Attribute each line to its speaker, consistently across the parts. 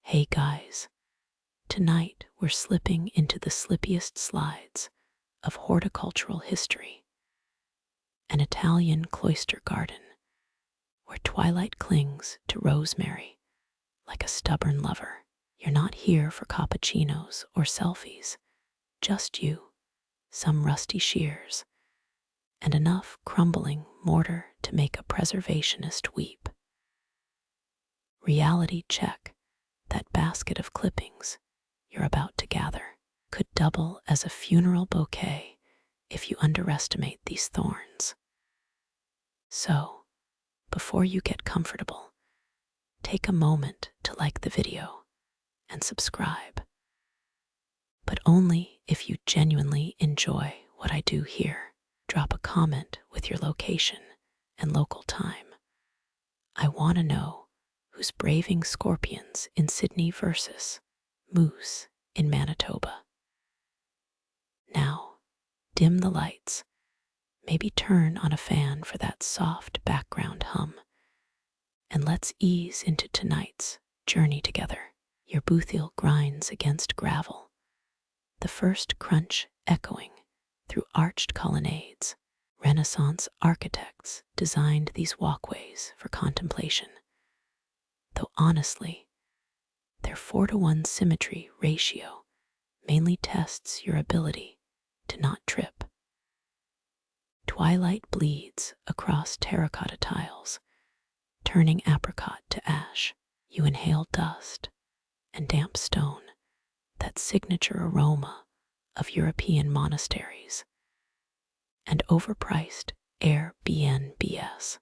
Speaker 1: Hey guys, tonight we're slipping into the slippiest slides of horticultural history, an Italian cloister garden where twilight clings to rosemary like a stubborn lover. You're not here for cappuccinos or selfies, just you, some rusty shears, and enough crumbling mortar to make a preservationist weep. Reality check. That basket of clippings you're about to gather could double as a funeral bouquet if you underestimate these thorns. So, before you get comfortable, take a moment to like the video and subscribe. But only if you genuinely enjoy what I do here. Drop a comment with your location and local time. I want to know who's braving scorpions in Sydney versus moose in Manitoba. Now, dim the lights, maybe turn on a fan for that soft background hum, and let's ease into tonight's journey together. Your boot heel grinds against gravel, the first crunch echoing through arched colonnades. Renaissance architects designed these walkways for contemplation, though honestly, their 4:1 symmetry ratio mainly tests your ability to not trip. Twilight bleeds across terracotta tiles, turning apricot to ash. You inhale dust and damp stone, that signature aroma of European monasteries and overpriced Airbnbs.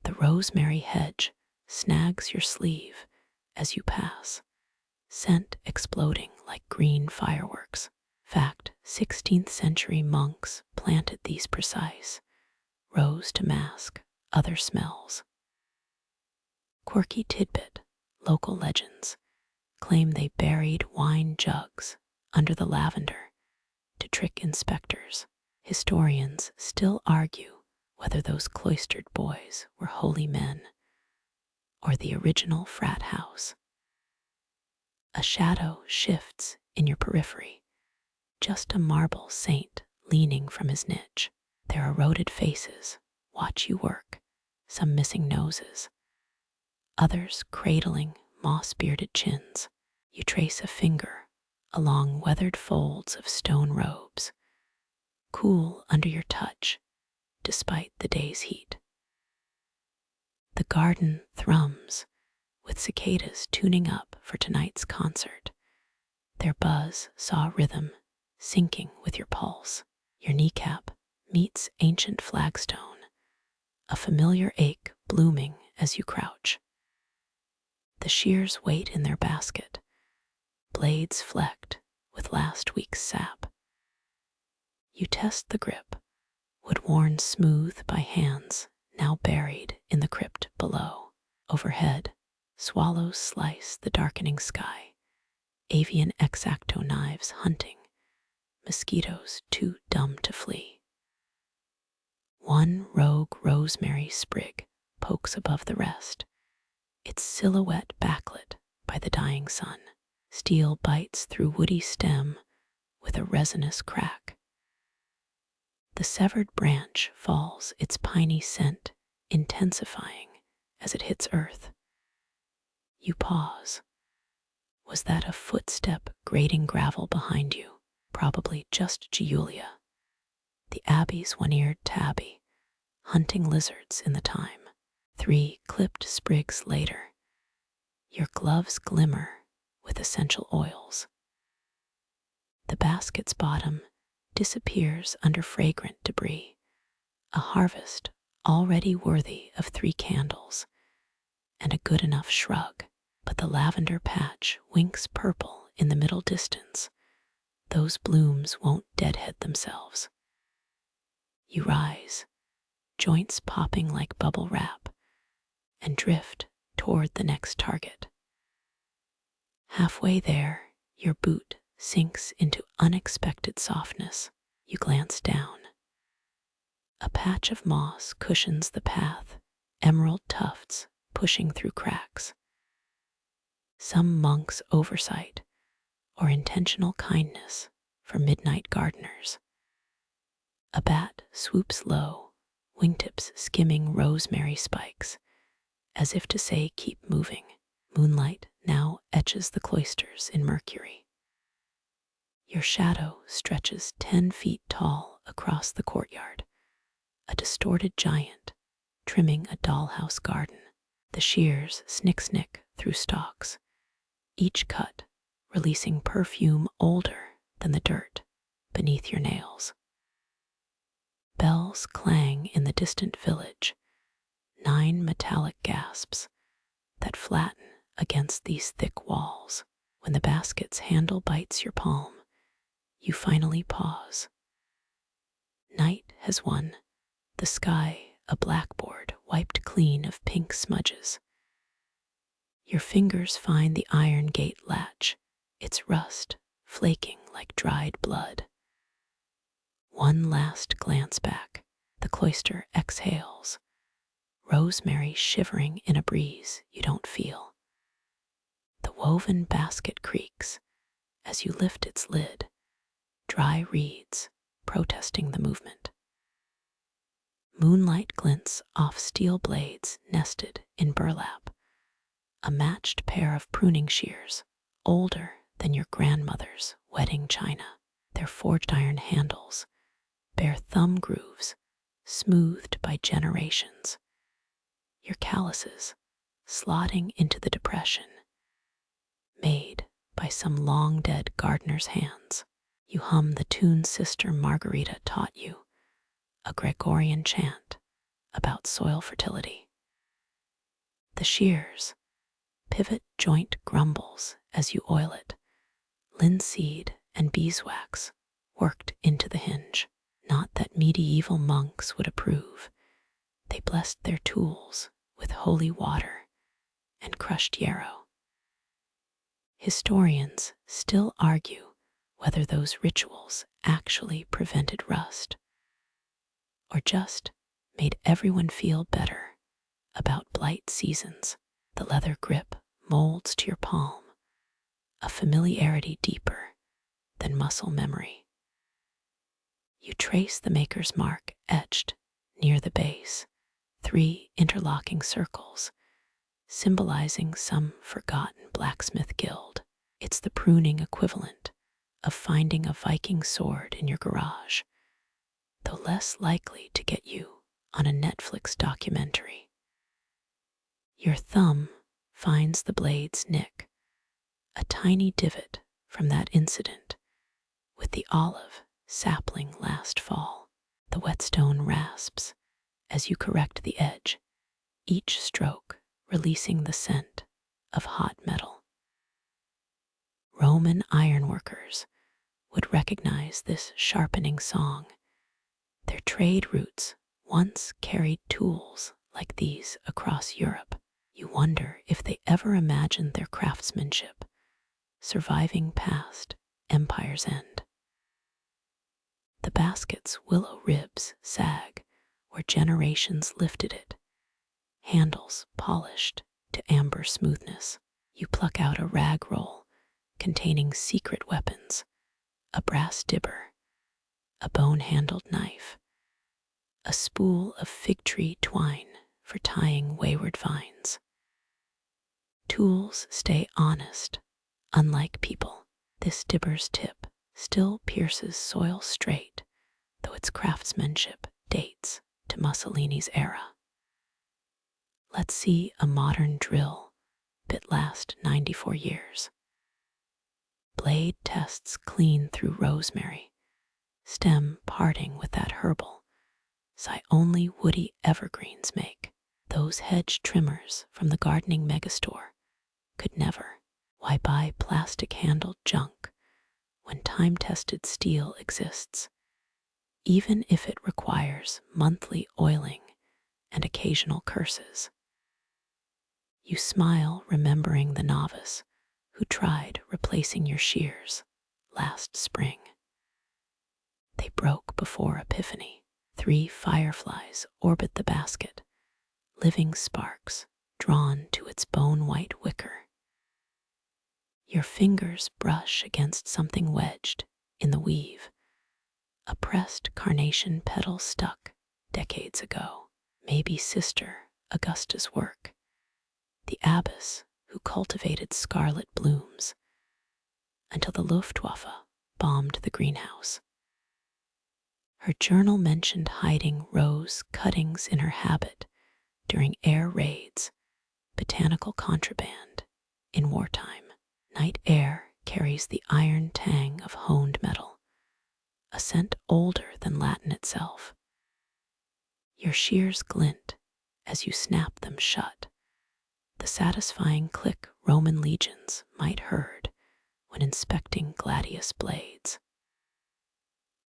Speaker 1: The rosemary hedge snags your sleeve as you pass, scent exploding like green fireworks. Fact, 16th century monks planted these precise rows to mask other smells. Quirky tidbit, local legends claim they buried wine jugs under the lavender to trick inspectors. Historians still argue whether those cloistered boys were holy men or the original frat house. A shadow shifts in your periphery, just a marble saint leaning from his niche. Their eroded faces watch you work, some missing noses, others cradling moss-bearded chins. You trace a finger along weathered folds of stone robes, cool under your touch despite the day's heat. The garden thrums, with cicadas tuning up for tonight's concert. Their buzz saw rhythm syncing with your pulse. Your kneecap meets ancient flagstone, a familiar ache blooming as you crouch. The shears wait in their basket, blades flecked with last week's sap. You test the grip, wood worn smooth by hands now buried in the crypt below. Overhead, swallows slice the darkening sky, avian X-acto knives hunting, mosquitoes too dumb to flee. One rogue rosemary sprig pokes above the rest, its silhouette backlit by the dying sun. Steel bites through woody stem with a resinous crack. The severed branch falls, its piney scent intensifying as it hits earth. You pause. Was that a footstep grating gravel behind you? Probably just Giulia, the Abbey's one-eared tabby, hunting lizards in the time. 3 clipped sprigs later, your gloves glimmer with essential oils. The basket's bottom disappears under fragrant debris, a harvest already worthy of 3 candles and a good enough shrug. But the lavender patch winks purple in the middle distance. Those blooms won't deadhead themselves. You rise, joints popping like bubble wrap, and drift toward the next target. Halfway there, your boot sinks into unexpected softness. You glance down. A patch of moss cushions the path, emerald tufts pushing through cracks. some monk's oversight or intentional kindness for midnight gardeners. A bat swoops low, wingtips skimming rosemary spikes, as if to say keep moving. Moonlight now etches the cloisters in mercury. Your shadow stretches 10 feet tall across the courtyard, a distorted giant trimming a dollhouse garden. The shears snick through stalks, each cut releasing perfume older than the dirt beneath your nails. Bells clang in the distant village, 9 metallic gasps that flatten against these thick walls. When the basket's handle bites your palm, you finally pause. Night has won, the sky a blackboard wiped clean of pink smudges. Your fingers find the iron gate latch, its rust flaking like dried blood. One last glance back, the cloister exhales, rosemary shivering in a breeze you don't feel. The woven basket creaks as you lift its lid, dry reeds protesting the movement. Moonlight glints off steel blades nested in burlap, a matched pair of pruning shears, older than your grandmother's wedding china. Their forged iron handles bear thumb grooves smoothed by generations. Your calluses slotting into the depression, made by some long-dead gardener's hands. You hum the tune Sister Margarita taught you, a Gregorian chant about soil fertility. The shears pivot joint grumbles as you oil it, linseed and beeswax worked into the hinge. Not that medieval monks would approve. They blessed their tools with holy water and crushed yarrow. Historians still argue whether those rituals actually prevented rust or just made everyone feel better about blight seasons. The leather grip molds to your palm, a familiarity deeper than muscle memory. You trace the maker's mark etched near the base, 3 interlocking circles, symbolizing some forgotten blacksmith guild. It's the pruning equivalent of finding a Viking sword in your garage, though less likely to get you on a Netflix documentary. Your thumb finds the blade's nick, a tiny divot from that incident with the olive sapling last fall. The whetstone rasps as you correct the edge, each stroke releasing the scent of hot metal. Roman ironworkers would recognize this sharpening song. Their trade routes once carried tools like these across Europe. You wonder if they ever imagined their craftsmanship surviving past empire's end. The basket's willow ribs sag where generations lifted it, handles polished to amber smoothness. You pluck out a rag roll containing secret weapons, a brass dibber, a bone-handled knife, a spool of fig tree twine for tying wayward vines. Tools stay honest, unlike people. This dibber's tip still pierces soil straight, though its craftsmanship dates to Mussolini's era. Let's see a modern drill bit last 94 years. Blade tests clean through rosemary, stem parting with that herbal sigh only woody evergreens make. Those hedge trimmers from the gardening megastore could never. Why buy plastic-handled junk when time-tested steel exists, even if it requires monthly oiling and occasional curses? You smile, remembering the novice who tried replacing your shears last spring. They broke before Epiphany. 3 fireflies orbit the basket, living sparks drawn to its bone-white wicker. Your fingers brush against something wedged in the weave, a pressed carnation petal stuck decades ago. Maybe Sister Augusta's work, the abbess who cultivated scarlet blooms until the Luftwaffe bombed the greenhouse. Her journal mentioned hiding rose cuttings in her habit during air raids, botanical contraband in wartime. Night air carries the iron tang of honed metal, a scent older than Latin itself. Your shears glint as you snap them shut, the satisfying click Roman legions might heard when inspecting gladius blades.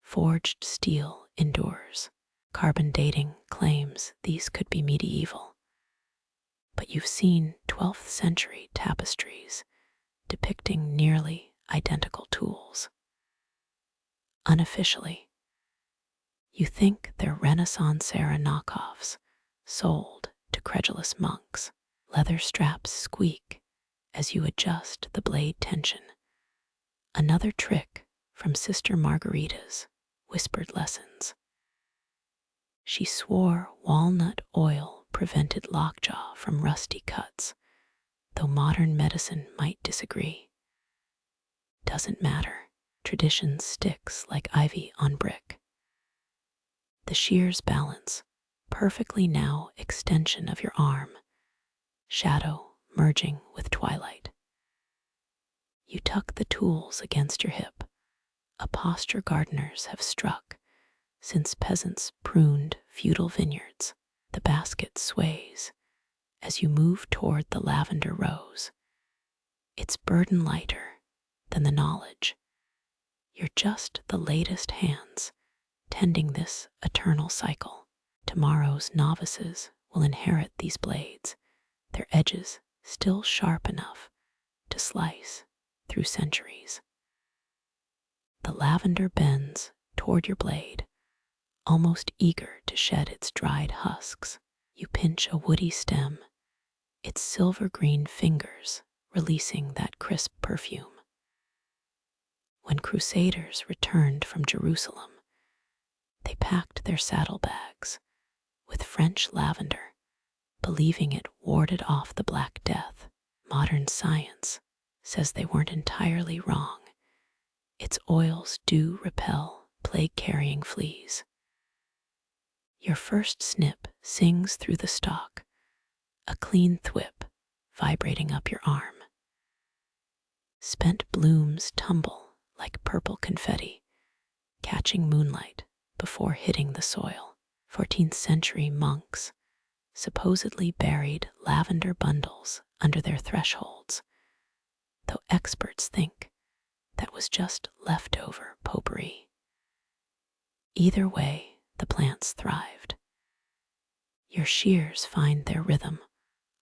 Speaker 1: Forged steel endures. Carbon dating claims these could be medieval. But you've seen 12th century tapestries depicting nearly identical tools. Unofficially, you think they're Renaissance-era knockoffs sold to credulous monks. Leather straps squeak as you adjust the blade tension. Another trick from Sister Margarita's whispered lessons. She swore walnut oil prevented lockjaw from rusty cuts, though modern medicine might disagree. Doesn't matter, tradition sticks like ivy on brick. The shears balance perfectly now, extension of your arm, shadow merging with twilight. You tuck the tools against your hip, a posture gardeners have struck since peasants pruned feudal vineyards. The basket sways as you move toward the lavender rose, its burden lighter than the knowledge. You're just the latest hands tending this eternal cycle. Tomorrow's novices will inherit these blades, their edges still sharp enough to slice through centuries. The lavender bends toward your blade, almost eager to shed its dried husks. You pinch a woody stem, its silver-green fingers releasing that crisp perfume. When crusaders returned from Jerusalem, they packed their saddlebags with French lavender, believing it warded off the Black Death. Modern science says they weren't entirely wrong. Its oils do repel plague-carrying fleas. Your first snip sings through the stalk, a clean thwip vibrating up your arm. Spent blooms tumble like purple confetti, catching moonlight before hitting the soil. 14th century monks supposedly buried lavender bundles under their thresholds, though experts think that was just leftover potpourri. Either way, the plants thrived. Your shears find their rhythm,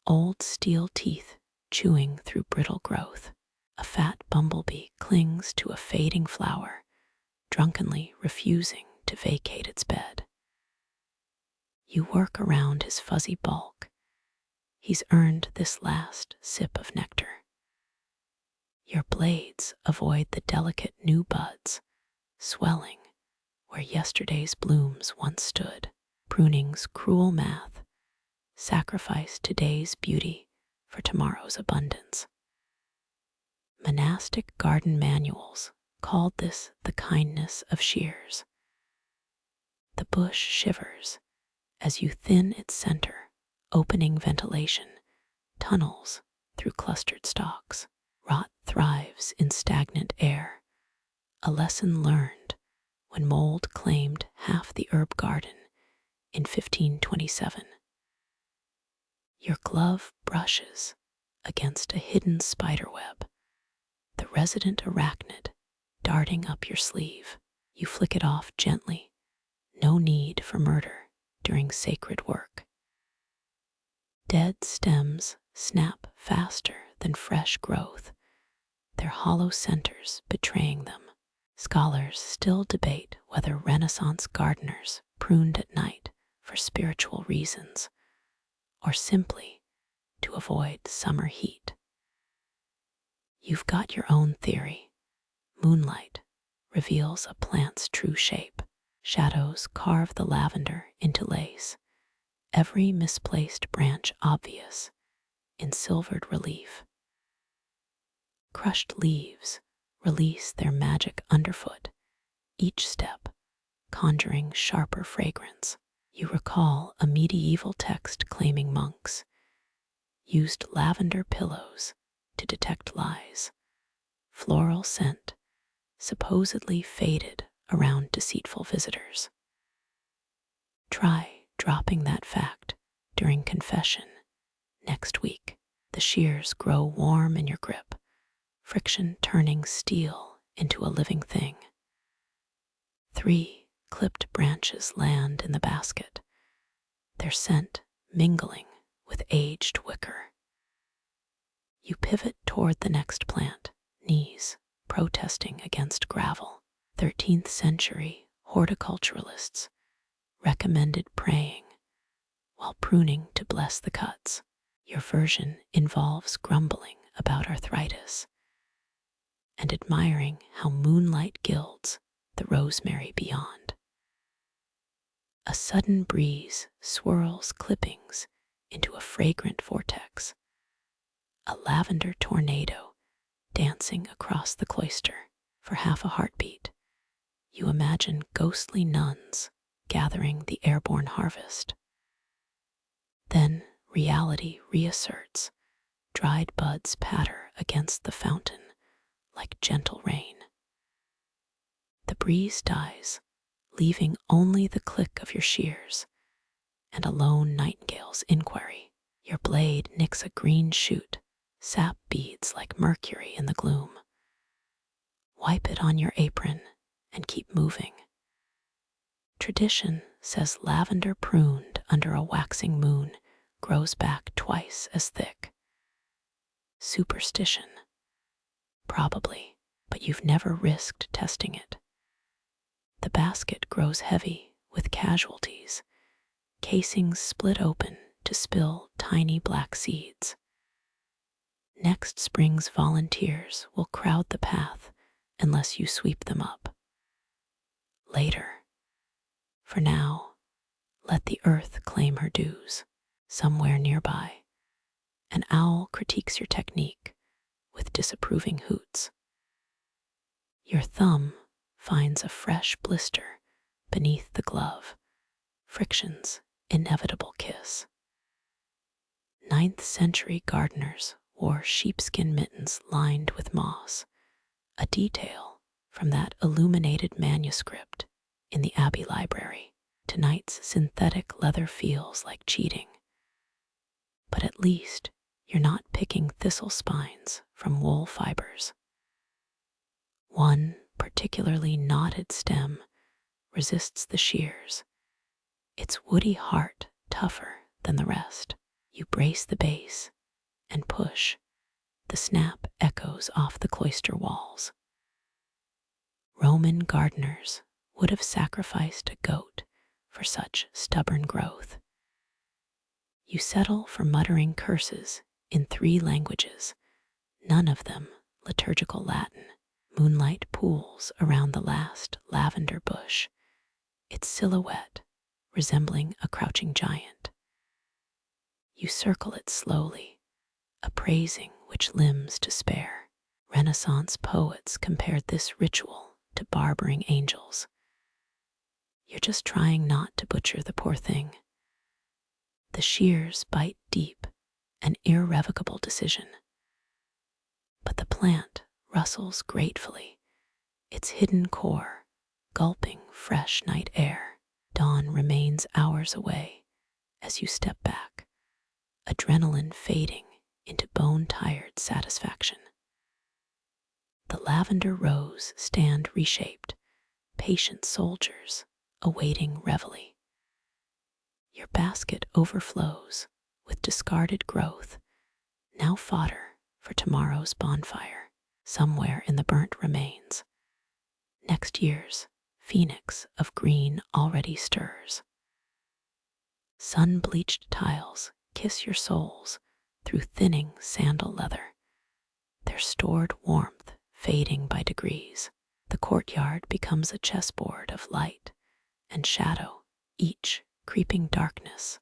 Speaker 1: old steel teeth chewing through brittle growth. A fat bumblebee clings to a fading flower, drunkenly refusing to vacate its bed. You work around his fuzzy bulk. He's earned this last sip of nectar. Your blades avoid the delicate new buds, swelling where yesterday's blooms once stood. Pruning's cruel math, sacrifice today's beauty for tomorrow's abundance. Monastic garden manuals called this the kindness of shears. The bush shivers as you thin its center, opening ventilation, tunnels through clustered stalks. Rot thrives in stagnant air, a lesson learned when mold claimed half the herb garden in 1527. Your glove brushes against a hidden spiderweb, the resident arachnid darting up your sleeve. You flick it off gently, no need for murder during sacred work. Dead stems snap faster than fresh growth, their hollow centers betraying them. Scholars still debate whether Renaissance gardeners pruned at night for spiritual reasons or simply to avoid summer heat. You've got your own theory. Moonlight reveals a plant's true shape. Shadows carve the lavender into lace, every misplaced branch obvious in silvered relief. Crushed leaves release their magic underfoot, each step conjuring sharper fragrance. You recall a medieval text claiming monks used lavender pillows to detect lies. Floral scent supposedly faded around deceitful visitors. Try dropping that fact during confession next week. The shears grow warm in your grip, friction turning steel into a living thing. 3 clipped branches land in the basket, their scent mingling with aged wicker. You pivot toward the next plant, knees protesting against gravel. 13th century horticulturalists recommended praying while pruning to bless the cuts. Your version involves grumbling about arthritis and admiring how moonlight gilds the rosemary beyond. A sudden breeze swirls clippings into a fragrant vortex, a lavender tornado dancing across the cloister. For half a heartbeat, you imagine ghostly nuns gathering the airborne harvest. Then reality reasserts. Dried buds patter against the fountain like gentle rain. The breeze dies, leaving only the click of your shears and a lone nightingale's inquiry. Your blade nicks a green shoot, sap beads like mercury in the gloom. Wipe it on your apron and keep moving. Tradition says lavender pruned under a waxing moon grows back twice as thick. Superstition? Probably, but you've never risked testing it. The basket grows heavy with casualties, casings split open to spill tiny black seeds. Next spring's volunteers will crowd the path unless you sweep them up. Later. For now, let the earth claim her dues. Somewhere nearby, an owl critiques your technique with disapproving hoots. Your thumb finds a fresh blister beneath the glove, friction's inevitable kiss. 9th century gardeners wore sheepskin mittens lined with moss, a detail from that illuminated manuscript in the Abbey Library. Tonight's synthetic leather feels like cheating, but at least you're not picking thistle spines from wool fibers. One particularly knotted stem resists the shears, its woody heart tougher than the rest. You brace the base and push. The snap echoes off the cloister walls. Roman gardeners would have sacrificed a goat for such stubborn growth. You settle for muttering curses in 3 languages, none of them liturgical Latin. Moonlight pools around the last lavender bush, its silhouette resembling a crouching giant. You circle it slowly, appraising which limbs to spare. Renaissance poets compared this ritual to barbering angels. You're just trying not to butcher the poor thing. The shears bite deep, an irrevocable decision. But the plant rustles gratefully, its hidden core gulping fresh night air. Dawn remains hours away as you step back, adrenaline fading into bone-tired satisfaction. The lavender rows stand reshaped, patient soldiers awaiting reveille. Your basket overflows with discarded growth, now fodder for tomorrow's bonfire. Somewhere in the burnt remains, next year's phoenix of green already stirs. Sun-bleached tiles kiss your soles through thinning sandal leather, their stored warmth fading by degrees. The courtyard becomes a chessboard of light and shadow, each creeping darkness,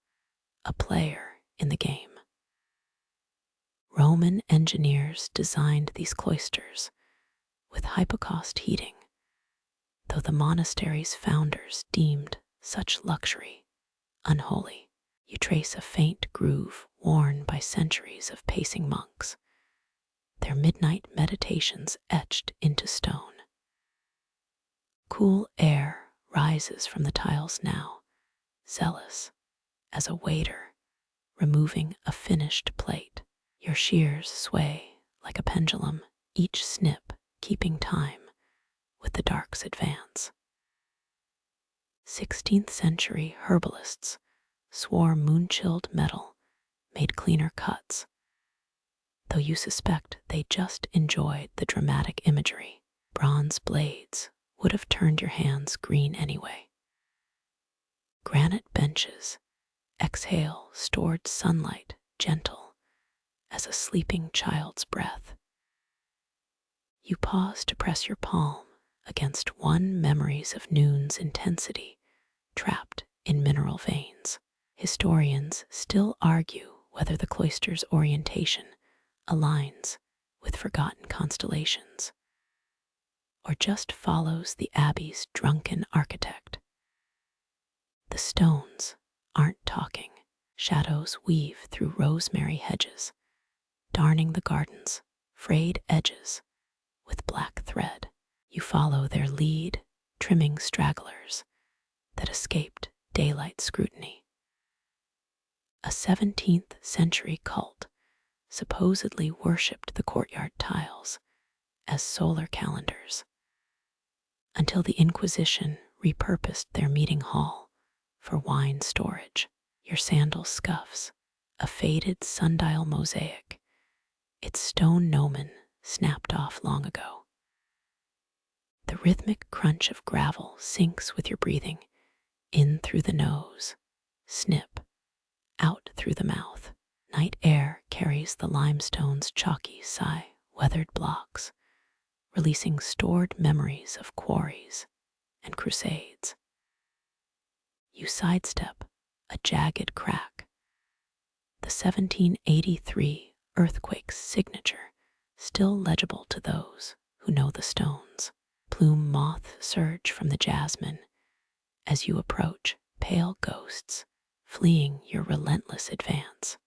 Speaker 1: a player in the game. Roman engineers designed these cloisters with hypocaust heating, though the monastery's founders deemed such luxury unholy. You trace a faint groove worn by centuries of pacing monks, their midnight meditations etched into stone. Cool air rises from the tiles now, zealous as a waiter removing a finished plate. Your shears sway like a pendulum, each snip keeping time with the dark's advance. 16th century herbalists swore moon-chilled metal made cleaner cuts, though you suspect they just enjoyed the dramatic imagery. Bronze blades would have turned your hands green anyway. Granite benches exhale stored sunlight, gentle as a sleeping child's breath. You pause to press your palm against one memories of noon's intensity trapped in mineral veins. Historians still argue whether the cloister's orientation aligns with forgotten constellations or just follows the abbey's drunken architect. The stones aren't talking. Shadows weave through rosemary hedges, darning the garden's frayed edges with black thread. You follow their lead, trimming stragglers that escaped daylight scrutiny. A 17th century cult supposedly worshipped the courtyard tiles as solar calendars, until the Inquisition repurposed their meeting hall for wine storage. Your sandal scuffs a faded sundial mosaic, its stone gnomon snapped off long ago. The rhythmic crunch of gravel syncs with your breathing, in through the nose, snip, out through the mouth. Night air carries the limestone's chalky sigh, weathered blocks, releasing stored memories of quarries and crusades. You sidestep a jagged crack, the 1783 earthquake's signature still legible to those who know the stones. Plume moths surge from the jasmine as you approach, pale ghosts fleeing your relentless advance.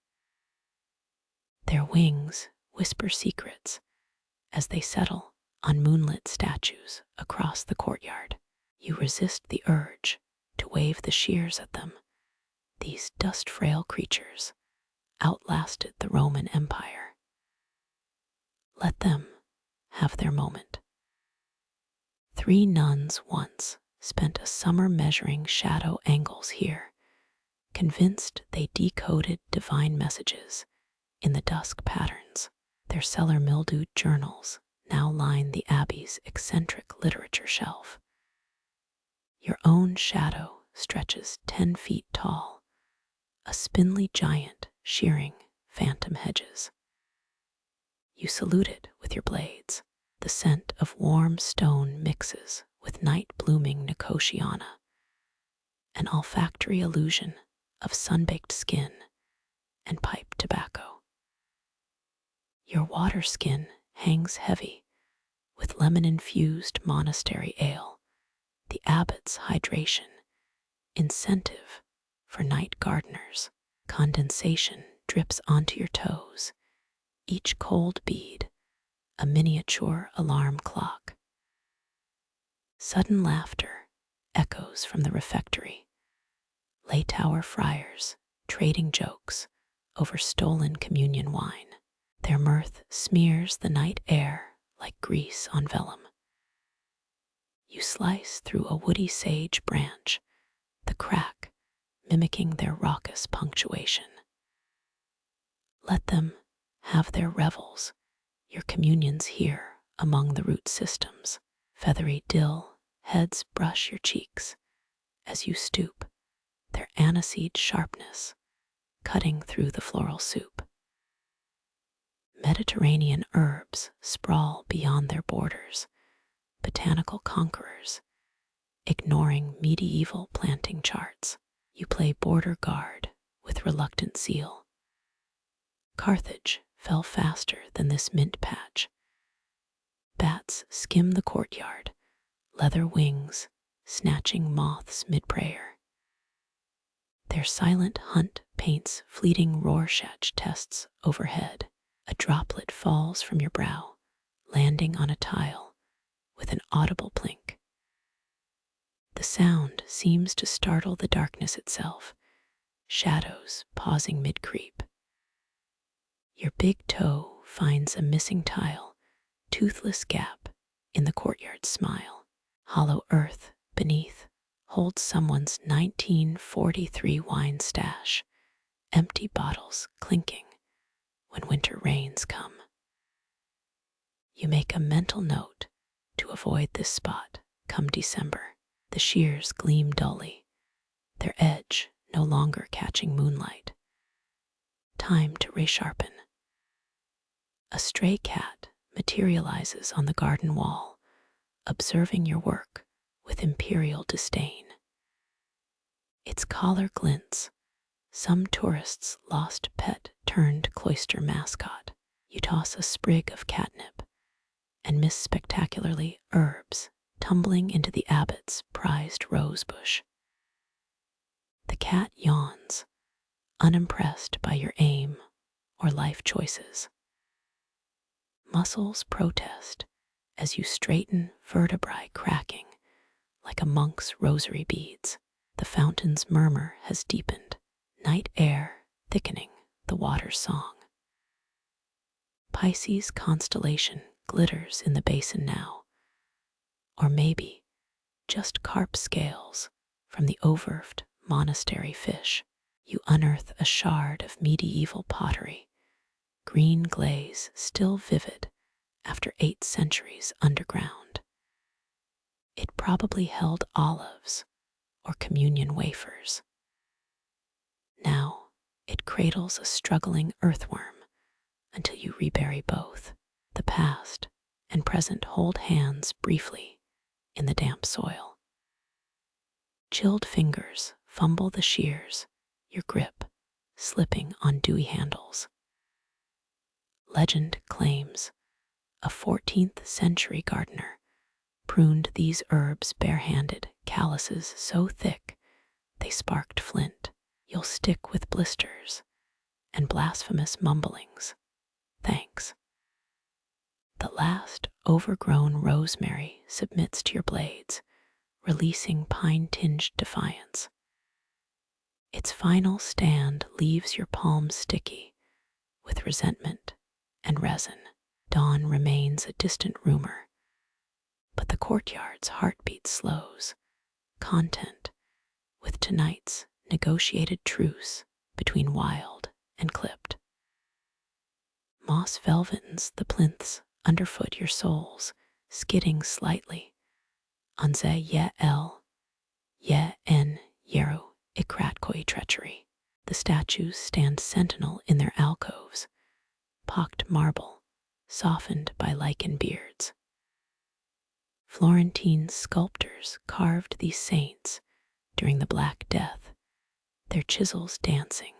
Speaker 1: Their wings whisper secrets as they settle on moonlit statues across the courtyard. You resist the urge to wave the shears at them. These dust-frail creatures outlasted the Roman Empire. Let them have their moment. 3 nuns once spent a summer measuring shadow angles here, convinced they decoded divine messages in the dusk patterns. Their cellar-mildewed journals now line the abbey's eccentric literature shelf. Your own shadow stretches 10 feet tall, a spindly giant shearing phantom hedges. You salute it with your blades. The scent of warm stone mixes with night-blooming nicotiana, an olfactory illusion of sun-baked skin and pipe tobacco. Your water skin hangs heavy with lemon-infused monastery ale, the abbot's hydration, incentive for night gardeners. Condensation drips onto your toes, each cold bead a miniature alarm clock. Sudden laughter echoes from the refectory, lay tower friars trading jokes over stolen communion wine. Their mirth smears the night air like grease on vellum. You slice through a woody sage branch, the crack mimicking their raucous punctuation. Let them have their revels, your communions here among the root systems. Feathery dill heads brush your cheeks as you stoop, their aniseed sharpness cutting through the floral soup. Mediterranean herbs sprawl beyond their borders, botanical conquerors, ignoring medieval planting charts. You play border guard with reluctant zeal. Carthage fell faster than this mint patch. Bats skim the courtyard, leather wings snatching moths mid-prayer. Their silent hunt paints fleeting Rorschach tests overhead. A droplet falls from your brow, landing on a tile with an audible plink. The sound seems to startle the darkness itself, shadows pausing mid-creep. Your big toe finds a missing tile, toothless gap in the courtyard's smile. Hollow earth beneath holds someone's 1943 wine stash, empty bottles clinking when winter rains come. You make a mental note to avoid this spot come December. The shears gleam dully, their edge no longer catching moonlight. Time to resharpen. A stray cat materializes on the garden wall, observing your work with imperial disdain. Its collar glints, some tourist's lost pet turned cloister mascot. You toss a sprig of catnip and miss spectacularly herbs tumbling into the abbot's prized rose bush. The cat yawns, unimpressed by your aim or life choices. Muscles protest as you straighten vertebrae cracking like a monk's rosary beads. The fountain's murmur has deepened, night air thickening the water's song. Pisces constellation glitters in the basin now, or maybe just carp scales from the overfed Monastery fish. You unearth a shard of medieval pottery, green glaze still vivid after 8 centuries underground. It probably held olives or communion wafers. Now it cradles a struggling earthworm until you rebury both. The past and present hold hands briefly in the damp soil. Chilled fingers fumble the shears, your grip slipping on dewy handles. Legend claims a 14th century gardener pruned these herbs barehanded, calluses so thick they sparked flint. You'll stick with blisters and blasphemous mumblings. Thanks. The last overgrown rosemary submits to your blades, releasing pine-tinged defiance. Its final stand leaves your palms sticky with resentment and resin. Dawn remains a distant rumor, but the courtyard's heartbeat slows, content with tonight's negotiated truce between wild and clipped. Moss velvetens the plinths underfoot your soles, skidding slightly. Anze ye el, ye en yeru ikratkoi treachery. The statues stand sentinel in their alcoves, pocked marble, softened by lichen beards. Florentine sculptors carved these saints during the Black Death, their chisels dancing,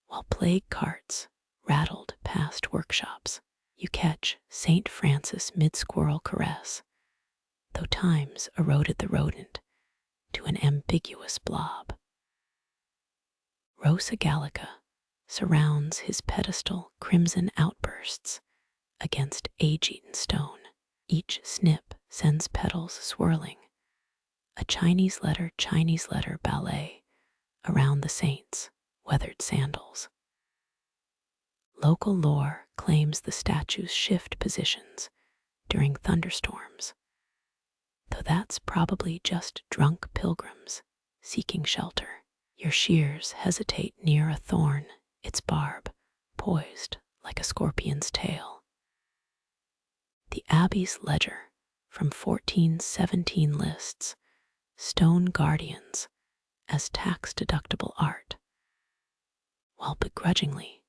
Speaker 1: while plague carts rattled past workshops. You catch St. Francis mid-squirrel caress, though times eroded the rodent to an ambiguous blob. Rosa Gallica surrounds his pedestal, crimson outbursts against age-eaten stone. Each snip sends petals swirling, a Chinese letter ballet around the saint's weathered sandals. Local lore claims the statues shift positions during thunderstorms, though that's probably just drunk pilgrims seeking shelter. Your shears hesitate near a thorn, its barb poised like a scorpion's tail. The Abbey's ledger from 1417 lists stone guardians as tax-deductible art, while begrudgingly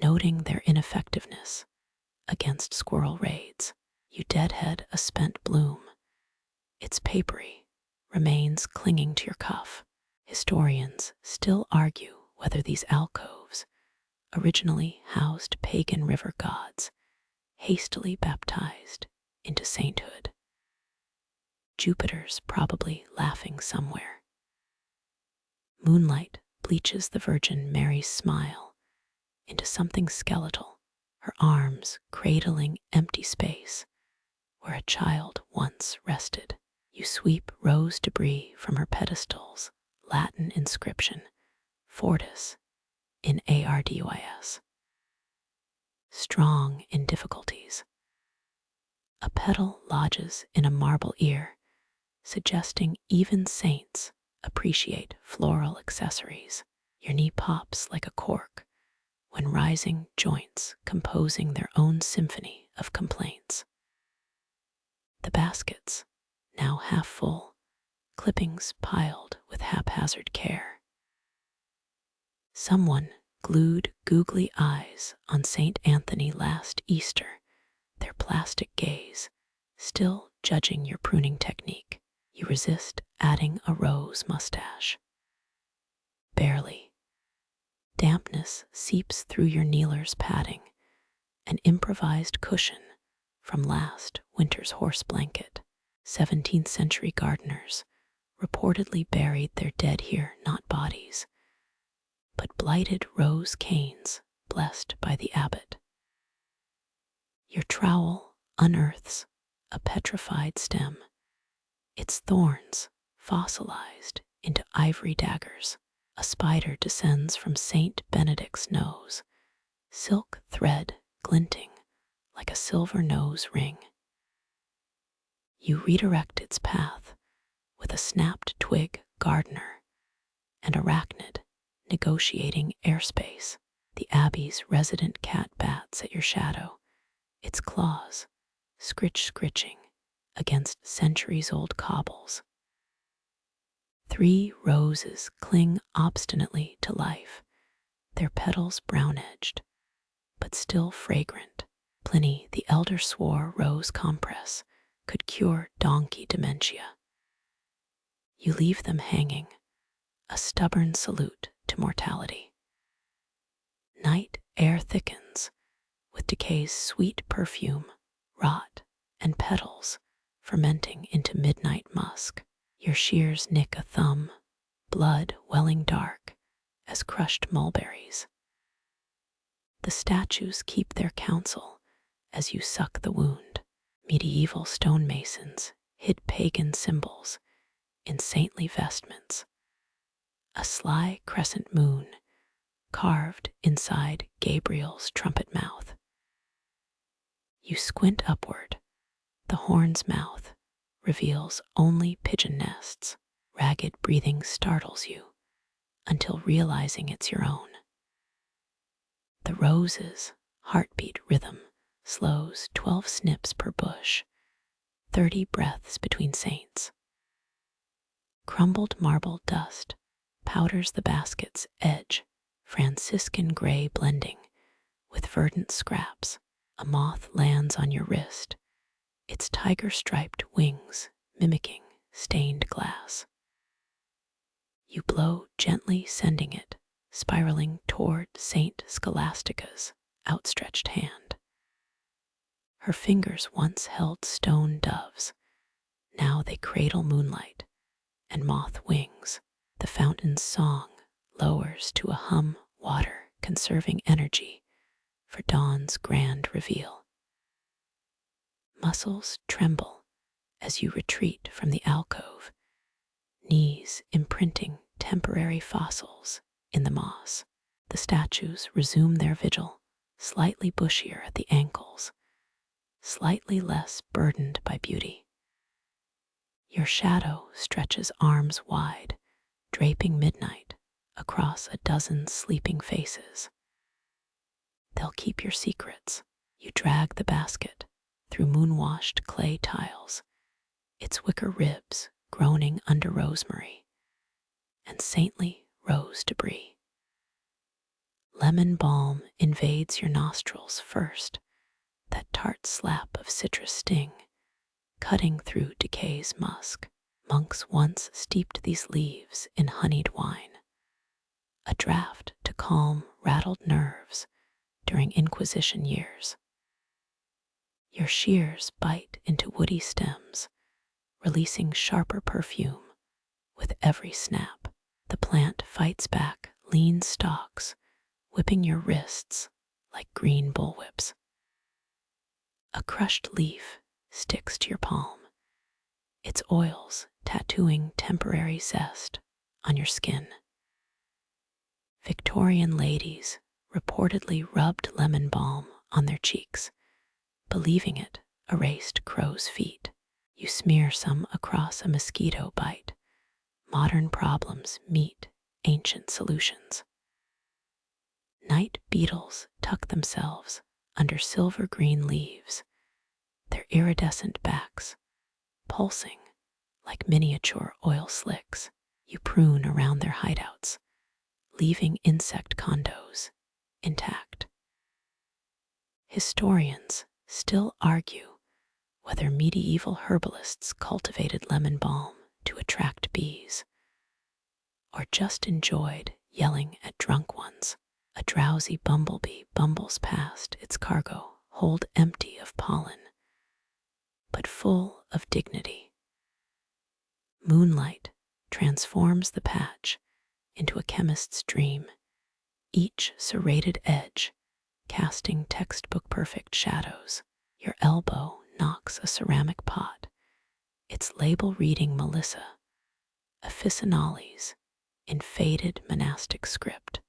Speaker 1: noting their ineffectiveness against squirrel raids. You deadhead a spent bloom. Its papery remains clinging to your cuff. Historians still argue whether these alcoves originally housed pagan river gods hastily baptized into sainthood. Jupiter's probably laughing somewhere. Moonlight bleaches the Virgin Mary's smile into something skeletal, her arms cradling empty space where a child once rested. You sweep rose debris from her pedestal's Latin inscription, Fortis in ARDUIS. Strong in difficulties. A petal lodges in a marble ear, suggesting even saints appreciate floral accessories. Your knee pops like a cork when rising joints composing their own symphony of complaints. The baskets, now half full, clippings piled with haphazard care. Someone glued googly eyes on St. Anthony last Easter, their plastic gaze still judging your pruning technique. You resist adding a rose mustache. Barely. Dampness seeps through your kneeler's padding, an improvised cushion from last winter's horse blanket. 17th century gardeners reportedly buried their dead here, not bodies, but blighted rose canes blessed by the abbot. Your trowel unearths a petrified stem, its thorns fossilized into ivory daggers. A spider descends from Saint Benedict's nose, silk thread glinting like a silver nose ring. You redirect its path with a snapped twig gardener, and arachnid negotiating airspace. The abbey's resident cat bats at your shadow, its claws scritching against centuries-old cobbles. 3 roses cling obstinately to life, their petals brown-edged, but still fragrant. Pliny the Elder swore rose compress could cure donkey dementia. You leave them hanging, a stubborn salute to mortality. Night air thickens with decay's sweet perfume, rot, and petals fermenting into midnight musk. Your shears nick a thumb, blood welling dark as crushed mulberries. The statues keep their counsel as you suck the wound. Medieval stonemasons hid pagan symbols in saintly vestments. A sly crescent moon carved inside Gabriel's trumpet mouth. You squint upward, the horn's mouth reveals only pigeon nests. Ragged breathing startles you until realizing it's your own. The rose's heartbeat rhythm slows 12 snips per bush, 30 breaths between saints. Crumbled marble dust powders the basket's edge, Franciscan gray blending with verdant scraps. A moth lands on your wrist, its tiger-striped wings mimicking stained glass. You blow gently, sending it spiraling toward Saint Scholastica's outstretched hand. Her fingers once held stone doves, now they cradle moonlight and moth wings. The fountain's song lowers to a hum, water conserving energy for dawn's grand reveal. Muscles tremble as you retreat from the alcove, knees imprinting temporary fossils in the moss. The statues resume their vigil, slightly bushier at the ankles, slightly less burdened by beauty. Your shadow stretches arms wide, draping midnight across a dozen sleeping faces. They'll keep your secrets. You drag the basket through moon-washed clay tiles, its wicker ribs groaning under rosemary and saintly rose debris. Lemon balm invades your nostrils first, that tart slap of citrus sting, cutting through decay's musk. Monks once steeped these leaves in honeyed wine, a draught to calm rattled nerves during Inquisition years. Your shears bite into woody stems, releasing sharper perfume with every snap. The plant fights back lean stalks, whipping your wrists like green bullwhips. A crushed leaf sticks to your palm, its oils tattooing temporary zest on your skin. Victorian ladies reportedly rubbed lemon balm on their cheeks, believing it erased crow's feet. You smear some across a mosquito bite. Modern problems meet ancient solutions. Night beetles tuck themselves under silver-green leaves, their iridescent backs pulsing like miniature oil slicks. You prune around their hideouts, leaving insect condos intact. Historians still argue whether medieval herbalists cultivated lemon balm to attract bees, or just enjoyed yelling at drunk ones. A drowsy bumblebee bumbles past its cargo, hold empty of pollen, but full of dignity. Moonlight transforms the patch into a chemist's dream, each serrated edge casting textbook-perfect shadows. Your elbow knocks a ceramic pot, its label reading Melissa, officinalis in faded monastic script.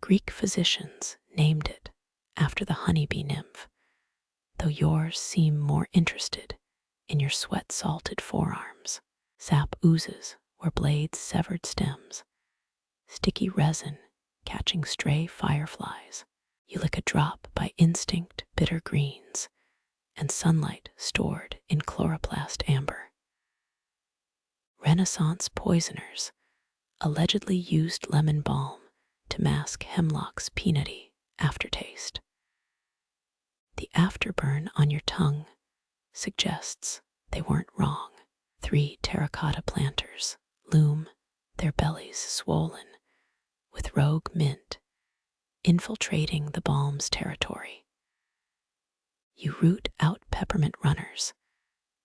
Speaker 1: Greek physicians named it after the honeybee nymph, though yours seem more interested in your sweat-salted forearms. Sap oozes where blades severed stems, sticky resin catching stray fireflies. You lick a drop by instinct bitter greens, and sunlight stored in chloroplast amber. Renaissance poisoners allegedly used lemon balm to mask hemlock's peanutty aftertaste. The afterburn on your tongue suggests they weren't wrong. 3 terracotta planters loom, their bellies swollen, with rogue mint infiltrating the balm's territory. You root out peppermint runners,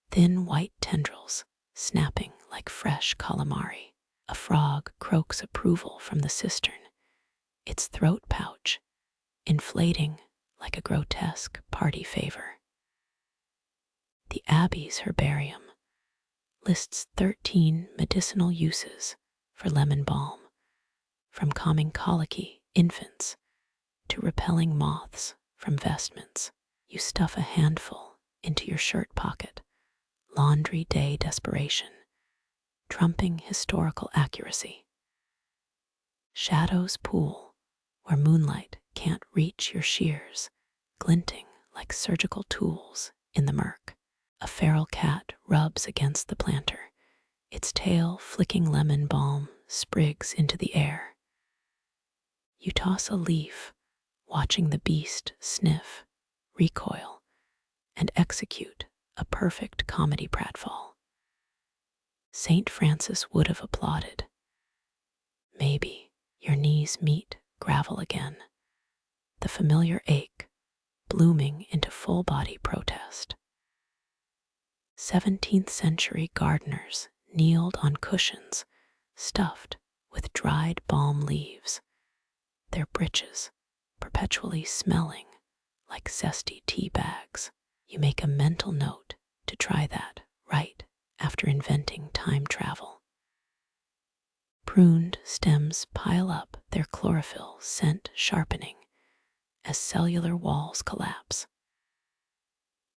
Speaker 1: thin white tendrils snapping like fresh calamari. A frog croaks approval from the cistern, its throat pouch inflating like a grotesque party favor. The Abbey's herbarium lists 13 medicinal uses for lemon balm, from calming colicky infants to repelling moths from vestments. You stuff a handful into your shirt pocket, laundry day desperation, trumping historical accuracy. Shadows pool where moonlight can't reach your shears, glinting like surgical tools in the murk. A feral cat rubs against the planter, its tail flicking lemon balm sprigs into the air. You toss a leaf, watching the beast sniff, recoil, and execute a perfect comedy pratfall. St. Francis would have applauded. Maybe your knees meet gravel again, the familiar ache blooming into full-body protest. 17th century gardeners kneeled on cushions stuffed with dried balm leaves, their breeches perpetually smelling like zesty tea bags. You make a mental note to try that right after inventing time travel. Pruned stems pile up their chlorophyll scent sharpening as cellular walls collapse.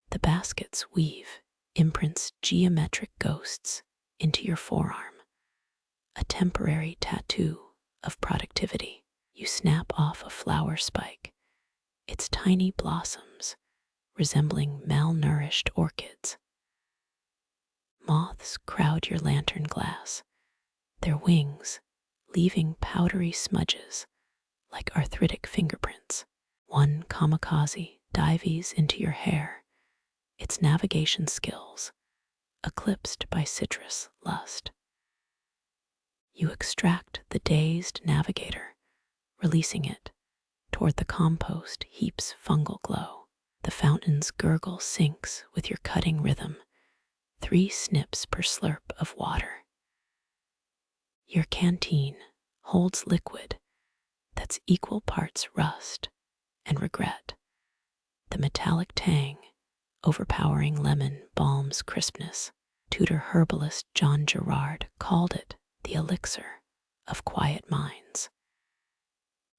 Speaker 1: The baskets weave imprints geometric ghosts into your forearm, a temporary tattoo of productivity. You snap off a flower spike, its tiny blossoms resembling malnourished orchids. Moths crowd your lantern glass, their wings leaving powdery smudges like arthritic fingerprints. One kamikaze dives into your hair, its navigation skills eclipsed by citrus lust. You extract the dazed navigator, releasing it toward the compost heap's fungal glow. The fountain's gurgle syncs with your cutting rhythm, 3 snips per slurp of water. Your canteen holds liquid that's equal parts rust and regret. The metallic tang overpowering lemon balm's crispness. Tudor herbalist John Gerard called it the elixir of quiet minds.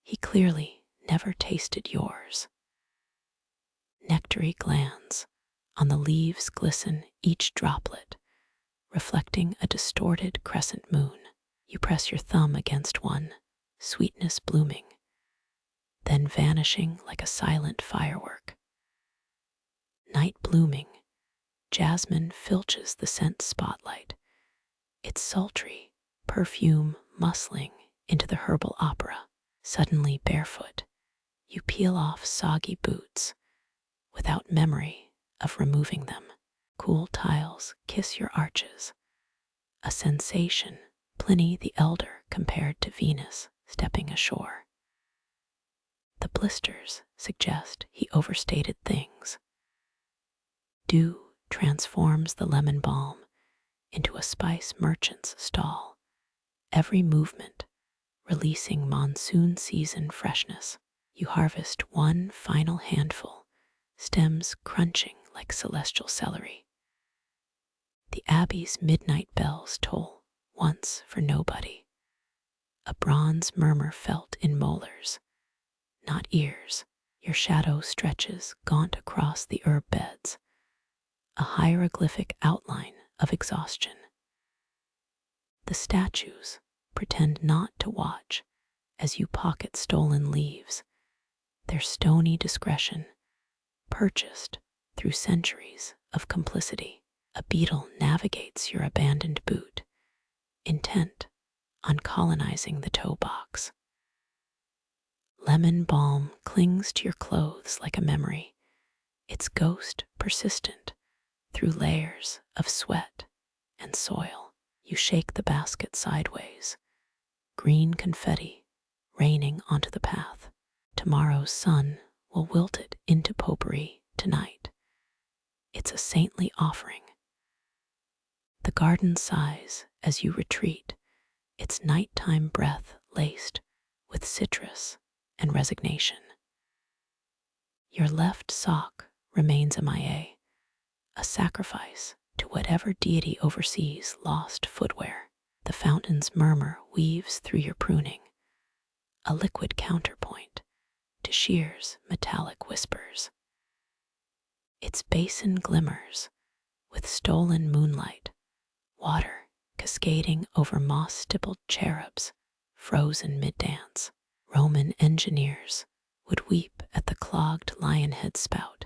Speaker 1: He clearly never tasted yours. Nectary glands on the leaves glisten, each droplet reflecting a distorted crescent moon. You press your thumb against one, sweetness blooming, then vanishing like a silent firework. Night blooming, jasmine filches the scent spotlight, its sultry perfume muscling into the herbal opera. Suddenly barefoot, you peel off soggy boots without memory of removing them. Cool tiles kiss your arches, a sensation Pliny the Elder compared to Venus stepping ashore. The blisters suggest he overstated things. Dew transforms the lemon balm into a spice merchant's stall, every movement releasing monsoon season freshness. You harvest one final handful, stems crunching like celestial celery. The abbey's midnight bells toll once for nobody, a bronze murmur felt in molars, not ears. Your shadow stretches gaunt across the herb beds, a hieroglyphic outline of exhaustion. The statues pretend not to watch as you pocket stolen leaves, their stony discretion purchased through centuries of complicity. A beetle navigates your abandoned boot, intent on colonizing the toe box. Lemon balm clings to your clothes like a memory, its ghost persistent through layers of sweat and soil. You shake the basket sideways, green confetti raining onto the path. Tomorrow's sun will wilt it into potpourri tonight. It's a saintly offering. The garden sighs as you retreat, its nighttime breath laced with citrus and resignation. Your left sock remains MIA, a sacrifice to whatever deity oversees lost footwear. The fountain's murmur weaves through your pruning, a liquid counterpoint to shears' metallic whispers. Its basin glimmers with stolen moonlight, water cascading over moss-stippled cherubs frozen mid-dance. Roman engineers would weep at the clogged lionhead spout,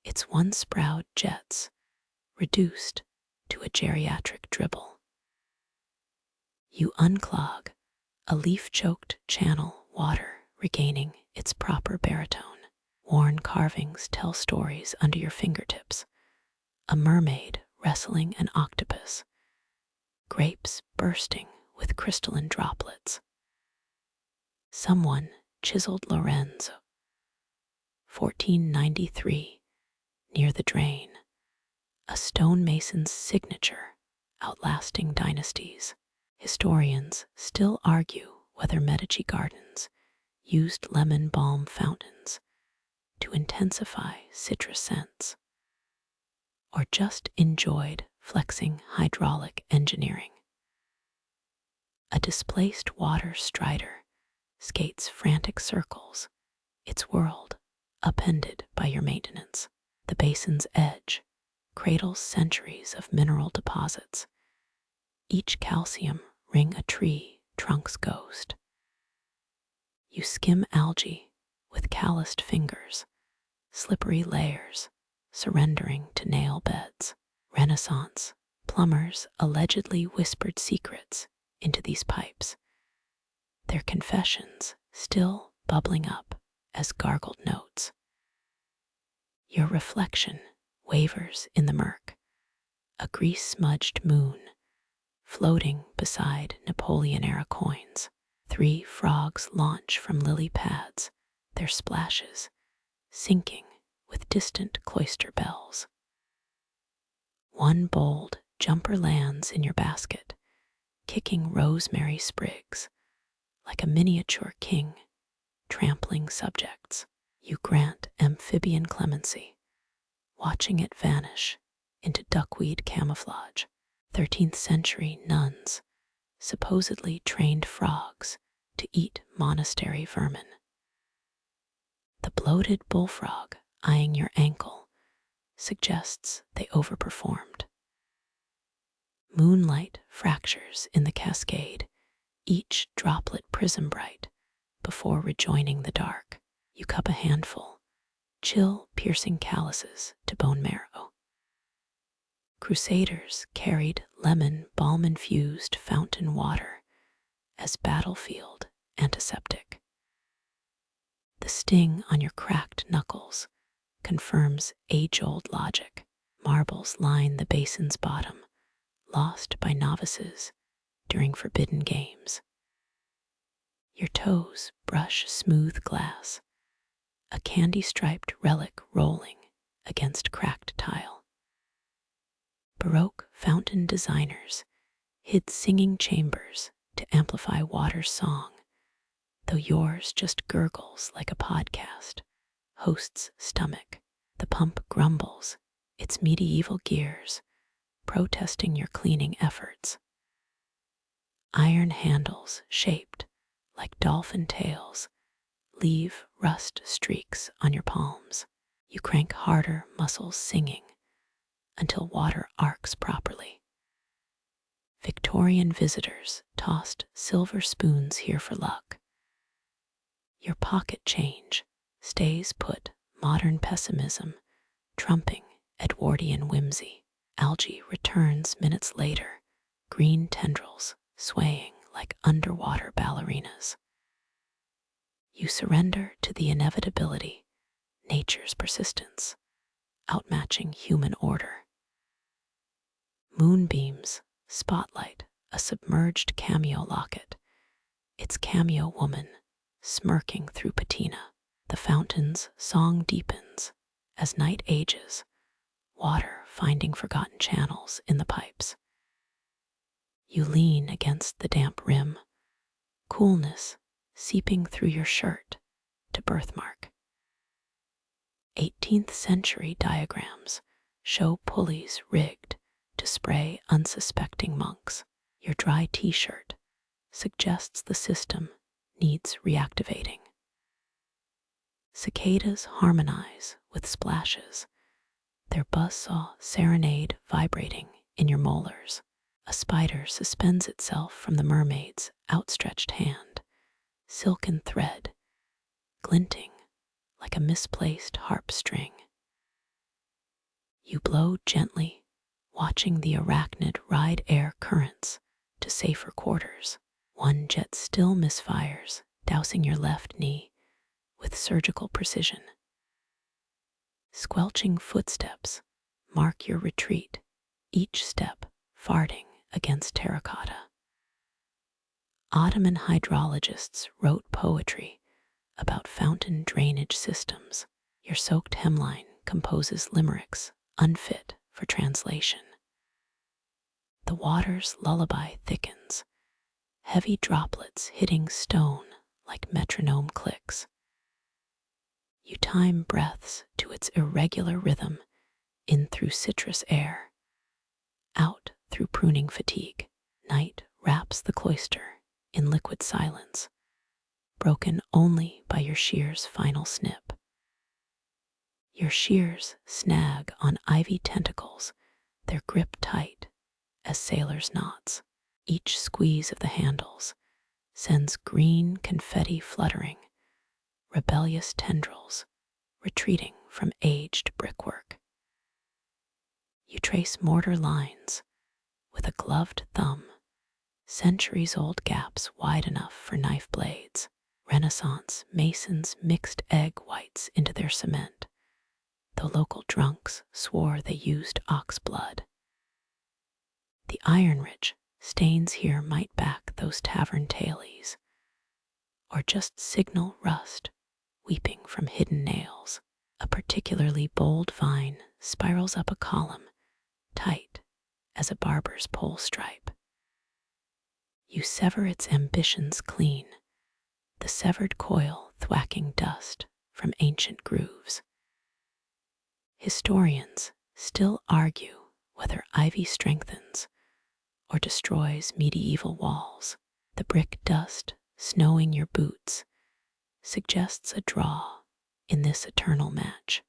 Speaker 1: its once proud jets reduced to a geriatric dribble. You unclog a leaf-choked channel, water regaining its proper baritone. Worn carvings tell stories under your fingertips, a mermaid wrestling an octopus, grapes bursting with crystalline droplets. Someone chiseled Lorenzo, 1493, near the drain, a stonemason's signature outlasting dynasties. Historians still argue whether Medici gardens used lemon balm fountains to intensify citrus scents, or just enjoyed flexing hydraulic engineering. A displaced water strider skates frantic circles, its world upended by your maintenance. The basin's edge cradles centuries of mineral deposits, each calcium ring a tree trunk's ghost. You skim algae with calloused fingers, slippery layers surrendering to nail beds. Renaissance plumbers allegedly whispered secrets into these pipes, their confessions still bubbling up as gargled notes. Your reflection wavers in the murk, a grease-smudged moon floating beside Napoleon-era coins. 3 frogs launch from lily pads, their splashes syncing with distant cloister bells. 1 bold jumper lands in your basket, kicking rosemary sprigs like a miniature king trampling subjects. You grant amphibian clemency, watching it vanish into duckweed camouflage. 13th century nuns supposedly trained frogs to eat monastery vermin. The bloated bullfrog eyeing your ankle suggests they overperformed. Moonlight fractures in the cascade, each droplet prism bright before rejoining the dark. You cup a handful, chill piercing calluses to bone marrow. Crusaders carried lemon balm-infused fountain water as battlefield antiseptic. The sting on your cracked knuckles confirms age-old logic. Marbles line the basin's bottom, lost by novices during forbidden games. Your toes brush smooth glass, a candy-striped relic rolling against cracked tile. Baroque fountain designers hid singing chambers to amplify water's song, though yours just gurgles like a podcast host's stomach. The pump grumbles its medieval gears, protesting your cleaning efforts. Iron handles shaped like dolphin tails leave rust streaks on your palms. You crank harder, muscles singing until water arcs properly. Victorian visitors tossed silver spoons here for luck. Your pocket change stays put, modern pessimism trumping Edwardian whimsy. Algae returns minutes later, green tendrils swaying like underwater ballerinas. You surrender to the inevitability, nature's persistence, outmatching human order. Moonbeams spotlight a submerged cameo locket, its cameo woman smirking through patina. The fountain's song deepens as night ages, water finding forgotten channels in the pipes. You lean against the damp rim, coolness seeping through your shirt to birthmark. 18th century diagrams show pulleys rigged to spray unsuspecting monks. Your dry t-shirt suggests the system needs reactivating. Cicadas harmonize with splashes, their buzzsaw serenade vibrating in your molars. A spider suspends itself from the mermaid's outstretched hand, silken thread, glinting like a misplaced harp string. You blow gently, watching the arachnid ride air currents to safer quarters. 1 jet still misfires, dousing your left knee with surgical precision. Squelching footsteps mark your retreat, each step farting against terracotta. Ottoman hydrologists wrote poetry about fountain drainage systems. Your soaked hemline composes limericks unfit for translation. The water's lullaby thickens, heavy droplets hitting stone like metronome clicks. You time breaths to its irregular rhythm, in through citrus air, out through pruning fatigue. Night wraps the cloister in liquid silence, broken only by your shears' final snip. Your shears snag on ivy tentacles, their grip tight as sailors' knots. Each squeeze of the handles sends green confetti fluttering, rebellious tendrils retreating from aged brickwork. You trace mortar lines with a gloved thumb, centuries-old gaps wide enough for knife blades. Renaissance masons mixed egg whites into their cement, though local drunks swore they used ox blood. The iron-rich stains here might back those tavern tailies, or just signal rust weeping from hidden nails. A particularly bold vine spirals up a column, tight as a barber's pole stripe. You sever its ambitions clean, the severed coil thwacking dust from ancient grooves. Historians still argue whether ivy strengthens or destroys medieval walls. The brick dust snowing your boots suggests a draw in this eternal match.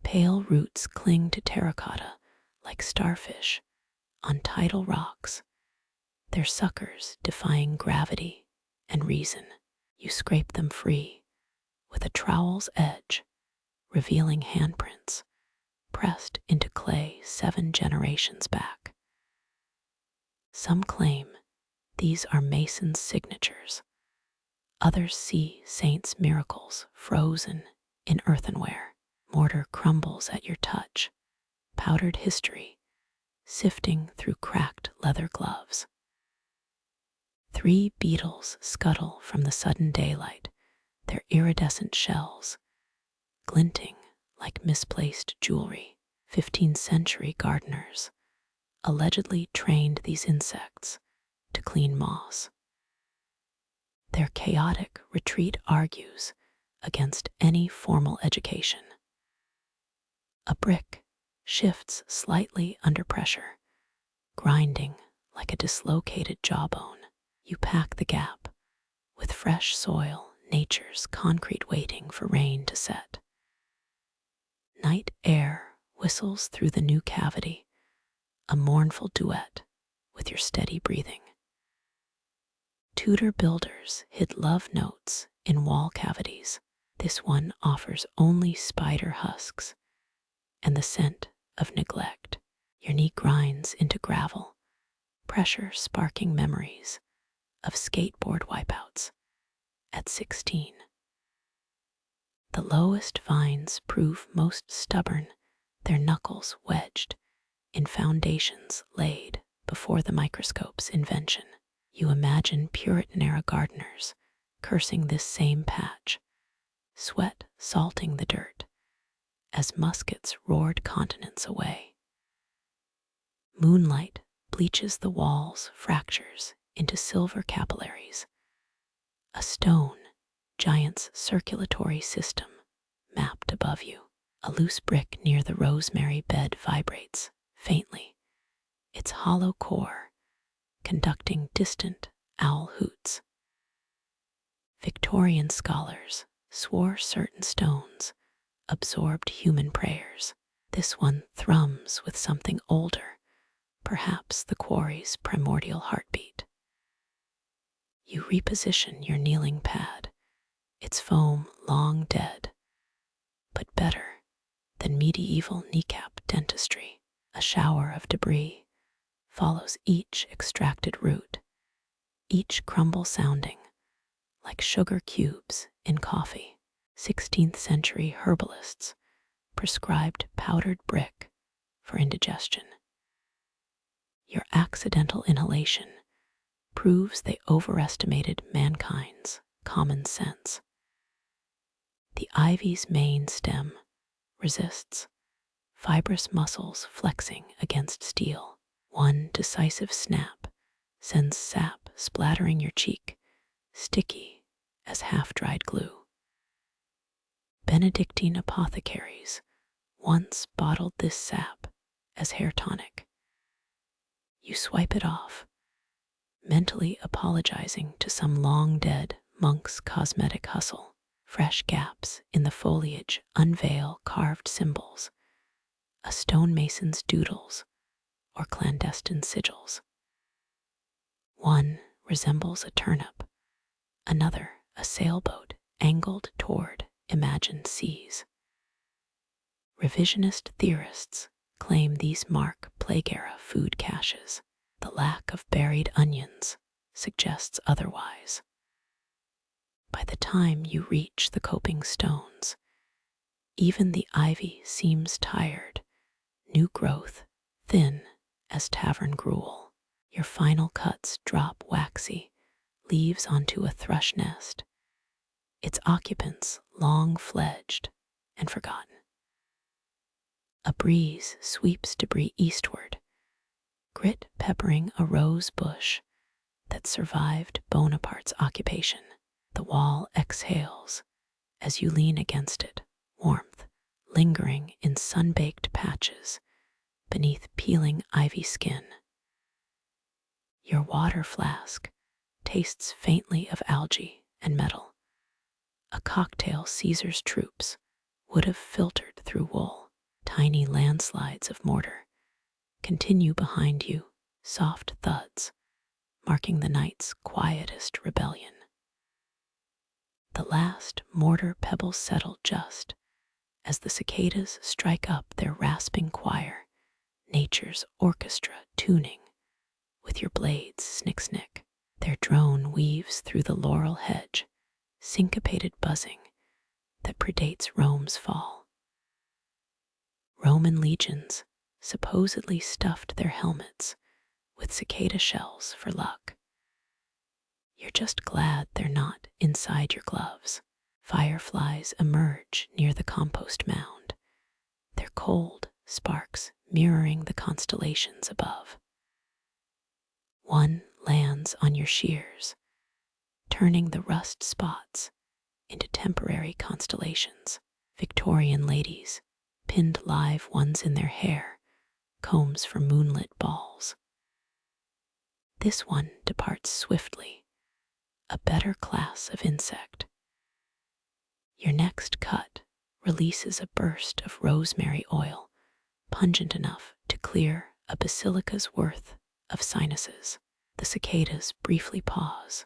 Speaker 1: Pale roots cling to terracotta like starfish on tidal rocks, their suckers defying gravity and reason. You scrape them free with a trowel's edge, revealing handprints pressed into clay 7 generations back. Some claim these are masons' signatures. Others see saints' miracles frozen in earthenware. Mortar crumbles at your touch, powdered history sifting through cracked leather gloves. 3 beetles scuttle from the sudden daylight, their iridescent shells glinting like misplaced jewelry. 15th century gardeners allegedly trained these insects to clean moss. Their chaotic retreat argues against any formal education. A brick shifts slightly under pressure, grinding like a dislocated jawbone. You pack the gap with fresh soil, nature's concrete waiting for rain to set. Night air whistles through the new cavity, a mournful duet with your steady breathing. Tudor builders hid love notes in wall cavities. This one offers only spider husks and the scent of neglect. Your knee grinds into gravel, pressure sparking memories of skateboard wipeouts at 16. The lowest vines prove most stubborn, their knuckles wedged in foundations laid before the microscope's invention. You imagine Puritan-era gardeners cursing this same patch, sweat salting the dirt as muskets roared continents away. Moonlight bleaches the walls' fractures into silver capillaries. A stone giant's circulatory system mapped above you. A loose brick near the rosemary bed vibrates faintly, its hollow core conducting distant owl hoots. Victorian scholars swore certain stones absorbed human prayers. This one thrums with something older, perhaps the quarry's primordial heartbeat. You reposition your kneeling pad, its foam long dead, but better than medieval kneecap dentistry. A shower of debris follows each extracted root, each crumble sounding like sugar cubes in coffee. 16th century herbalists prescribed powdered brick for indigestion. Your accidental inhalation proves they overestimated mankind's common sense. The ivy's main stem resists, fibrous muscles flexing against steel. One decisive snap sends sap splattering your cheek, sticky as half-dried glue. Benedictine apothecaries once bottled this sap as hair tonic. You swipe it off, mentally apologizing to some long-dead monk's cosmetic hustle. Fresh gaps in the foliage unveil carved symbols, a stonemason's doodles or clandestine sigils. One resembles a turnip, another a sailboat angled toward imagined seas. Revisionist theorists claim these mark plague-era food caches. The lack of buried onions suggests otherwise. By the time you reach the coping stones, even the ivy seems tired, new growth, thin as tavern gruel. Your final cuts drop waxy leaves onto a thrush nest, its occupants long fledged and forgotten. A breeze sweeps debris eastward, grit peppering a rose bush that survived Bonaparte's occupation. The wall exhales as you lean against it, warmth lingering in sun-baked patches beneath peeling ivy skin. Your water flask tastes faintly of algae and metal, a cocktail Caesar's troops would have filtered through wool. Tiny landslides of mortar continue behind you, soft thuds marking the night's quietest rebellion. The last mortar pebbles settle just as the cicadas strike up their rasping choir, nature's orchestra tuning with your blades snick-snick. Their drone weaves through the laurel hedge, syncopated buzzing that predates Rome's fall. Roman legions supposedly stuffed their helmets with cicada shells for luck. You're just glad they're not inside your gloves. Fireflies emerge near the compost mound, their cold sparks mirroring the constellations above. One lands on your shears, turning the rust spots into temporary constellations. Victorian ladies pinned live ones in their hair, combs for moonlit balls. This one departs swiftly, a better class of insect. Your next cut releases a burst of rosemary oil, pungent enough to clear a basilica's worth of sinuses. The cicadas briefly pause,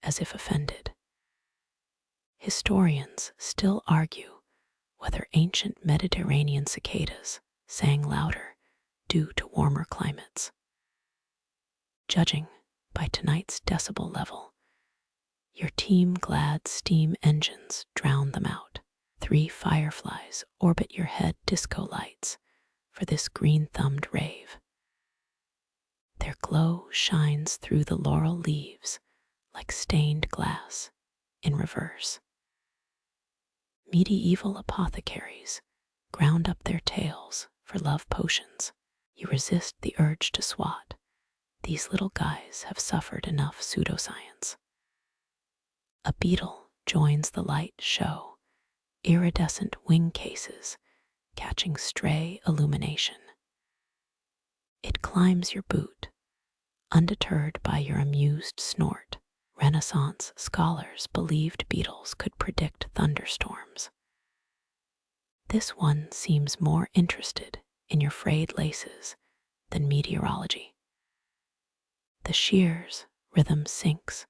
Speaker 1: as if offended. Historians still argue whether ancient Mediterranean cicadas sang louder due to warmer climates. Judging by tonight's decibel level, your team-glad steam engines drown them out. 3 fireflies orbit your head disco lights for this green-thumbed rave. Their glow shines through the laurel leaves like stained glass in reverse. Medieval apothecaries ground up their tails for love potions. You resist the urge to swat. These little guys have suffered enough pseudoscience. A beetle joins the light show, iridescent wing cases catching stray illumination. It climbs your boot, undeterred by your amused snort. Renaissance scholars believed beetles could predict thunderstorms. This one seems more interested in your frayed laces than meteorology. The shears rhythm syncs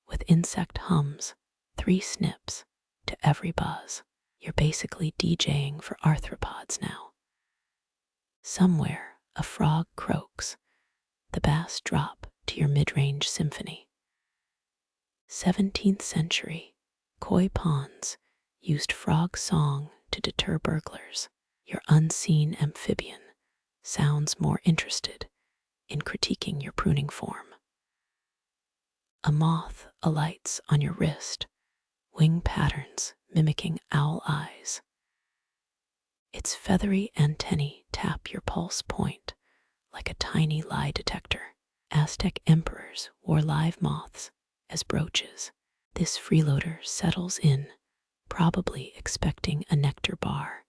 Speaker 1: with insect hums, 3 snips to every buzz. You're basically DJing for arthropods now. Somewhere a frog croaks, the bass drop to your mid-range symphony. 17th century koi ponds used frog song to deter burglars. Your unseen amphibian sounds more interested in critiquing your pruning form. A moth alights on your wrist, wing patterns mimicking owl eyes. Its feathery antennae tap your pulse point like a tiny lie detector. Aztec emperors wore live moths as brooches. This freeloader settles in, probably expecting a nectar bar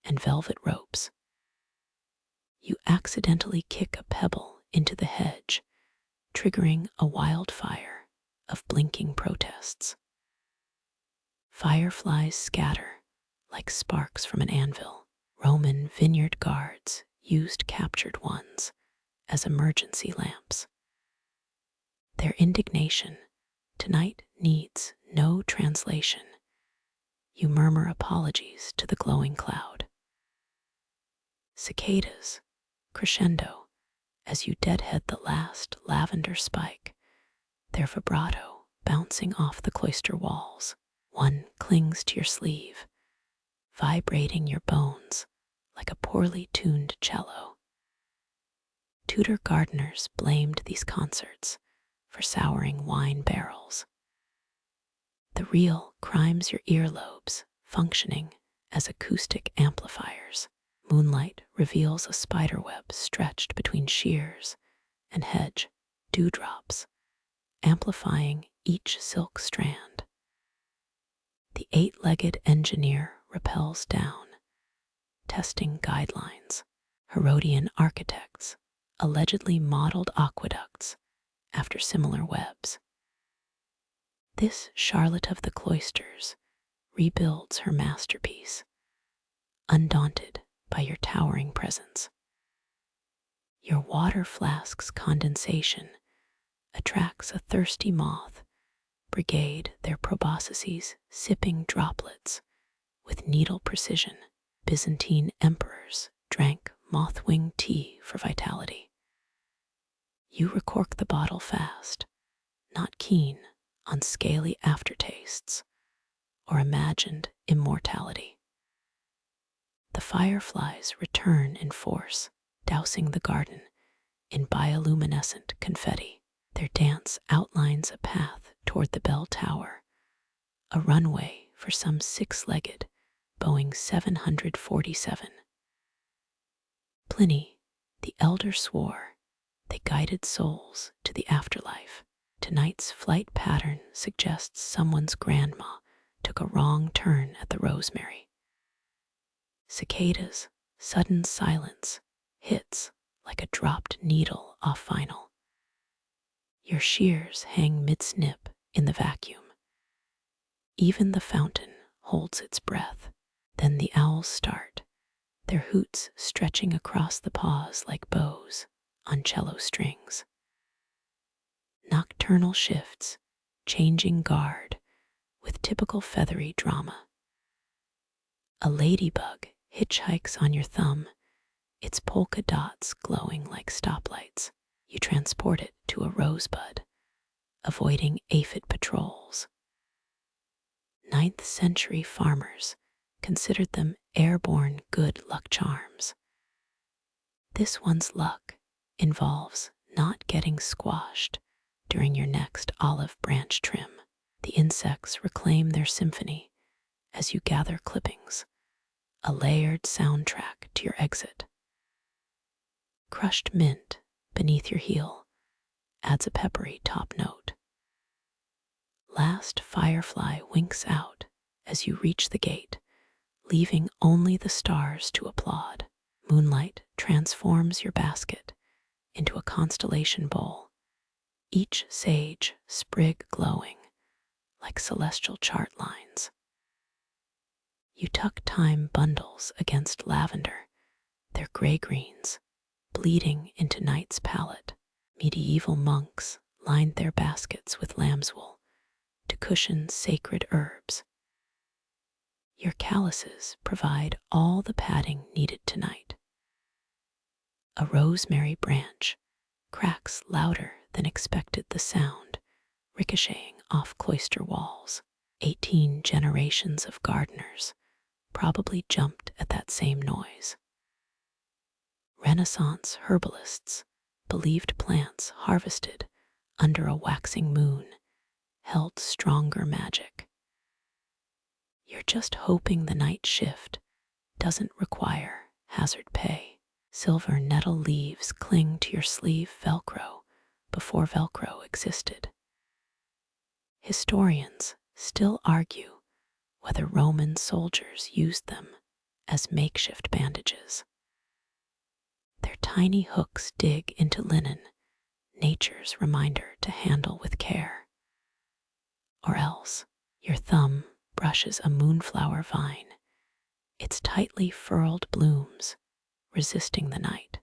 Speaker 1: and velvet ropes. You accidentally kick a pebble into the hedge, triggering a wildfire of blinking protests. Fireflies scatter like sparks from an anvil. Roman vineyard guards used captured ones as emergency lamps. Their indignation tonight needs no translation. You murmur apologies to the glowing cloud. Cicadas crescendo as you deadhead the last lavender spike, their vibrato bouncing off the cloister walls. One clings to your sleeve, vibrating your bones like a poorly tuned cello. Tudor gardeners blamed these concerts for souring wine barrels. The real crimes your earlobes, functioning as acoustic amplifiers. Moonlight reveals a spiderweb stretched between shears and hedge dewdrops, amplifying each silk strand. The eight-legged engineer rappels down, testing guidelines. Herodian architects allegedly modeled aqueducts after similar webs. This Charlotte of the Cloisters rebuilds her masterpiece, undaunted by your towering presence. Your water flask's condensation attracts a thirsty moth, brigade their proboscises sipping droplets with needle precision. Byzantine emperors drank moth-wing tea for vitality. You recork the bottle fast, not keen on scaly aftertastes or imagined immortality. The fireflies return in force, dousing the garden in bioluminescent confetti. Their dance outlines a path toward the bell tower, a runway for some six-legged Boeing 747. Pliny, the elder, swore they guided souls to the afterlife. Tonight's flight pattern suggests someone's grandma took a wrong turn at the Rosemary. Cicadas' sudden silence hits like a dropped needle off vinyl. Your shears hang mid-snip in the vacuum. Even the fountain holds its breath. Then the owls start, their hoots stretching across the paws like bows on cello strings. Nocturnal shifts, changing guard with typical feathery drama. A ladybug hitchhikes on your thumb, its polka dots glowing like stoplights. You transport it to a rosebud, avoiding aphid patrols. 9th century farmers considered them airborne good luck charms. This one's luck involves not getting squashed during your next olive branch trim. The insects reclaim their symphony as you gather clippings, a layered soundtrack to your exit. Crushed mint beneath your heel adds a peppery top note. Last firefly winks out as you reach the gate, leaving only the stars to applaud. Moonlight transforms your basket into a constellation bowl, each sage sprig glowing like celestial chart lines. You tuck thyme bundles against lavender, their gray-greens bleeding into night's palette. Medieval monks lined their baskets with lambswool to cushion sacred herbs. Your calluses provide all the padding needed tonight. A rosemary branch cracks louder than expected, the sound ricocheting off cloister walls. 18 generations of gardeners probably jumped at that same noise. Renaissance herbalists believed plants harvested under a waxing moon held stronger magic. You're just hoping the night shift doesn't require hazard pay. Silver nettle leaves cling to your sleeve Velcro before Velcro existed. Historians still argue whether Roman soldiers used them as makeshift bandages. Their tiny hooks dig into linen, nature's reminder to handle with care. Or else, your thumb brushes a moonflower vine, its tightly furled blooms resisting the night.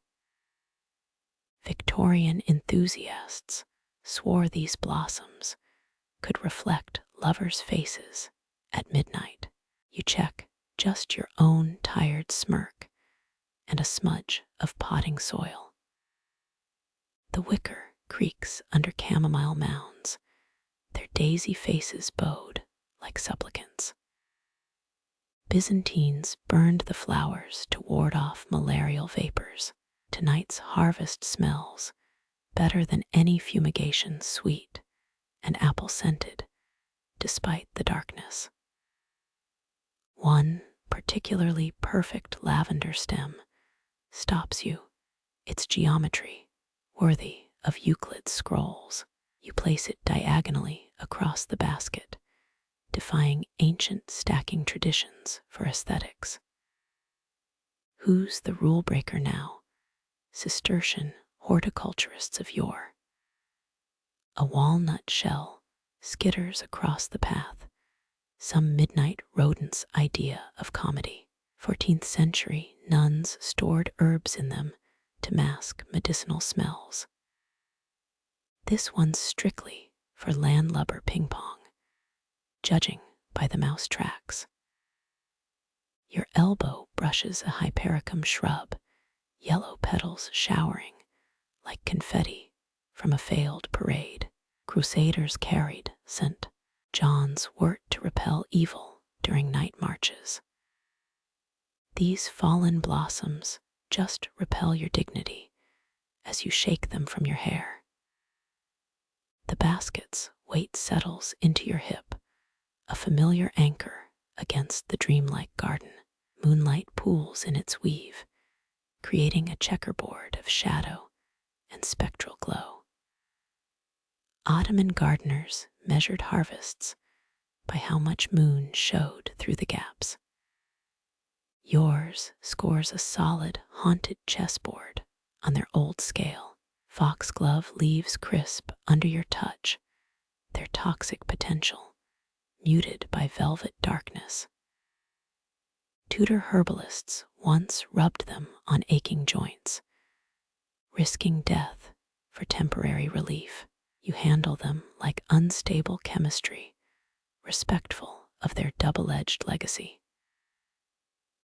Speaker 1: Victorian enthusiasts swore these blossoms could reflect lovers' faces at midnight. You check just your own tired smirk and a smudge of potting soil. The wicker creaks under chamomile mounds, their daisy faces bowed like supplicants. Byzantines burned the flowers to ward off malarial vapors. Tonight's harvest smells better than any fumigation, sweet and apple-scented, despite the darkness. One particularly perfect lavender stem stops you, its geometry worthy of Euclid's scrolls. You place it diagonally across the basket, defying ancient stacking traditions for aesthetics. Who's the rule breaker now? Cistercian horticulturists of yore. A walnut shell skitters across the path, some midnight rodent's idea of comedy. 14th century nuns stored herbs in them to mask medicinal smells. This one's strictly for landlubber ping pong, judging by the mouse tracks. Your elbow brushes a hypericum shrub, yellow petals showering like confetti from a failed parade. Crusaders carried St. John's wort to repel evil during night marches. These fallen blossoms just repel your dignity as you shake them from your hair. The basket's weight settles into your hip, a familiar anchor against the dreamlike garden. Moonlight pools in its weave, creating a checkerboard of shadow and spectral glow. Ottoman gardeners measured harvests by how much moon showed through the gaps. Yours scores a solid, haunted chessboard on their old scale. Foxglove leaves crisp under your touch, their toxic potential muted by velvet darkness. Tudor herbalists once rubbed them on aching joints, risking death for temporary relief. You handle them like unstable chemistry, respectful of their double-edged legacy.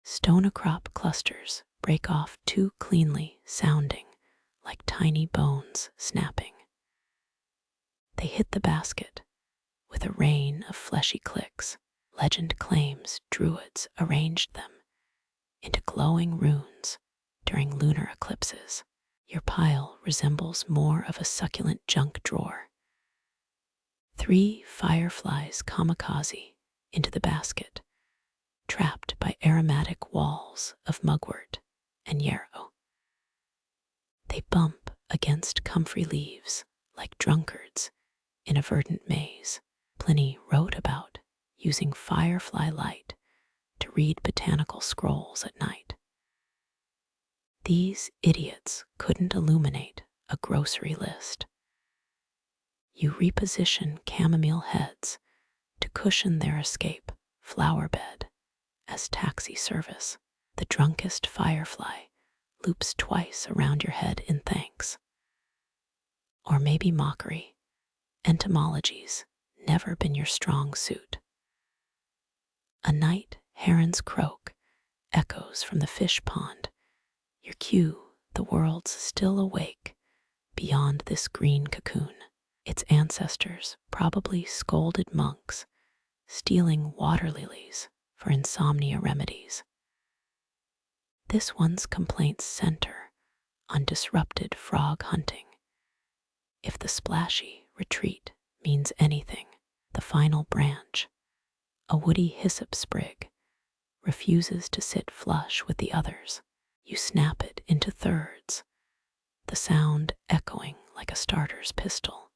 Speaker 1: Stone-a-crop clusters break off too cleanly, sounding like tiny bones snapping. They hit the basket with a rain of fleshy clicks. Legend claims druids arranged them into glowing runes during lunar eclipses. Your pile resembles more of a succulent junk drawer. 3 fireflies kamikaze into the basket, trapped by aromatic walls of mugwort and yarrow. They bump against comfrey leaves like drunkards in a verdant maze. Pliny wrote about using firefly light to read botanical scrolls at night. These idiots couldn't illuminate a grocery list. You reposition chamomile heads to cushion their escape flower bed as taxi service. The drunkest firefly loops twice around your head in thanks. Or maybe mockery. Entomology's never been your strong suit. A night heron's croak echoes from the fish pond. Your cue, the world's still awake beyond this green cocoon. Its ancestors probably scolded monks, stealing water lilies for insomnia remedies. This one's complaints center on disrupted frog hunting. If the splashy retreat means anything, the final branch, a woody hyssop sprig, refuses to sit flush with the others. You snap it into thirds, the sound echoing like a starter's pistol.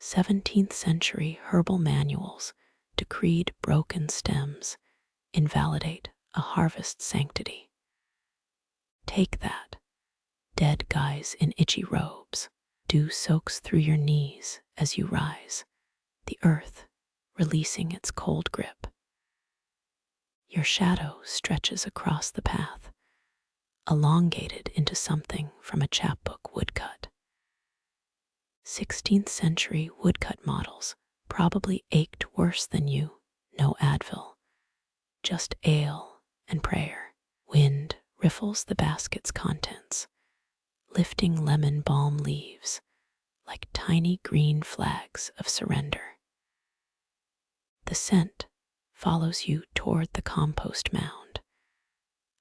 Speaker 1: 17th century herbal manuals decreed broken stems invalidate a harvest sanctity. Take that, dead guys in itchy robes. Dew soaks through your knees as you rise, the earth releasing its cold grip. Your shadow stretches across the path, elongated into something from a chapbook woodcut. 16th century woodcut models probably ached worse than you. No Advil, just ale and prayer. Wind riffles the basket's contents, lifting lemon balm leaves like tiny green flags of surrender. The scent follows you toward the compost mound,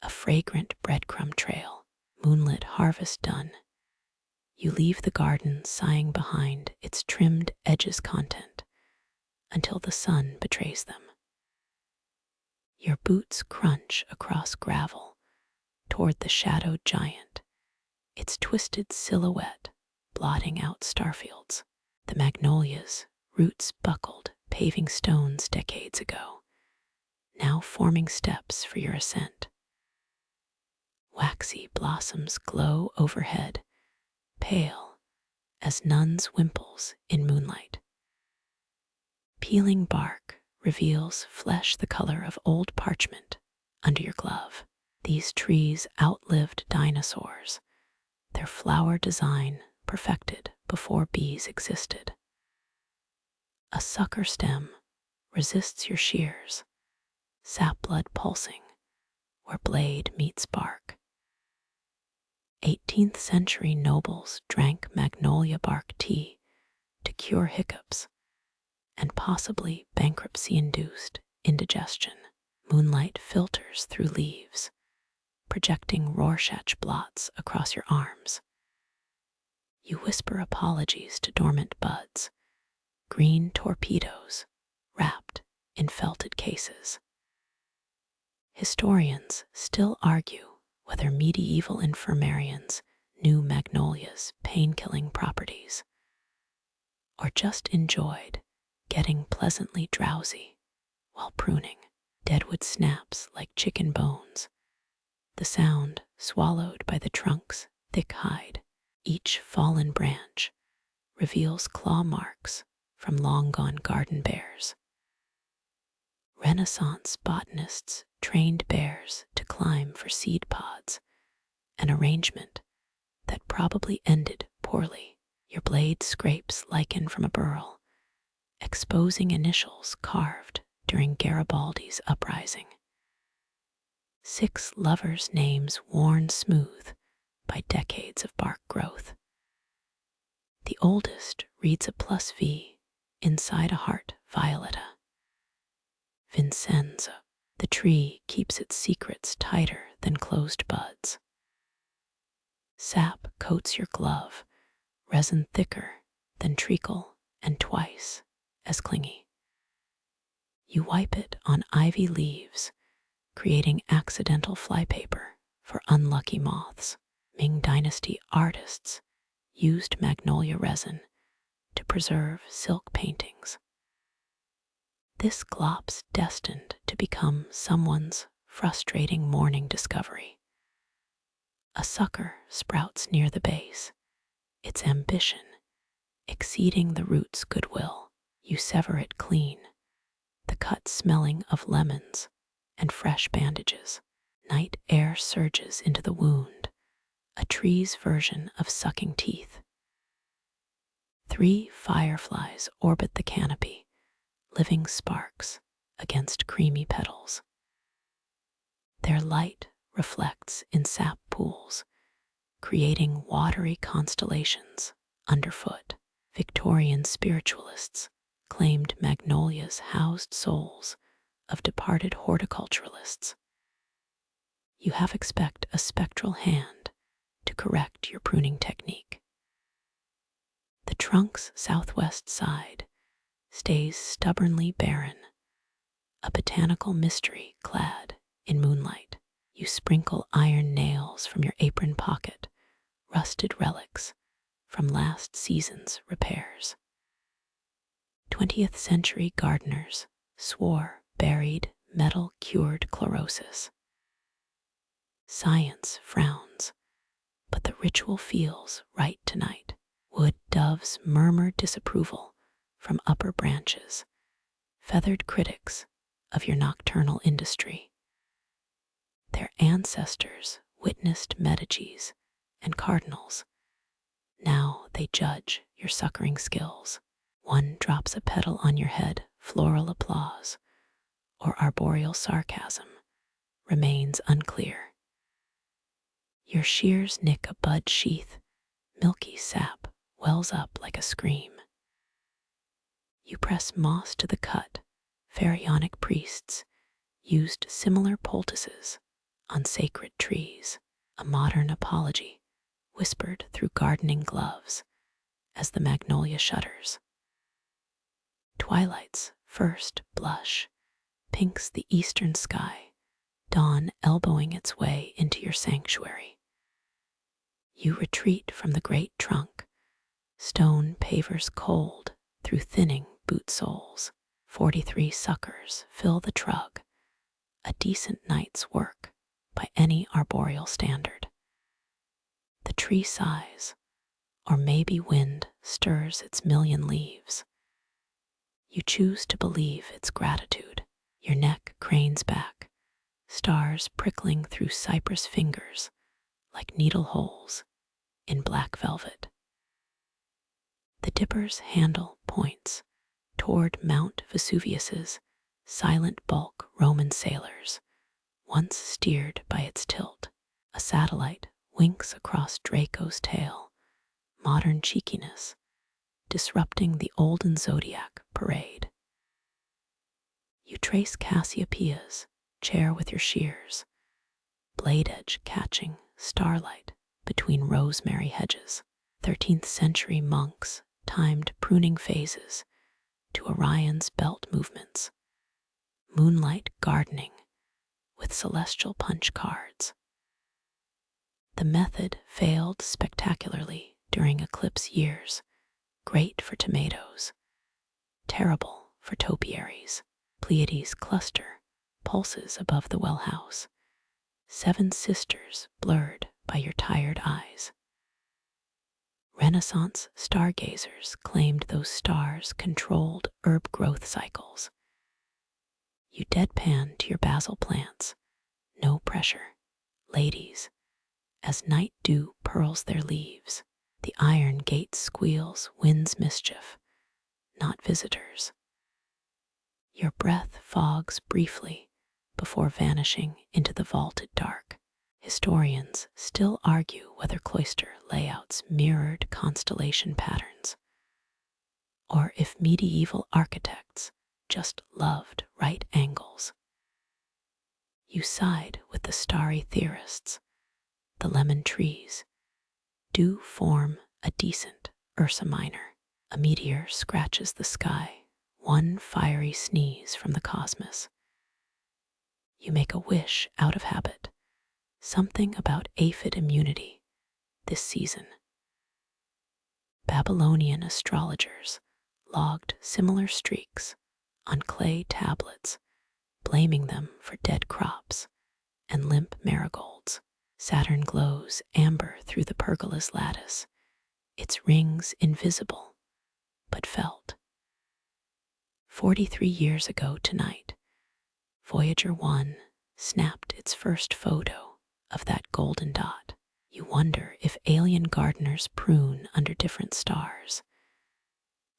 Speaker 1: a fragrant breadcrumb trail. Moonlit harvest done, you leave the garden sighing behind its trimmed edges content until the sun betrays them. Your boots crunch across gravel toward the shadowed giant, its twisted silhouette blotting out starfields. The magnolia's roots buckled paving stones decades ago, now forming steps for your ascent. Waxy blossoms glow overhead, pale as nuns' wimples in moonlight. Peeling bark reveals flesh the color of old parchment under your glove. These trees outlived dinosaurs, their flower design perfected before bees existed. A sucker stem resists your shears, sap blood pulsing where blade meets bark. 18th century nobles drank magnolia bark tea to cure hiccups and possibly bankruptcy-induced indigestion. Moonlight filters through leaves, projecting Rorschach blots across your arms. You whisper apologies to dormant buds, green torpedoes wrapped in felted cases. Historians still argue whether medieval infirmarians knew magnolia's pain-killing properties, or just enjoyed getting pleasantly drowsy while pruning. Deadwood snaps like chicken bones, the sound swallowed by the trunk's thick hide. Each fallen branch reveals claw marks from long-gone garden bears. Renaissance botanists trained bears to climb for seed pods, an arrangement that probably ended poorly. Your blade scrapes lichen from a burl, exposing initials carved during Garibaldi's uprising. 6 lovers' names worn smooth by decades of bark growth. The oldest reads a +V inside a heart violeta. Vincenzo, the tree keeps its secrets tighter than closed buds. Sap coats your glove, resin thicker than treacle and twice as clingy. You wipe it on ivy leaves, creating accidental flypaper for unlucky moths. Ming Dynasty artists used magnolia resin to preserve silk paintings. This glop's destined to become someone's frustrating morning discovery. A sucker sprouts near the base, its ambition exceeding the root's goodwill. You sever it clean, the cut smelling of lemons and fresh bandages. Night air surges into the wound, a tree's version of sucking teeth. 3 fireflies orbit the canopy, living sparks against creamy petals. Their light reflects in sap pools, creating watery constellations underfoot. Victorian spiritualists claimed magnolias housed souls of departed horticulturalists. You half expect a spectral hand to correct your pruning technique. The trunk's southwest side stays stubbornly barren, a botanical mystery clad in moonlight. You sprinkle iron nails from your apron pocket, rusted relics from last season's repairs. 20th century gardeners swore buried metal cured chlorosis. Science frowns, but the ritual feels right tonight. Wood doves murmur disapproval from upper branches, feathered critics of your nocturnal industry. Their ancestors witnessed Medici's and cardinals. Now they judge your suckering skills. One drops a petal on your head, floral applause, or arboreal sarcasm remains unclear. Your shears nick a bud sheath, milky sap wells up like a scream. You press moss to the cut. Pharaonic priests used similar poultices on sacred trees, a modern apology whispered through gardening gloves as the magnolia shudders. Twilight's first blush pinks the eastern sky, dawn elbowing its way into your sanctuary. You retreat from the great trunk, stone pavers cold through thinning boot soles. 43 suckers fill the trug, a decent night's work by any arboreal standard. The tree sighs, or maybe wind stirs its million leaves. You choose to believe its gratitude. Your neck cranes back, stars prickling through cypress fingers like needle holes in black velvet. The dipper's handle points toward Mount Vesuvius's silent bulk Roman sailors, once steered by its tilt. A satellite winks across Draco's tail, modern cheekiness disrupting the olden zodiac parade. You trace Cassiopeia's chair with your shears, blade edge catching starlight between rosemary hedges. 13th century monks timed pruning phases to Orion's belt movements. Moonlight gardening with celestial punch cards. The method failed spectacularly during eclipse years, great for tomatoes, terrible for topiaries. Pleiades cluster pulses above the well house, 7 sisters blurred by your tired eyes. Renaissance stargazers claimed those stars controlled herb growth cycles. You deadpan to your basil plants, no pressure, ladies, as night dew pearls their leaves. The iron gate squeals winds mischief, not visitors. Your breath fogs briefly before vanishing into the vaulted dark. Historians still argue whether cloister layouts mirrored constellation patterns, or if medieval architects just loved right angles. You side with the starry theorists. The lemon trees do form a decent Ursa Minor. A meteor scratches the sky, one fiery sneeze from the cosmos. You make a wish out of habit, something about aphid immunity this season. Babylonian astrologers logged similar streaks on clay tablets, blaming them for dead crops and limp marigolds. Saturn glows amber through the pergola's lattice, its rings invisible but felt. 43 years ago tonight, Voyager 1 snapped its first photo of that golden dot. You wonder if alien gardeners prune under different stars,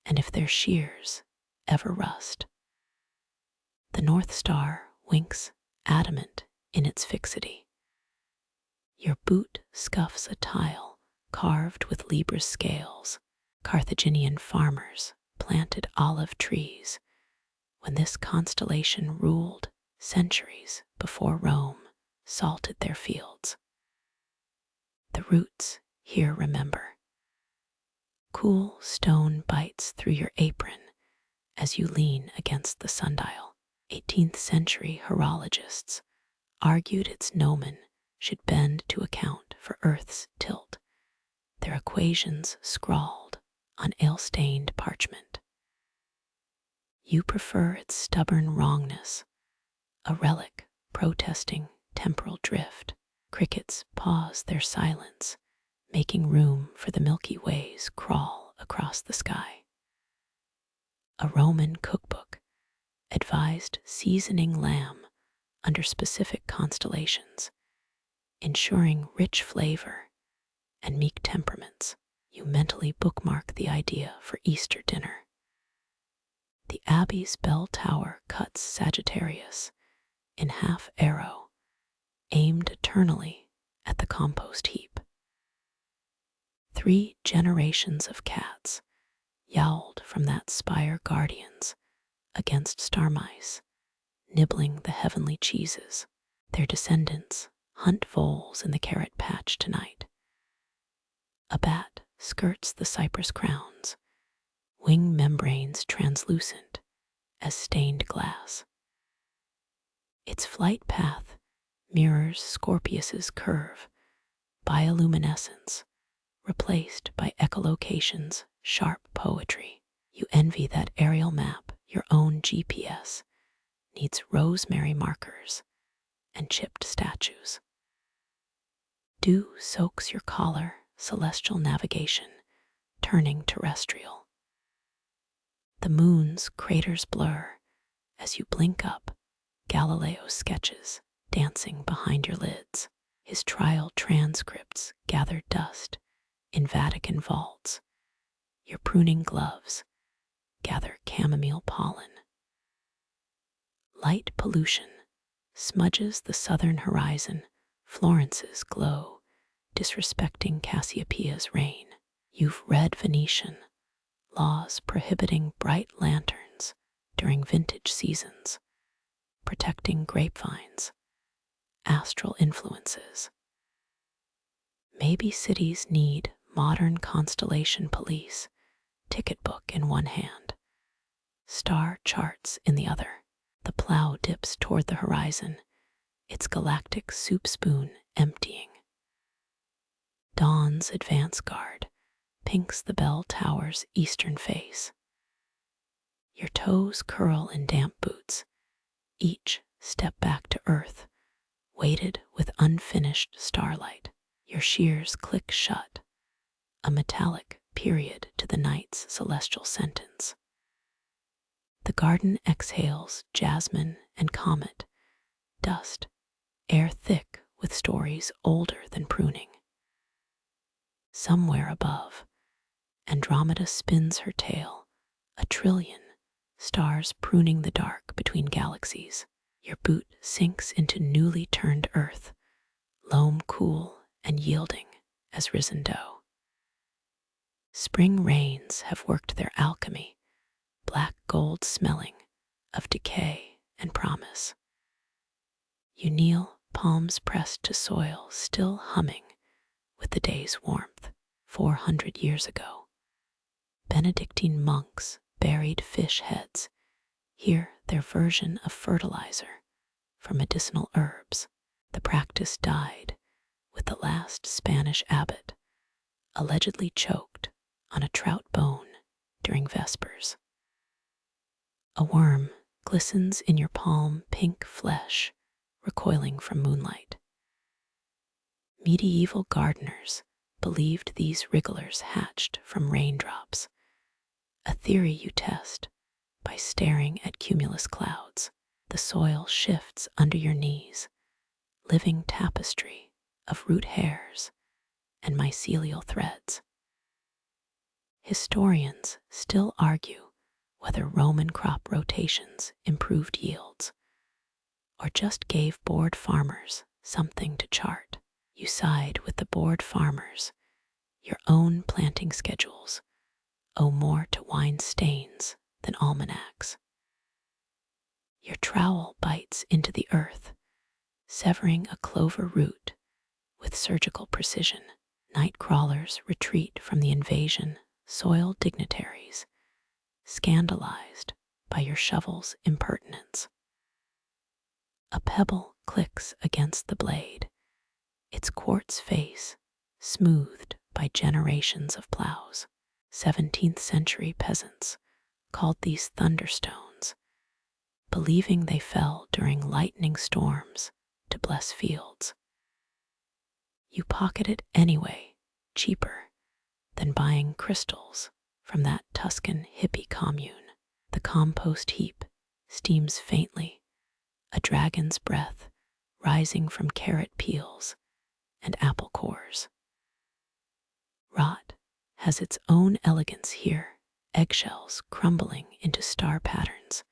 Speaker 1: and if their shears ever rust. The North Star winks adamant in its fixity. Your boot scuffs a tile carved with Libra's scales. Carthaginian farmers planted olive trees when this constellation ruled centuries before Rome salted their fields. The roots here remember. Cool stone bites through your apron as you lean against the sundial. 18th century horologists argued its gnomon should bend to account for Earth's tilt, their equations scrawled on ale-stained parchment. You prefer its stubborn wrongness, a relic protesting temporal drift. Crickets pause their silence, making room for the Milky Way's crawl across the sky. A Roman cookbook advised seasoning lamb under specific constellations, ensuring rich flavor and meek temperaments. You mentally bookmark the idea for Easter dinner. The Abbey's bell tower cuts Sagittarius in half arrow, aimed eternally at the compost heap. 3 generations of cats yowled from that spire guardians against star mice, nibbling the heavenly cheeses. Their descendants hunt voles in the carrot patch tonight. A bat skirts the cypress crowns, wing membranes translucent as stained glass. Its flight path mirrors Scorpius's curve, bioluminescence, replaced by echolocation's sharp poetry. You envy that aerial map your own GPS needs rosemary markers and chipped statues. Dew soaks your collar, celestial navigation, turning terrestrial. The moon's craters blur as you blink up, Galileo's sketches dancing behind your lids. His trial transcripts gather dust in Vatican vaults. Your pruning gloves gather chamomile pollen. Light pollution smudges the southern horizon, Florence's glow, disrespecting Cassiopeia's reign. You've read Venetian, laws prohibiting bright lanterns during vintage seasons, protecting grapevines, astral influences. Maybe cities need modern constellation police, ticket book in one hand, star charts in the other. The plow dips toward the horizon, its galactic soup spoon emptying. Dawn's advance guard pinks the bell tower's eastern face. Your toes curl in damp boots, each step back to earth, weighted with unfinished starlight. Your shears click shut, a metallic period to the night's celestial sentence. The garden exhales jasmine and comet, dust, air thick with stories older than pruning. Somewhere above, Andromeda spins her tail, a trillion stars pruning the dark between galaxies. Your boot sinks into newly turned earth, loam cool and yielding as risen dough. Spring rains have worked their alchemy, black gold smelling of decay and promise. You kneel, palms pressed to soil, still humming with the day's warmth. 400 years ago, Benedictine monks buried fish heads, here their version of fertilizer for medicinal herbs. The practice died with the last Spanish abbot, allegedly choked on a trout bone during vespers. A worm glistens in your palm, pink flesh recoiling from moonlight. Medieval gardeners believed these wrigglers hatched from raindrops, a theory you test by staring at cumulus clouds. The soil shifts under your knees, living tapestry of root hairs and mycelial threads. Historians still argue whether Roman crop rotations improved yields or just gave bored farmers something to chart. You side with the bored farmers. Your own planting schedules owe more to wine stains than almanacs. Your trowel bites into the earth, severing a clover root with surgical precision. Night crawlers retreat from the invasion, soil dignitaries, scandalized by your shovel's impertinence. A pebble clicks against the blade, its quartz face smoothed by generations of plows. 17th century peasants called these thunderstones, believing they fell during lightning storms to bless fields. You pocket it anyway, cheaper than buying crystals from that Tuscan hippie commune. The compost heap steams faintly, a dragon's breath rising from carrot peels and apple cores. Rot has its own elegance here, eggshells crumbling into star patterns,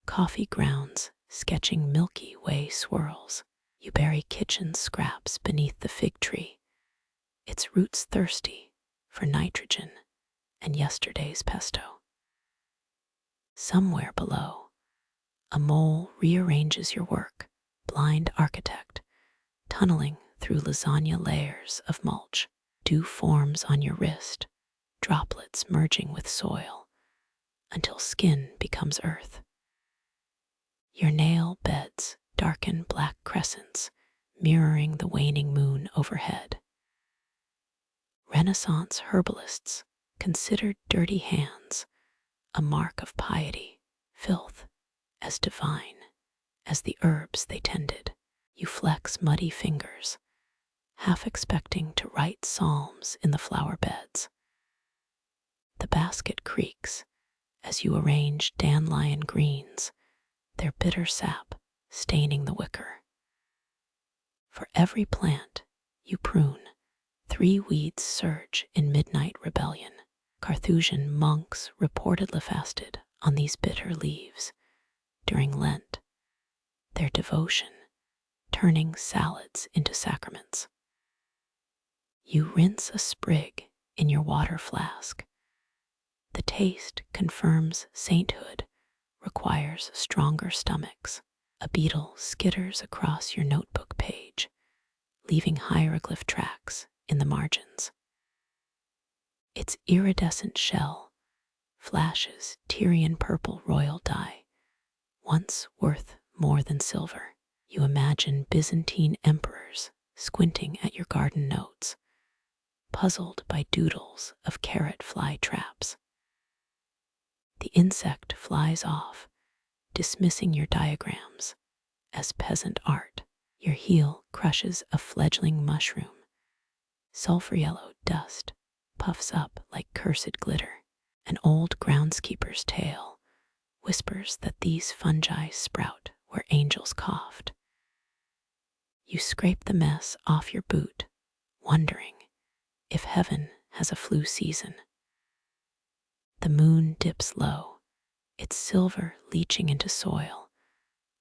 Speaker 1: coffee grounds sketching Milky Way swirls. You bury kitchen scraps beneath the fig tree, its roots thirsty for nitrogen and yesterday's pesto. Somewhere below, a mole rearranges your work, blind architect, tunneling through lasagna layers of mulch. Dew forms on your wrist, droplets merging with soil, until skin becomes earth. Your nail beds darken black crescents, mirroring the waning moon overhead. Renaissance herbalists considered dirty hands a mark of piety, filth as divine as the herbs they tended. You flex muddy fingers, half expecting to write psalms in the flower beds. The basket creaks as you arrange dandelion greens, their bitter sap staining the wicker. For every plant you prune, 3 weeds surge in midnight rebellion. Carthusian monks reportedly fasted on these bitter leaves during Lent, their devotion turning salads into sacraments. You rinse a sprig in your water flask. The taste confirms sainthood requires stronger stomachs. A beetle skitters across your notebook page, leaving hieroglyph tracks in the margins. Its iridescent shell flashes Tyrian purple royal dye, once worth more than silver. You imagine Byzantine emperors squinting at your garden notes, puzzled by doodles of carrot fly traps. The insect flies off, dismissing your diagrams as peasant art. Your heel crushes a fledgling mushroom. Sulfur yellow dust puffs up like cursed glitter. An old groundskeeper's tale whispers that these fungi sprout where angels coughed. You scrape the mess off your boot, wondering if heaven has a flu season. The moon dips low, its silver leaching into soil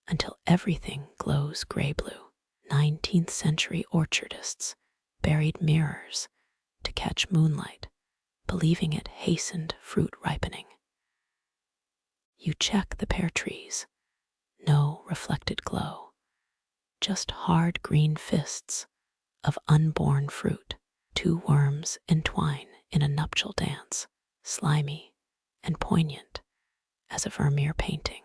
Speaker 1: until everything glows gray-blue. 19th century orchardists buried mirrors to catch moonlight, believing it hastened fruit ripening. You check the pear trees, no reflected glow, just hard green fists of unborn fruit. 2 worms entwine in a nuptial dance, slimy and poignant as a Vermeer painting.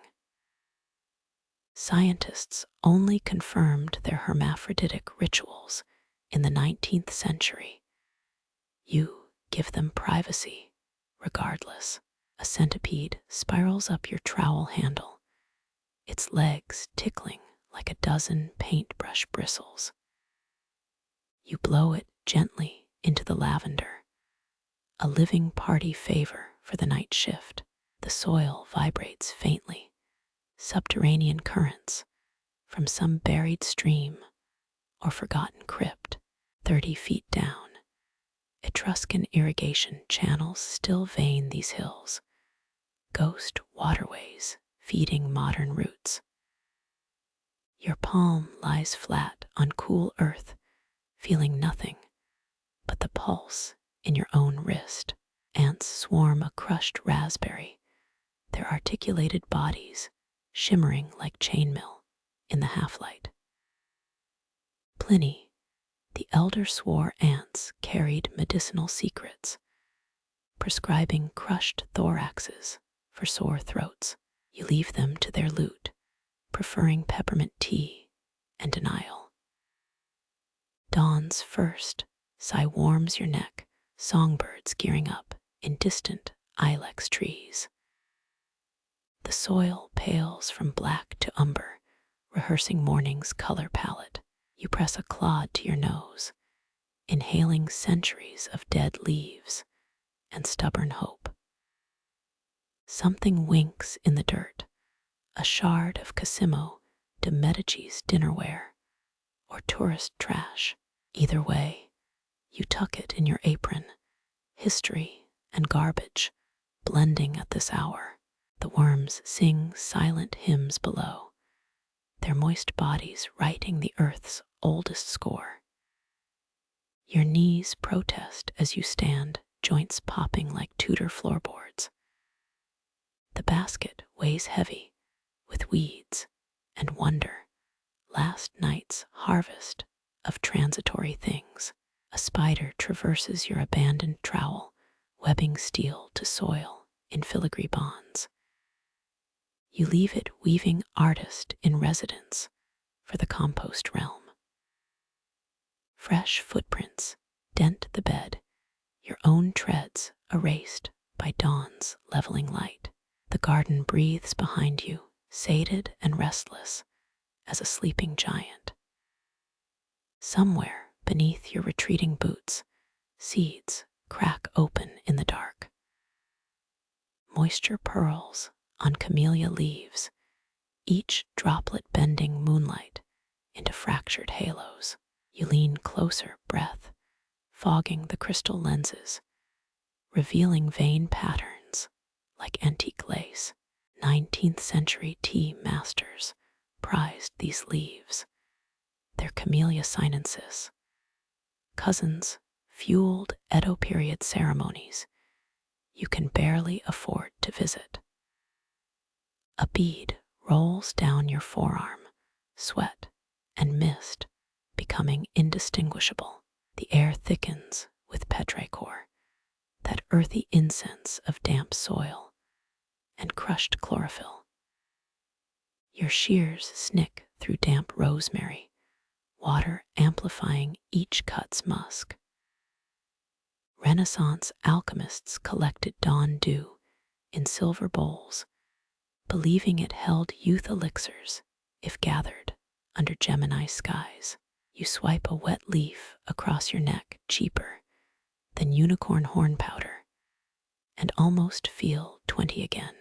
Speaker 1: Scientists only confirmed their hermaphroditic rituals in the 19th century. You give them privacy, regardless. A centipede spirals up your trowel handle, its legs tickling like a dozen paintbrush bristles. You blow it gently into the lavender, a living party favor for the night shift. The soil vibrates faintly, subterranean currents from some buried stream or forgotten crypt. 30 feet down, Etruscan irrigation channels still vein these hills, ghost waterways feeding modern roots. Your palm lies flat on cool earth, feeling nothing but the pulse in your own wrist. Ants swarm a crushed raspberry, their articulated bodies shimmering like chainmail in the half-light. Pliny, the elder, swore ants carried medicinal secrets, prescribing crushed thoraxes for sore throats. You leave them to their loot, preferring peppermint tea and denial. Dawn's first sigh warms your neck, songbirds gearing up in distant ilex trees. The soil pales from black to umber, rehearsing morning's color palette. You press a clod to your nose, inhaling centuries of dead leaves and stubborn hope. Something winks in the dirt, a shard of Cosimo de Medici's dinnerware, or tourist trash. Either way, you tuck it in your apron, history and garbage blending at this hour. The worms sing silent hymns below, their moist bodies writing the earth's oldest score. Your knees protest as you stand joints popping like Tudor floorboards. The basket weighs heavy with weeds and wonder, last night's harvest of transitory things. A spider traverses your abandoned trowel, webbing steel to soil in filigree bonds. You leave it weaving artist in residence for the compost realm. Fresh footprints dent the bed, your own treads erased by dawn's leveling light. The garden breathes behind you, sated and restless as a sleeping giant. Somewhere beneath your retreating boots, seeds crack open in the dark. Moisture pearls on camellia leaves, each droplet bending moonlight into fractured halos. You lean closer, breath fogging the crystal lenses, revealing vein patterns like antique lace. 19th century tea masters prized these leaves, their camellia sinensis. Cousins fueled Edo period ceremonies you can barely afford to visit. A bead rolls down your forearm, sweat and mist becoming indistinguishable. The air thickens with petrichor, that earthy incense of damp soil and crushed chlorophyll. Your shears snick through damp rosemary, water amplifying each cut's musk. Renaissance alchemists collected dawn dew in silver bowls, believing it held youth elixirs if gathered under Gemini skies. You swipe a wet leaf across your neck, cheaper than unicorn horn powder, and almost feel 20 again.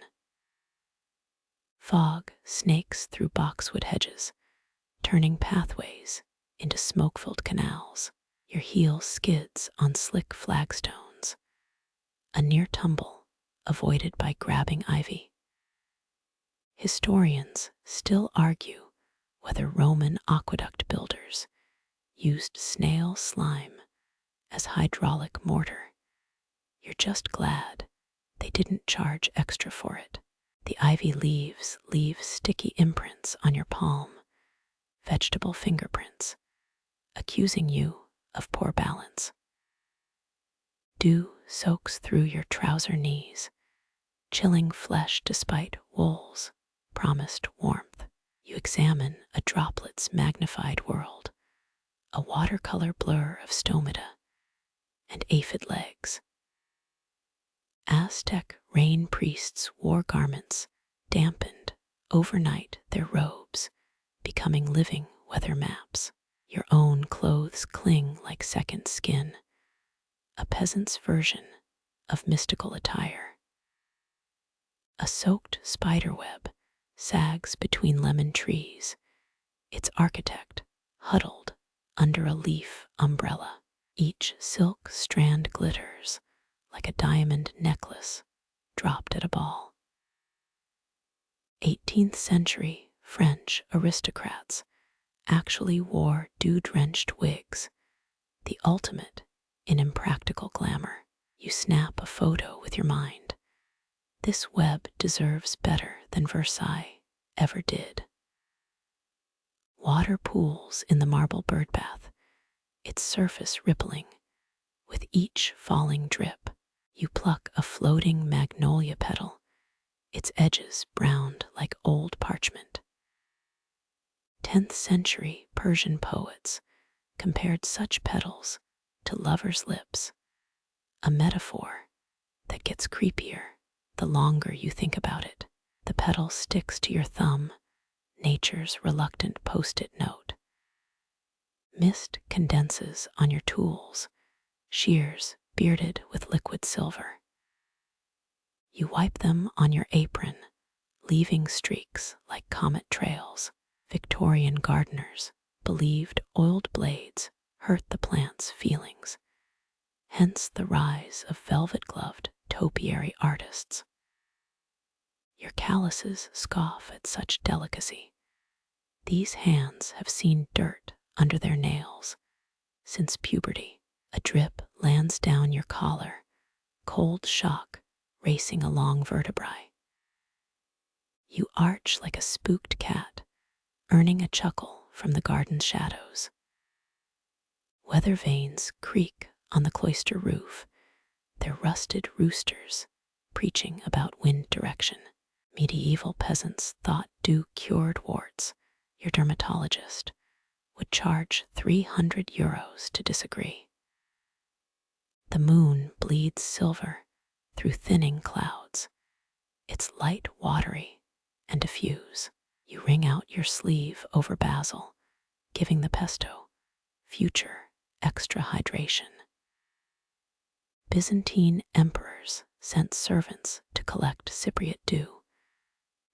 Speaker 1: Fog snakes through boxwood hedges, turning pathways into smoke-filled canals. Your heel skids on slick flagstones, a near tumble avoided by grabbing ivy. Historians still argue whether Roman aqueduct builders used snail slime as hydraulic mortar. You're just glad they didn't charge extra for it. The ivy leaves leave sticky imprints on your palm, vegetable fingerprints, accusing you of poor balance. Dew soaks through your trouser knees, chilling flesh despite wool's promised warmth. You examine a droplet's magnified world, a watercolor blur of stomata and aphid legs. Aztec rain priests wore garments dampened overnight their robes, becoming living weather maps. Your own clothes cling like second skin, a peasant's version of mystical attire. A soaked spiderweb sags between lemon trees, its architect huddled under a leaf umbrella. Each silk strand glitters like a diamond necklace dropped at a ball. 18th century French aristocrats actually wore dew-drenched wigs, the ultimate in impractical glamour. You snap a photo with your mind. This web deserves better than Versailles ever did. Water pools in the marble birdbath, its surface rippling with each falling drip. You pluck a floating magnolia petal, its edges browned like old parchment. 10th century Persian poets compared such petals to lovers' lips, a metaphor that gets creepier the longer you think about it. The petal sticks to your thumb, nature's reluctant post-it note. Mist condenses on your tools, shears bearded with liquid silver. You wipe them on your apron, leaving streaks like comet trails. Victorian gardeners believed oiled blades hurt the plant's feelings, hence the rise of velvet-gloved topiary artists. Your calluses scoff at such delicacy. These hands have seen dirt under their nails since puberty. A drip lands down your collar, cold shock racing along vertebrae. You arch like a spooked cat, earning a chuckle from the garden's shadows. Weather vanes creak on the cloister roof, their rusted roosters preaching about wind direction. Medieval peasants thought dew-cured warts, your dermatologist, would charge €300 to disagree. The moon bleeds silver through thinning clouds, its light watery and diffuse. You wring out your sleeve over basil, giving the pesto future extra hydration. Byzantine emperors sent servants to collect Cypriot dew,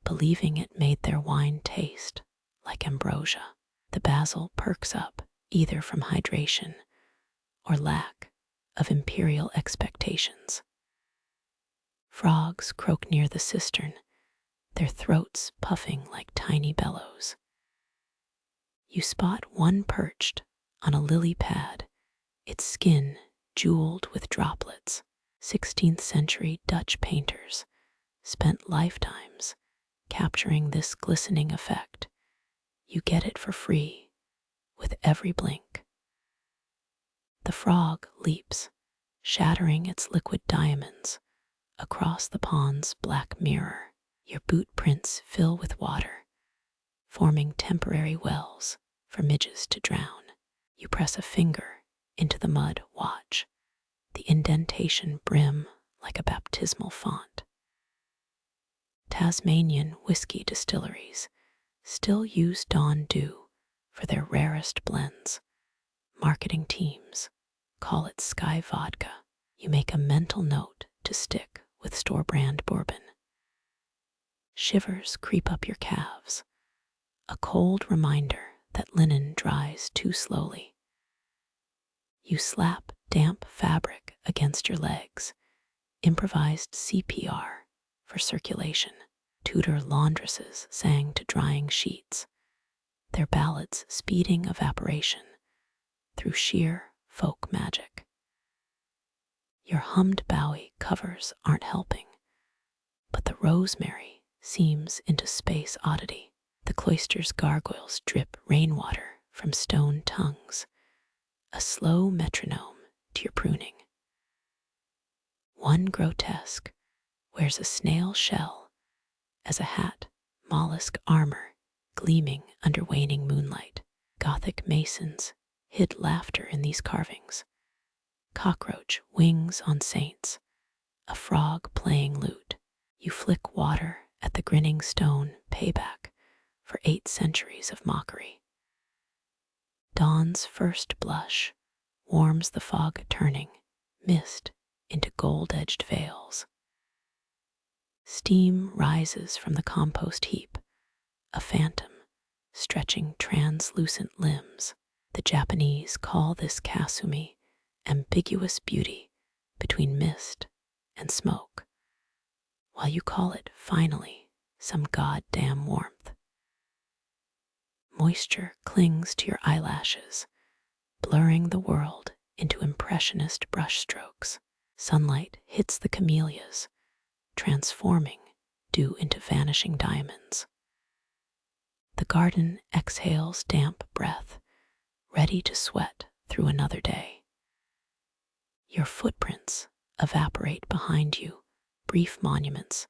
Speaker 1: believing it made their wine taste like ambrosia. The basil perks up either from hydration or lack of imperial expectations. Frogs croak near the cistern, their throats puffing like tiny bellows. You spot one perched on a lily pad, its skin jeweled with droplets. 16th century Dutch painters spent lifetimes capturing this glistening effect. You get it for free with every blink. The frog leaps, shattering its liquid diamonds across the pond's black mirror. Your boot prints fill with water, forming temporary wells for midges to drown. You press a finger into the mud, watch the indentation brim like a baptismal font. Tasmanian whiskey distilleries still use Dawn Dew for their rarest blends. Marketing teams call it Sky Vodka. You make a mental note to stick with store-brand bourbon. Shivers creep up your calves, a cold reminder that linen dries too slowly. You slap damp fabric against your legs, improvised CPR for circulation. Tudor laundresses sang to drying sheets, their ballads speeding evaporation through sheer folk magic. Your hummed Bowie covers aren't helping, but the rosemary seems into space oddity. The cloister's gargoyles drip rainwater from stone tongues, a slow metronome to your pruning. One grotesque wears a snail shell as a hat, mollusk armor gleaming under waning moonlight. Gothic masons hid laughter in these carvings. Cockroach wings on saints, a frog playing lute. You flick water at the grinning stone, payback for 8 centuries of mockery. Dawn's first blush warms the fog, turning mist into gold-edged veils. Steam rises from the compost heap, a phantom stretching translucent limbs. The Japanese call this kasumi, ambiguous beauty between mist and smoke, while you call it, finally, some goddamn warmth. Moisture clings to your eyelashes, blurring the world into impressionist brushstrokes. Sunlight hits the camellias, transforming dew into vanishing diamonds. The garden exhales damp breath, ready to sweat through another day. Your footprints evaporate behind you, brief monuments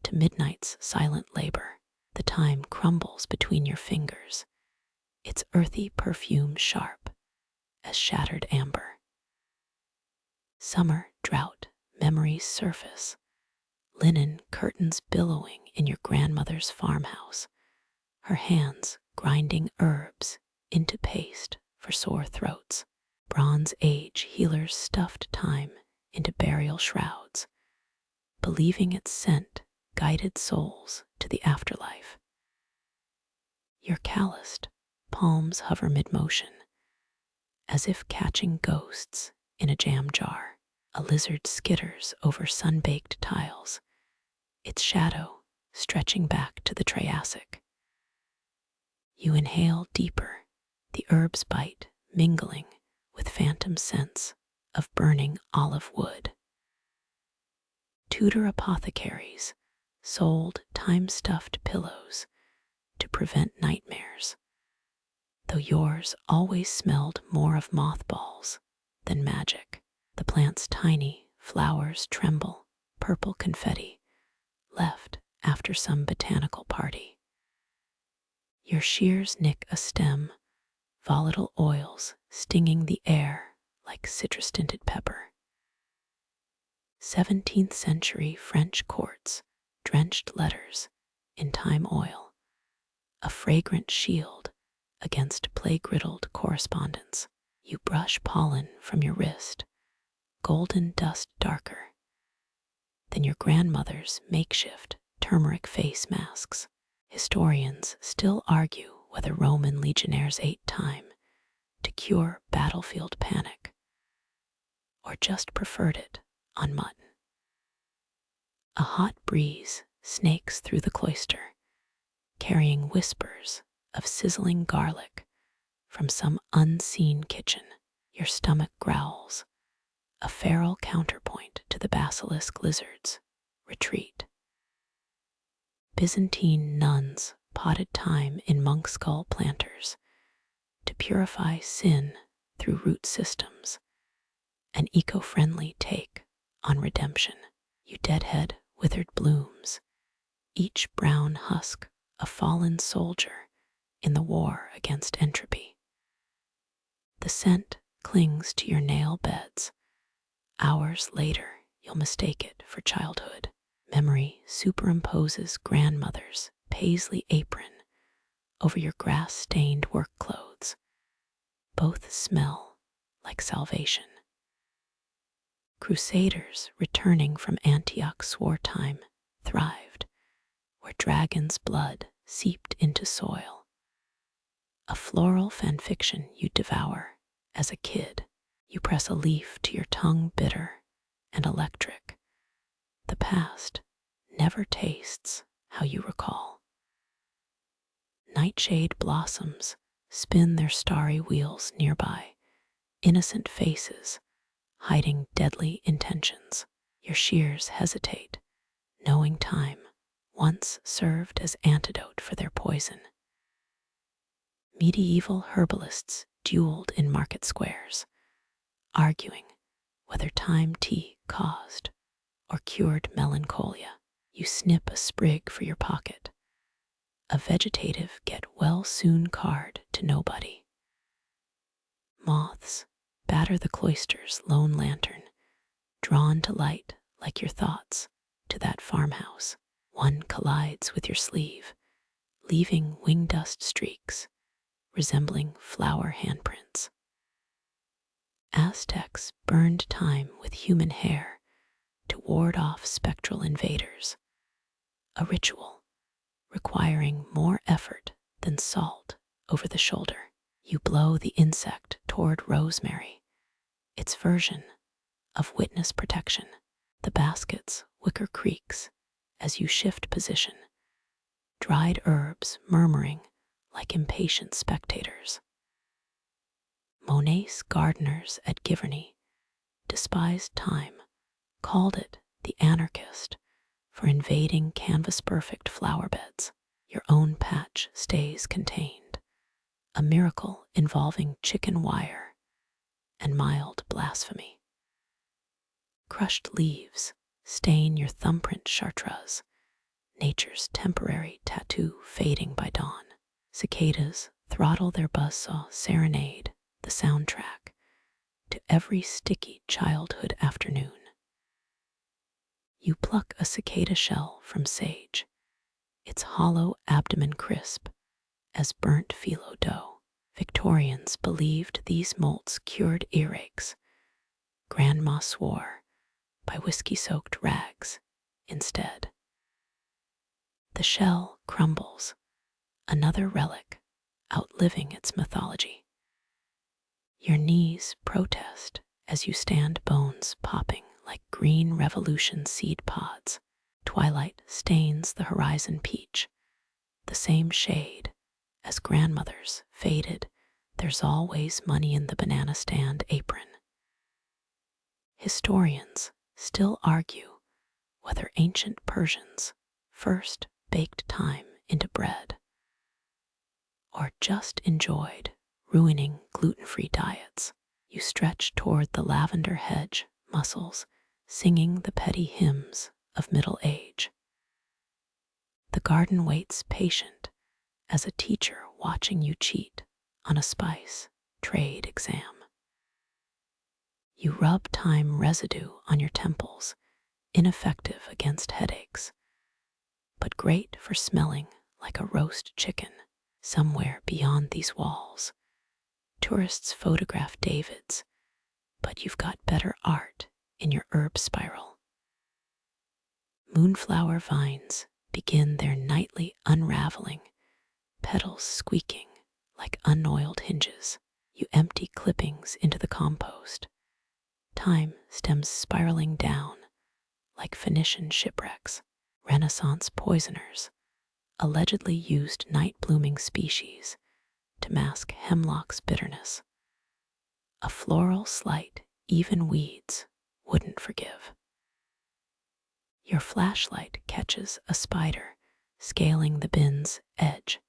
Speaker 1: to midnight's silent labor. The time crumbles between your fingers, its earthy perfume sharp as shattered amber. Summer drought memories surface, linen curtains billowing in your grandmother's farmhouse, her hands grinding herbs into paste for sore throats. Bronze Age healers stuffed time into burial shrouds, believing its scent guided souls to the afterlife. Your calloused palms hover mid-motion, as if catching ghosts in a jam jar. A lizard skitters over sun-baked tiles, its shadow stretching back to the Triassic. You inhale deeper, the herbs bite, mingling with phantom scents of burning olive wood. Tudor apothecaries sold time-stuffed pillows to prevent nightmares, though yours always smelled more of mothballs than magic. The plant's tiny flowers tremble, purple confetti left after some botanical party. Your shears nick a stem, volatile oils stinging the air like citrus-tinted pepper. 17th century French courts drenched letters in thyme oil, a fragrant shield against plague-riddled correspondence. You brush pollen from your wrist, golden dust darker than your grandmother's makeshift turmeric face masks. Historians still argue whether Roman legionnaires ate thyme to cure battlefield panic or just preferred it on mutton. A hot breeze snakes through the cloister, carrying whispers of sizzling garlic from some unseen kitchen. Your stomach growls, a feral counterpoint to the basilisk lizard's retreat. Byzantine nuns potted thyme in monk skull planters to purify sin through root systems, an eco-friendly take on redemption. You deadhead withered blooms, each brown husk a fallen soldier in the war against entropy. The scent clings to your nail beds. Hours later, you'll mistake it for childhood. Memory superimposes grandmother's paisley apron over your grass-stained work clothes. Both smell like salvation. Crusaders returning from Antioch's wartime thrived, where dragon's blood seeped into soil. A floral fanfiction you devour as a kid. You press a leaf to your tongue, bitter and electric. The past never tastes how you recall. Nightshade blossoms spin their starry wheels nearby, innocent faces hiding deadly intentions. Your shears hesitate, knowing time once served as antidote for their poison. Medieval herbalists dueled in market squares, arguing whether thyme tea caused or cured melancholia. You snip a sprig for your pocket, a vegetative get-well-soon card to nobody. Moths batter the cloister's lone lantern, drawn to light like your thoughts to that farmhouse. One collides with your sleeve, leaving wing dust streaks resembling flower handprints. Aztecs burned thyme with human hair to ward off spectral invaders, a ritual requiring more effort than salt over the shoulder. You blow the insect toward rosemary, its version of witness protection. The basket's wicker creaks as you shift position, dried herbs murmuring like impatient spectators. Monet's gardeners at Giverny despised thyme, called it the anarchist for invading canvas-perfect flower beds. Your own patch stays contained, a miracle involving chicken wire and mild blasphemy. Crushed leaves stain your thumbprint chartreuse, nature's temporary tattoo fading by dawn. Cicadas throttle their buzzsaw serenade, the soundtrack to every sticky childhood afternoon. You pluck a cicada shell from sage, its hollow abdomen crisp as burnt phyllo dough. Victorians believed these molts cured earaches. Grandma swore by whiskey-soaked rags instead. The shell crumbles, another relic outliving its mythology. Your knees protest as you stand, bones popping like green revolution seed pods. Twilight stains the horizon peach, the same shade as grandmother's faded "there's always money in the banana stand" apron. Historians still argue whether ancient Persians first baked thyme into bread or just enjoyed ruining gluten-free diets, you stretch toward the lavender hedge muscles, singing the petty hymns of middle age. The garden waits patient as a teacher watching you cheat on a spice trade exam. You rub thyme residue on your temples, ineffective against headaches, but great for smelling like a roast chicken somewhere beyond these walls. Tourists photograph Davids, but you've got better art in your herb spiral. Moonflower vines begin their nightly unraveling, petals squeaking like unoiled hinges. You empty clippings into the compost, thyme stems spiraling down like Phoenician shipwrecks. Renaissance poisoners allegedly used night-blooming species to mask hemlock's bitterness. A floral slight even weeds wouldn't forgive. Your flashlight catches a spider scaling the bin's edge,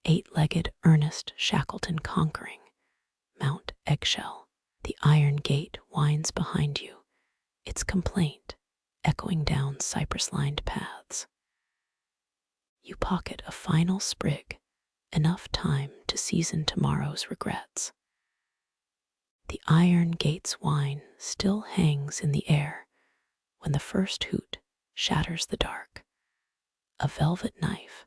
Speaker 1: eight-legged Ernest Shackleton conquering Mount Eggshell. The iron gate winds behind you, its complaint echoing down cypress-lined paths. You pocket a final sprig, enough time to season tomorrow's regrets. The iron gate's whine still hangs in the air when the first hoot shatters the dark. A velvet knife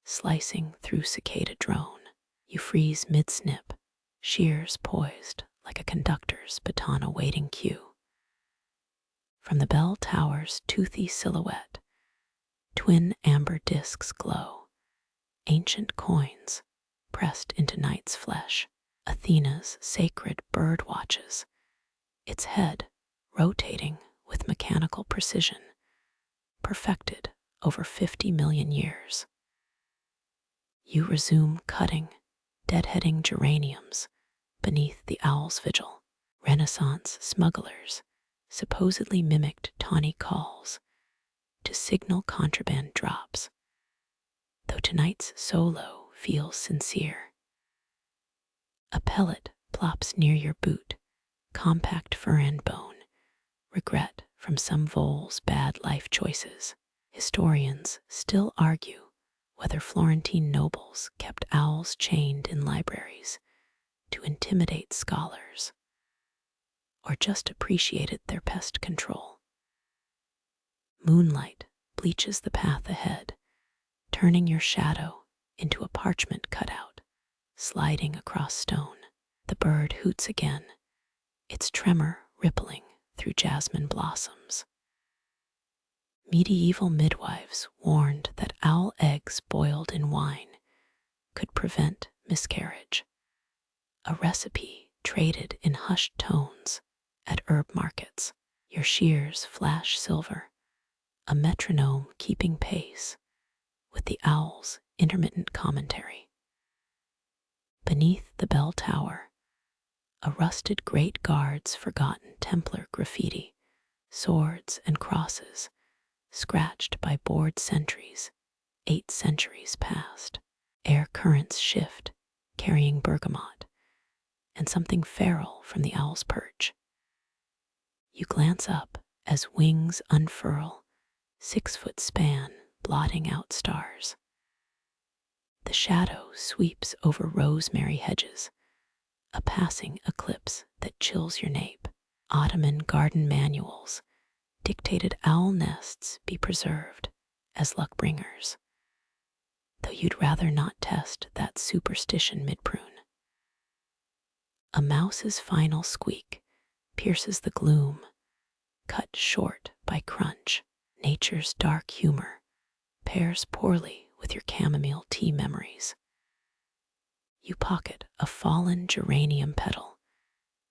Speaker 1: slicing through cicada drone. You freeze mid-snip, shears poised like a conductor's baton awaiting cue. From the bell tower's toothy silhouette, twin amber discs glow, ancient coins pressed into night's flesh. Athena's sacred bird watches, its head rotating with mechanical precision, perfected over 50 million years. You resume cutting, deadheading geraniums beneath the owl's vigil. Renaissance smugglers supposedly mimicked tawny calls to signal contraband drops, though tonight's solo feels sincere. A pellet plops near your boot, compact fur and bone, regret from some vole's bad life choices. Historians still argue whether Florentine nobles kept owls chained in libraries to intimidate scholars, or just appreciated their pest control. Moonlight bleaches the path ahead, turning your shadow into a parchment cutout, sliding across stone. The bird hoots again, its tremor rippling through jasmine blossoms. Medieval midwives warned that owl eggs boiled in wine could prevent miscarriage, a recipe traded in hushed tones at herb markets. Your shears flash silver, a metronome keeping pace with the owl's intermittent commentary. Beneath the bell tower, a rusted great guard's forgotten Templar graffiti, swords and crosses, scratched by bored sentries 8 centuries past. Air currents shift, carrying bergamot and something feral from the owl's perch. You glance up as wings unfurl, 6-foot span blotting out stars. The shadow sweeps over rosemary hedges, a passing eclipse that chills your nape. Ottoman garden manuals dictated owl nests be preserved as luck bringers, though you'd rather not test that superstition mid-prune. A mouse's final squeak pierces the gloom, cut short by crunch. Nature's dark humor pairs poorly with your chamomile tea memories. You pocket a fallen geranium petal,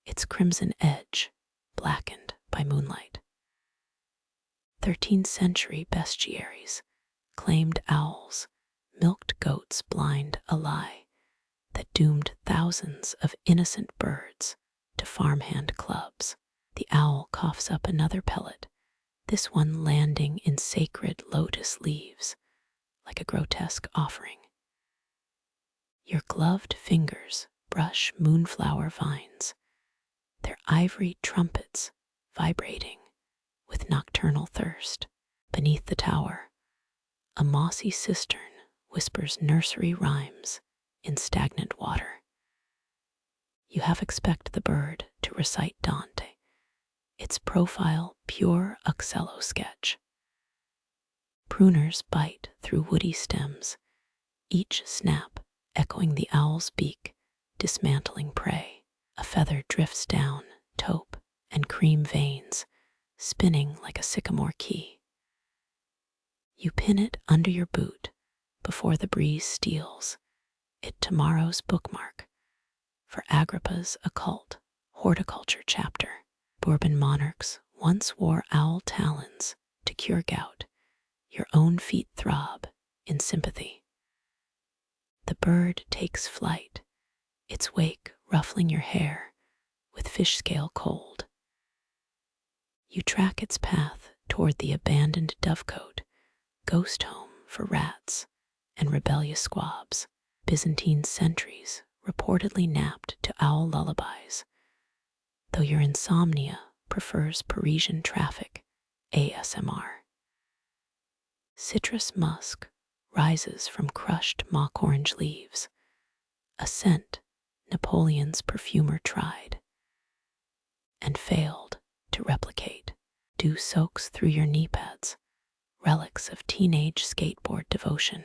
Speaker 1: its crimson edge blackened by moonlight. 13th century bestiaries claimed owls milked goats blind a lie that doomed thousands of innocent birds to farmhand clubs. The owl coughs up another pellet, this one landing in sacred lotus leaves like a grotesque offering. Your gloved fingers brush moonflower vines, their ivory trumpets vibrating with nocturnal thirst. Beneath the tower, a mossy cistern whispers nursery rhymes in stagnant water. You half expect the bird to recite Dante, its profile pure Uxello sketch. Pruners bite through woody stems, each snap echoing the owl's beak, dismantling prey. A feather drifts down taupe and cream veins, spinning like a sycamore key. You pin it under your boot before the breeze steals it tomorrow's bookmark for Agrippa's occult horticulture chapter. Bourbon monarchs once wore owl talons to cure gout. Your own feet throb in sympathy. The bird takes flight, its wake ruffling your hair with fish scale cold. You track its path toward the abandoned dovecote, ghost home for rats and rebellious squabs. Byzantine sentries reportedly napped to owl lullabies, though your insomnia prefers Parisian traffic ASMR. Citrus musk rises from crushed mock orange leaves, a scent Napoleon's perfumer tried and failed to replicate. Dew soaks through your knee pads, relics of teenage skateboard devotion,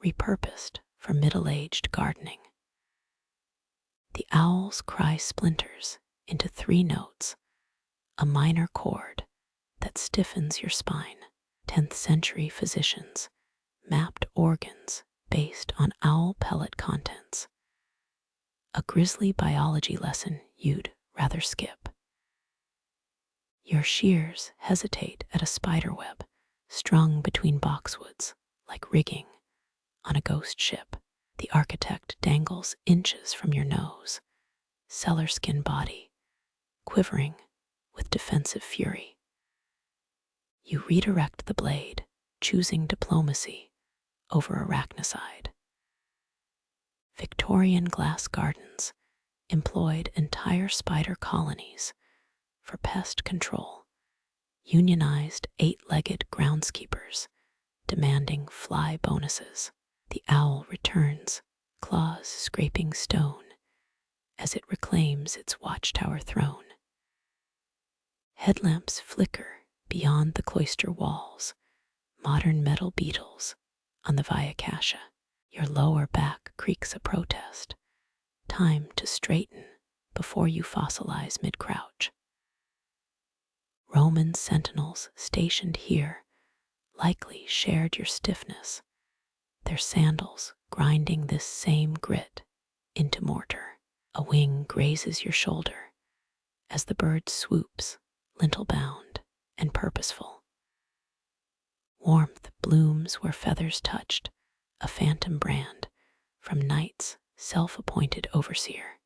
Speaker 1: repurposed for middle-aged gardening. The owl's cry splinters into 3 notes, a minor chord that stiffens your spine. 10th century physicians mapped organs based on owl pellet contents. A grisly biology lesson you'd rather skip. Your shears hesitate at a spider web strung between boxwoods like rigging on a ghost ship. The architect dangles inches from your nose, cellar skin body quivering with defensive fury. You redirect the blade, choosing diplomacy over arachnicide. Victorian glass gardens employed entire spider colonies for pest control, unionized 8-legged groundskeepers demanding fly bonuses. The owl returns, claws scraping stone as it reclaims its watchtower throne. Headlamps flicker beyond the cloister walls, modern metal beetles on the Via Cassia. Your lower back creaks a protest. Time to straighten before you fossilize mid-crouch. Roman sentinels stationed here likely shared your stiffness, their sandals grinding this same grit into mortar. A wing grazes your shoulder as the bird swoops, lintel-bound and purposeful. Warmth blooms where feathers touched, a phantom brand from night's self-appointed overseer.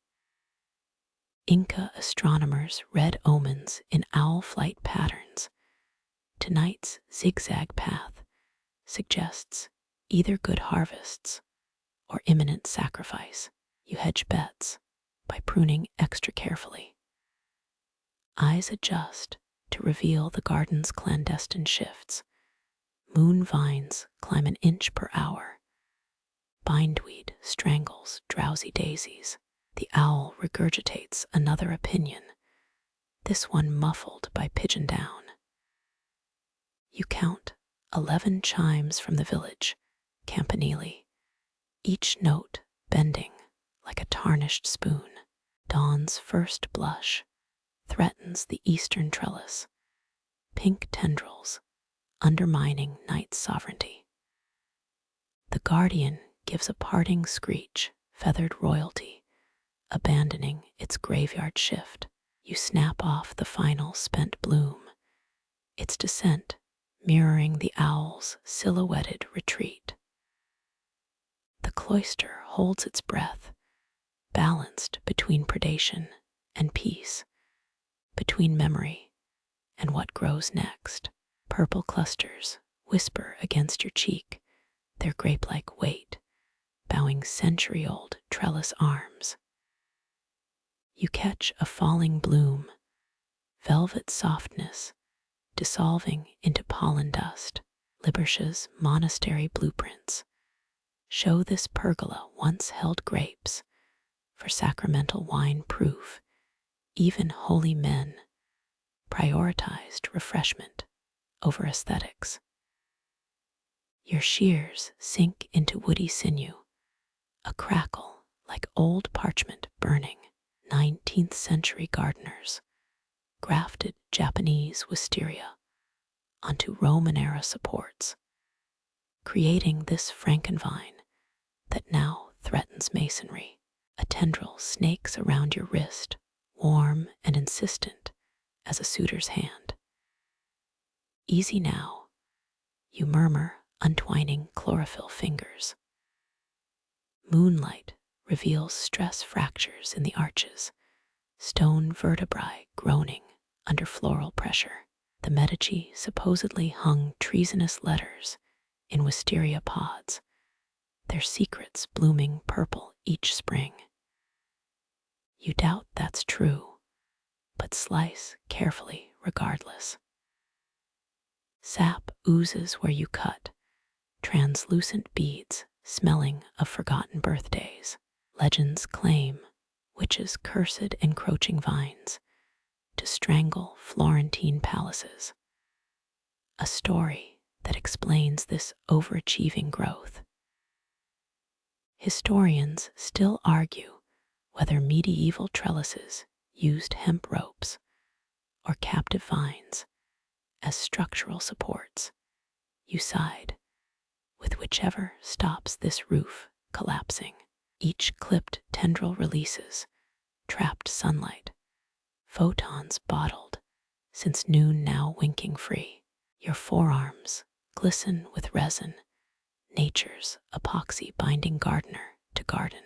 Speaker 1: Inca astronomers read omens in owl flight patterns. Tonight's zigzag path suggests either good harvests or imminent sacrifice. You hedge bets by pruning extra carefully. Eyes adjust to reveal the garden's clandestine shifts. Moon vines climb an inch per hour. Bindweed strangles drowsy daisies. The owl regurgitates another opinion, this one muffled by pigeon down. You count 11 chimes from the village, campanile, each note bending like a tarnished spoon. Dawn's first blush threatens the eastern trellis, pink tendrils undermining night's sovereignty. The guardian gives a parting screech, feathered royalty, abandoning its graveyard shift. You snap off the final spent bloom, its descent mirroring the owl's silhouetted retreat. The cloister holds its breath, balanced between predation and peace, between memory and what grows next. Purple clusters whisper against your cheek, their grape-like weight bowing century-old trellis arms. You catch a falling bloom, velvet softness dissolving into pollen dust. Libercia's monastery blueprints show this pergola once held grapes for sacramental wine proof. Even holy men prioritized refreshment over aesthetics. Your shears sink into woody sinew, a crackle like old parchment burning. 19th century gardeners grafted Japanese wisteria onto Roman-era supports, creating this Frankenvine that now threatens masonry. A tendril snakes around your wrist, warm and insistent as a suitor's hand. Easy now, you murmur, untwining chlorophyll fingers. Moonlight reveals stress fractures in the arches, stone vertebrae groaning under floral pressure. The Medici supposedly hung treasonous letters in wisteria pods, their secrets blooming purple each spring. You doubt that's true, but slice carefully regardless. Sap oozes where you cut, translucent beads smelling of forgotten birthdays. Legends claim witches cursed encroaching vines to strangle Florentine palaces. A story that explains this overachieving growth. Historians still argue whether medieval trellises used hemp ropes or captive vines as structural supports. You side with whichever stops this roof collapsing. Each clipped tendril releases trapped sunlight, photons bottled since noon now winking free. Your forearms glisten with resin, nature's epoxy binding gardener to garden.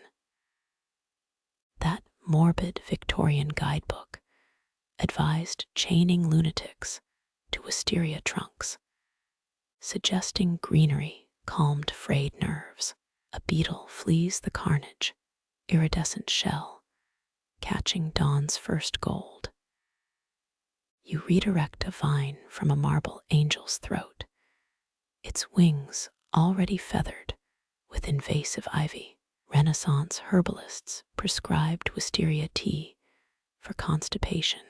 Speaker 1: That morbid Victorian guidebook advised chaining lunatics to wisteria trunks, suggesting greenery calmed frayed nerves. A beetle flees the carnage, iridescent shell, catching dawn's first gold. You redirect a vine from a marble angel's throat, its wings already feathered with invasive ivy. Renaissance herbalists prescribed wisteria tea for constipation,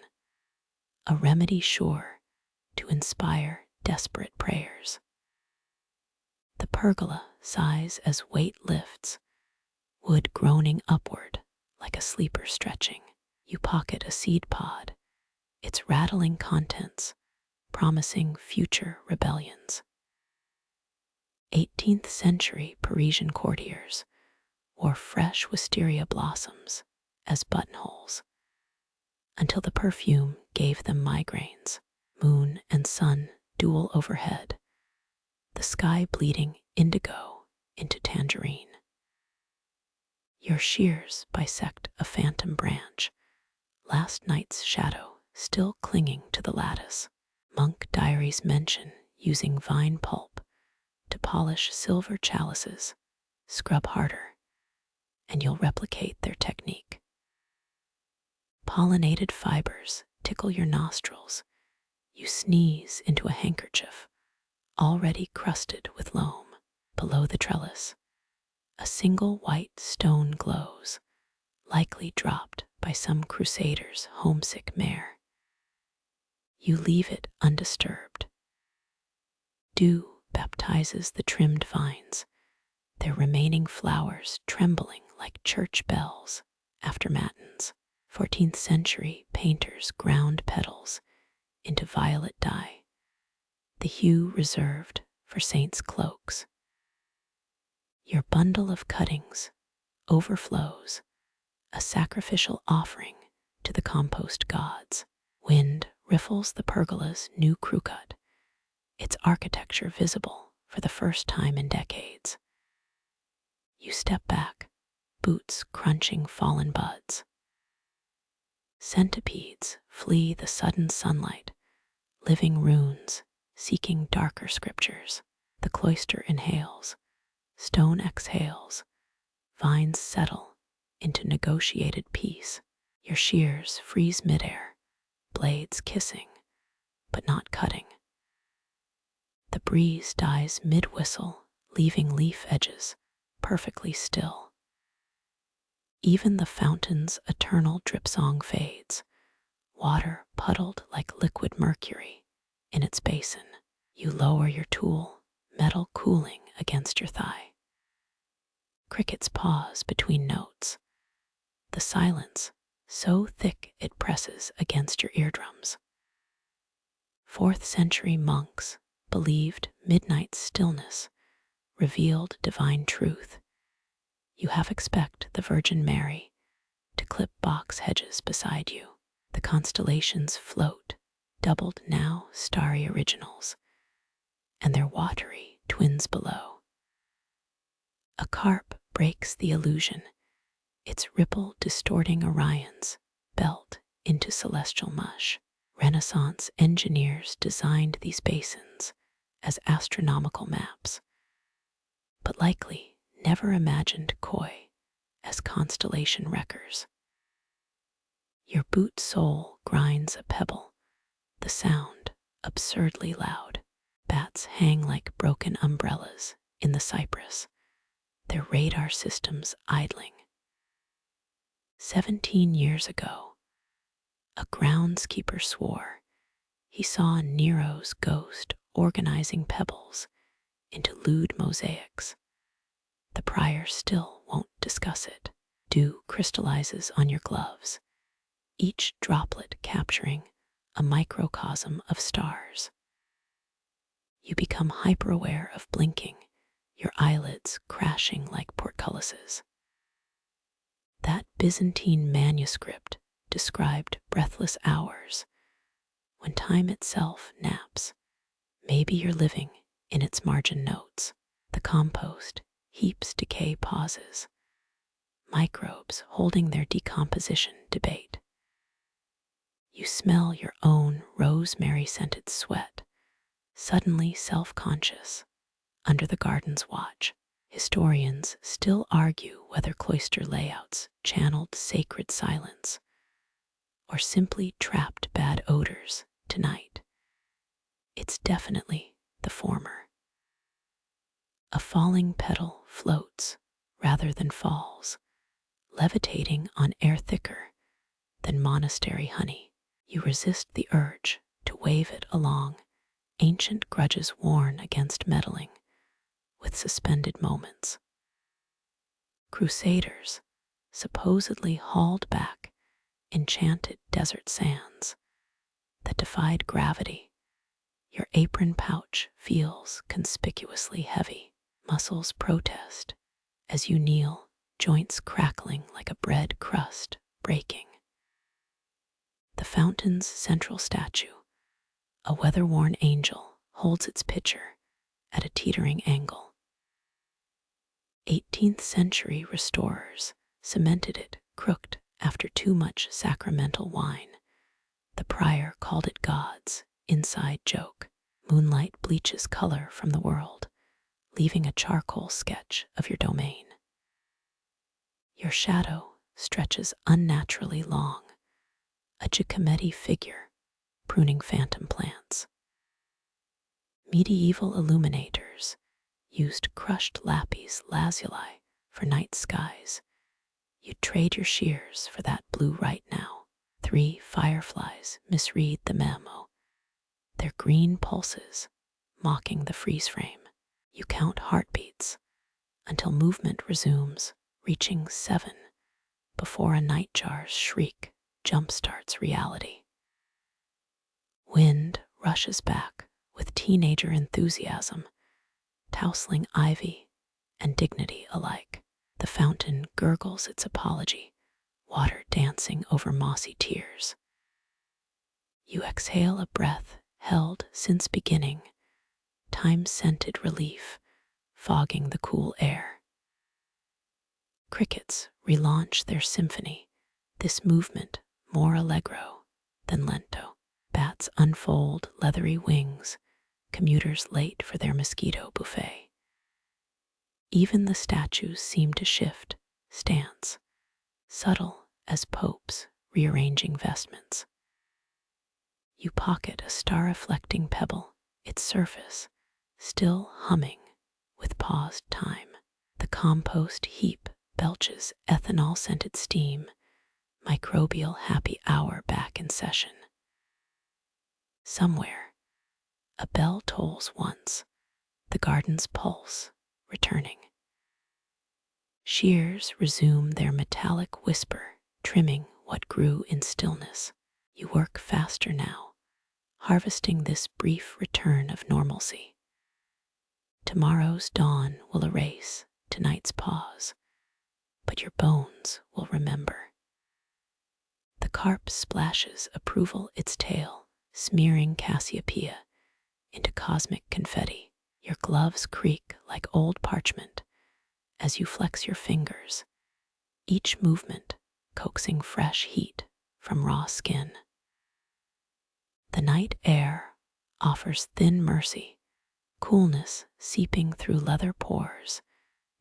Speaker 1: a remedy sure to inspire desperate prayers. The pergola sighs as weight lifts, wood groaning upward like a sleeper stretching. You pocket a seed pod, its rattling contents promising future rebellions. 18th century Parisian courtiers wore fresh wisteria blossoms as buttonholes until the perfume gave them migraines. Moon and sun duel overhead, the sky bleeding indigo into tangerine. Your shears bisect a phantom branch, last night's shadow still clinging to the lattice. Monk diaries mention using vine pulp to polish silver chalices. Scrub harder, and you'll replicate their technique. Pollinated fibers tickle your nostrils. You sneeze into a handkerchief, already crusted with loam. Below the trellis, a single white stone glows, likely dropped by some crusader's homesick mare. You leave it undisturbed. Dew baptizes the trimmed vines, their remaining flowers trembling like church bells after matins. 14th century painters ground petals into violet dye, the hue reserved for saints' cloaks. Your bundle of cuttings overflows, a sacrificial offering to the compost gods. Wind riffles the pergola's new crew cut, its architecture visible for the first time in decades. You step back, boots crunching fallen buds. Centipedes flee the sudden sunlight living runes, seeking darker scriptures. The cloister inhales, stone exhales, vines settle into negotiated peace. Your shears freeze midair, blades kissing, but not cutting. The breeze dies mid-whistle, leaving leaf edges perfectly still. Even the fountain's eternal drip song fades, water puddled like liquid mercury in its basin. You lower your tool, metal cooling against your thigh. Crickets pause between notes, the silence so thick it presses against your eardrums. 4th century monks believed midnight stillness revealed divine truth. You half expect the Virgin Mary to clip box hedges beside you. The constellations float, doubled now starry originals, and their watery twins below. A carp breaks the illusion, its ripple distorting Orion's belt into celestial mush. Renaissance engineers designed these basins as astronomical maps, but likely never imagined koi as constellation wreckers. Your boot sole grinds a pebble, the sound absurdly loud. Bats hang like broken umbrellas in the cypress, their radar systems idling. 17 years ago, a groundskeeper swore he saw Nero's ghost organizing pebbles into lewd mosaics. The prior still won't discuss it. Dew crystallizes on your gloves, each droplet capturing a microcosm of stars. You become hyper-aware of blinking, your eyelids crashing like portcullises. That Byzantine manuscript described breathless hours when time itself naps. Maybe you're living in its margin notes. The compost heaps decay pauses, microbes holding their decomposition debate. You smell your own rosemary-scented sweat, suddenly self-conscious under the garden's watch. Historians still argue whether cloister layouts channeled sacred silence or simply trapped bad odors tonight. It's definitely the former. A falling petal floats rather than falls, levitating on air thicker than monastery honey. You resist the urge to wave it along, ancient grudges worn against meddling with suspended moments. Crusaders supposedly hauled back enchanted desert sands that defied gravity. Your apron pouch feels conspicuously heavy. Muscles protest as you kneel, joints crackling like a bread crust breaking. The fountain's central statue, a weather-worn angel, holds its pitcher at a teetering angle. 18th century restorers cemented it crooked after too much sacramental wine. The prior called it God's inside joke. Moonlight bleaches color from the world, leaving a charcoal sketch of your domain. Your shadow stretches unnaturally long, a Giacometti figure pruning phantom plants. Medieval illuminators used crushed lapis lazuli for night skies. You'd trade your shears for that blue right now. 3 fireflies misread the memo, their green pulses mocking the freeze frame. You count heartbeats until movement resumes, reaching 7 before a nightjar's shriek jumpstarts reality. Wind rushes back with teenager enthusiasm, tousling ivy and dignity alike. The fountain gurgles its apology, water dancing over mossy tears. You exhale a breath held since beginning, time-scented relief fogging the cool air. Crickets relaunch their symphony, this movement more allegro than lento. Bats Bats unfold leathery wings, commuters late for their mosquito buffet. Even the statues seem to shift stance, subtle as popes rearranging vestments. You pocket a star-reflecting pebble, its surface still humming with paused time. The compost heap belches ethanol-scented steam, microbial happy hour back in session. Somewhere, a bell tolls once, the garden's pulse returning. Shears resume their metallic whisper, trimming what grew in stillness. You work faster now, harvesting this brief return of normalcy. Tomorrow's dawn will erase tonight's pause, but your bones will remember. The carp splashes approval its tail, smearing Cassiopeia into cosmic confetti. Your gloves creak like old parchment as you flex your fingers, each movement coaxing fresh heat from raw skin. The night air offers thin mercy, coolness seeping through leather pores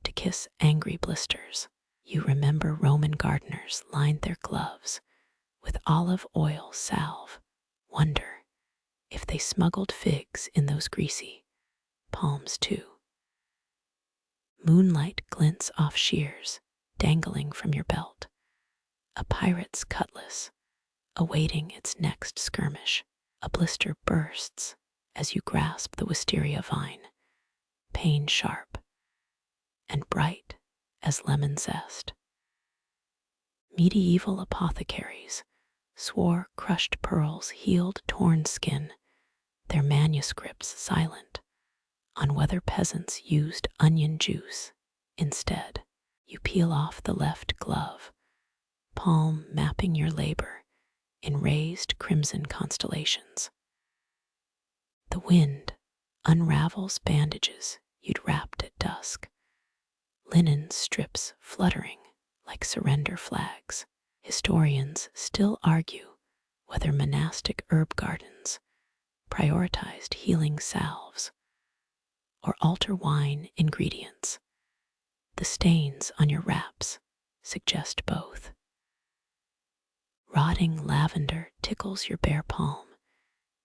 Speaker 1: to kiss angry blisters. You remember Roman gardeners lined their gloves with olive oil salve, wonder if they smuggled figs in those greasy palms too. Moonlight glints off shears dangling from your belt, a pirate's cutlass awaiting its next skirmish. A blister bursts as you grasp the wisteria vine, pain sharp and bright as lemon zest. Medieval apothecaries swore crushed pearls healed torn skin, their manuscripts silent on whether peasants used onion juice instead. You peel off the left glove, palm mapping your labor in raised crimson constellations. The wind unravels bandages you'd wrapped at dusk, linen strips fluttering like surrender flags. Historians still argue whether monastic herb gardens prioritized healing salves or altar wine ingredients. The stains on your wraps suggest both. Rotting lavender tickles your bare palm,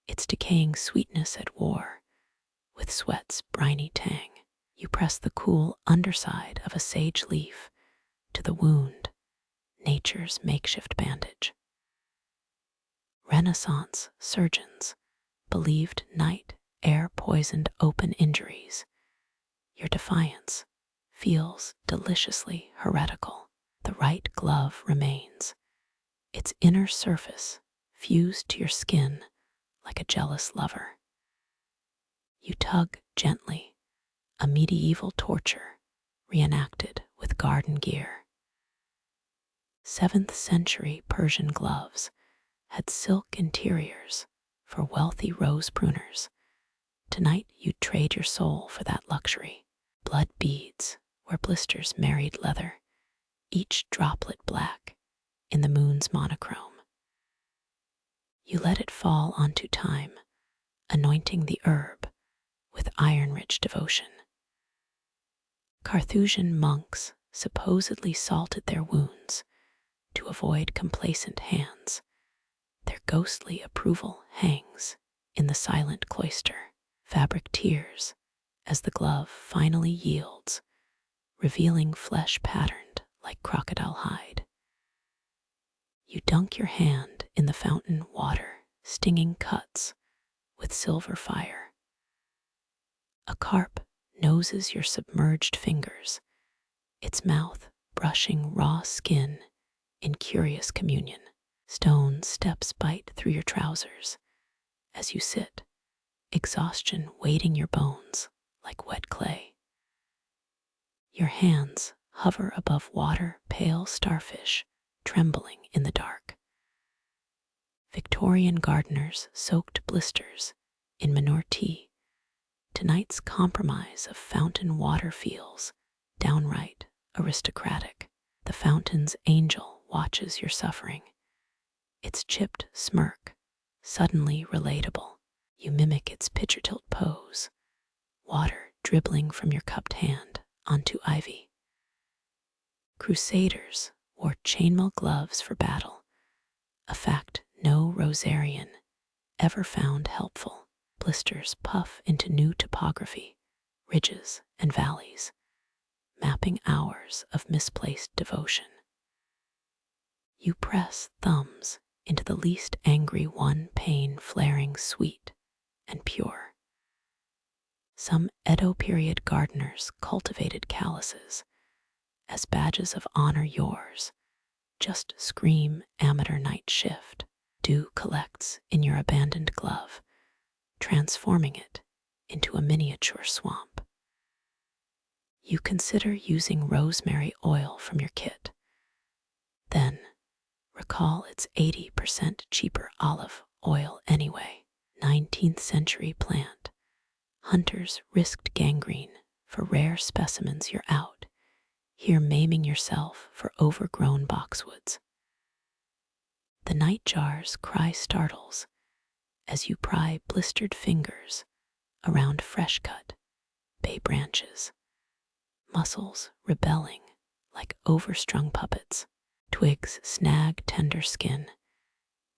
Speaker 1: its decaying sweetness at war with sweat's briny tang. You press the cool underside of a sage leaf to the wound, nature's makeshift bandage. Renaissance surgeons believed night air poisoned open injuries. Your defiance feels deliciously heretical. The right glove remains, its inner surface fused to your skin like a jealous lover. You tug gently, a medieval torture reenacted with garden gear. 7th century Persian gloves had silk interiors for wealthy rose pruners. Tonight you'd trade your soul for that luxury. Blood beads where blisters married leather, each droplet black in the moon's monochrome. You let it fall onto time, anointing the herb with iron-rich devotion. Carthusian monks supposedly salted their wounds to avoid complacent hands. Their ghostly approval hangs in the silent cloister, fabric tears as the glove finally yields, revealing flesh patterned like crocodile hide. You dunk your hand in the fountain water, stinging cuts with silver fire. A carp noses your submerged fingers, its mouth brushing raw skin in curious communion. Stone steps bite through your trousers as you sit, exhaustion weighting your bones like wet clay. Your hands hover above water, pale starfish trembling in the dark. Victorian gardeners soaked blisters in manure tea. Tonight's compromise of fountain water feels downright aristocratic. The fountain's angel watches your suffering, its chipped smirk suddenly relatable. You mimic its pitcher tilt pose, water dribbling from your cupped hand onto ivy. Crusaders wore chainmail gloves for battle, a fact no Rosarian ever found helpful. Blisters puff into new topography, ridges and valleys, mapping hours of misplaced devotion. You press thumbs into the least angry one, pain flaring sweet and pure. Some Edo period gardeners cultivated calluses as badges of honor. Yours just scream amateur night shift. Dew collects in your abandoned glove, transforming it into a miniature swamp. You consider using rosemary oil from your kit, then recall it's 80% cheaper olive oil anyway. 19th century plant. Hunters risked gangrene for rare specimens. You're out here maiming yourself for overgrown boxwoods. The nightjar's cry startles as you pry blistered fingers around fresh-cut bay branches, muscles rebelling like overstrung puppets. Twigs snag tender skin,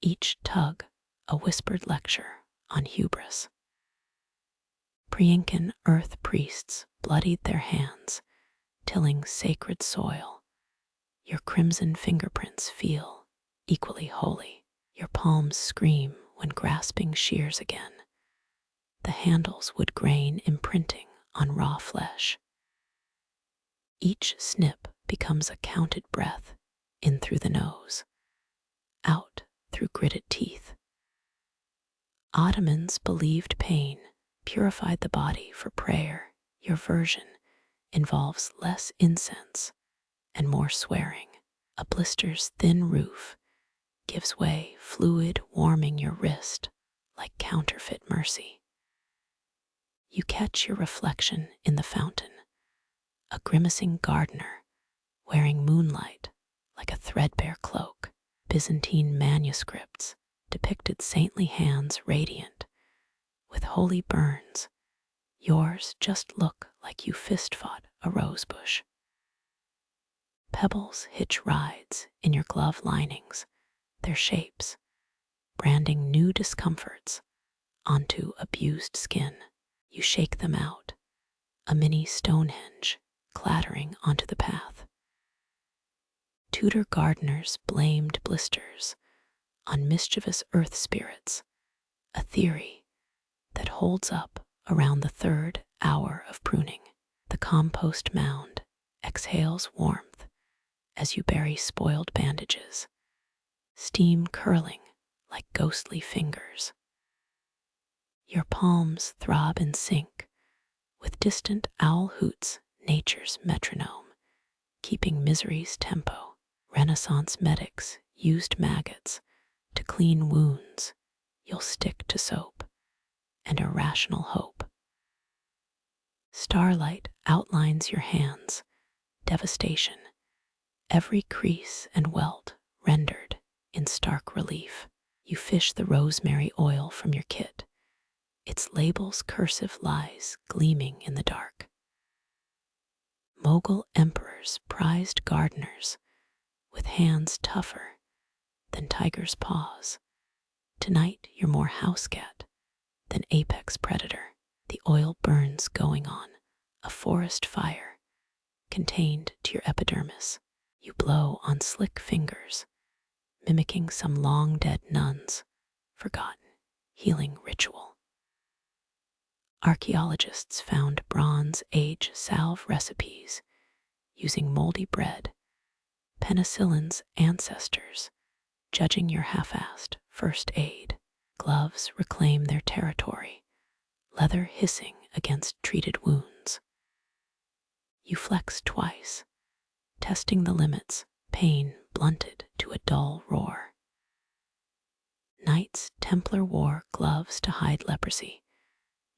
Speaker 1: each tug a whispered lecture on hubris. Pre-Incan earth priests bloodied their hands, tilling sacred soil. Your crimson fingerprints feel equally holy. Your palms scream when grasping shears again, the handles wood grain imprinting on raw flesh. Each snip becomes a counted breath, in through the nose, out through gritted teeth. Ottomans believed pain purified the body for prayer. Your version involves less incense and more swearing. A blister's thin roof gives way, fluid warming your wrist like counterfeit mercy. You catch your reflection in the fountain, a grimacing gardener wearing moonlight like a threadbare cloak. Byzantine manuscripts depicted saintly hands radiant with holy burns. Yours just look like you fist-fought a rosebush. Pebbles hitch rides in your glove linings, their shapes branding new discomforts onto abused skin. You shake them out, a mini Stonehenge clattering onto the path. Tudor gardeners blamed blisters on mischievous earth spirits, a theory that holds up around the third hour of pruning. The compost mound exhales warmth as you bury spoiled bandages, steam curling like ghostly fingers. Your palms throb in sync with distant owl hoots, nature's metronome, keeping misery's tempo. Renaissance medics used maggots to clean wounds. You'll stick to soap and irrational hope. Starlight outlines your hands, devastation, every crease and welt rendered in stark relief. You fish the rosemary oil from your kit, its label's cursive lies gleaming in the dark. Mughal emperors prized gardeners with hands tougher than tiger's paws. Tonight you're more house cat than apex predator. The oil burns going on, a forest fire contained to your epidermis. You blow on slick fingers, mimicking some long-dead nun's forgotten healing ritual. Archaeologists found Bronze Age salve recipes using moldy bread, penicillin's ancestors judging your half-assed first aid. Gloves reclaim their territory, leather hissing against treated wounds. You flex twice, testing the limits, pain blunted to a dull roar. Knights Templar wore gloves to hide leprosy.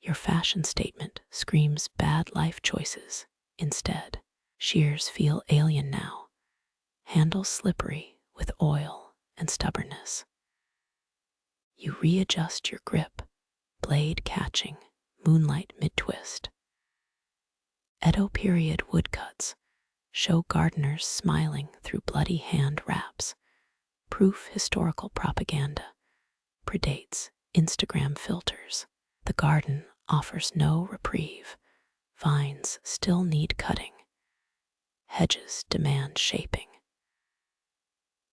Speaker 1: Your fashion statement screams bad life choices instead. Shears feel alien now, handles slippery with oil and stubbornness. You readjust your grip, blade catching, moonlight mid-twist. Edo period woodcuts show gardeners smiling through bloody hand wraps. Proof historical propaganda predates Instagram filters. The garden offers no reprieve. Vines still need cutting. Hedges demand shaping.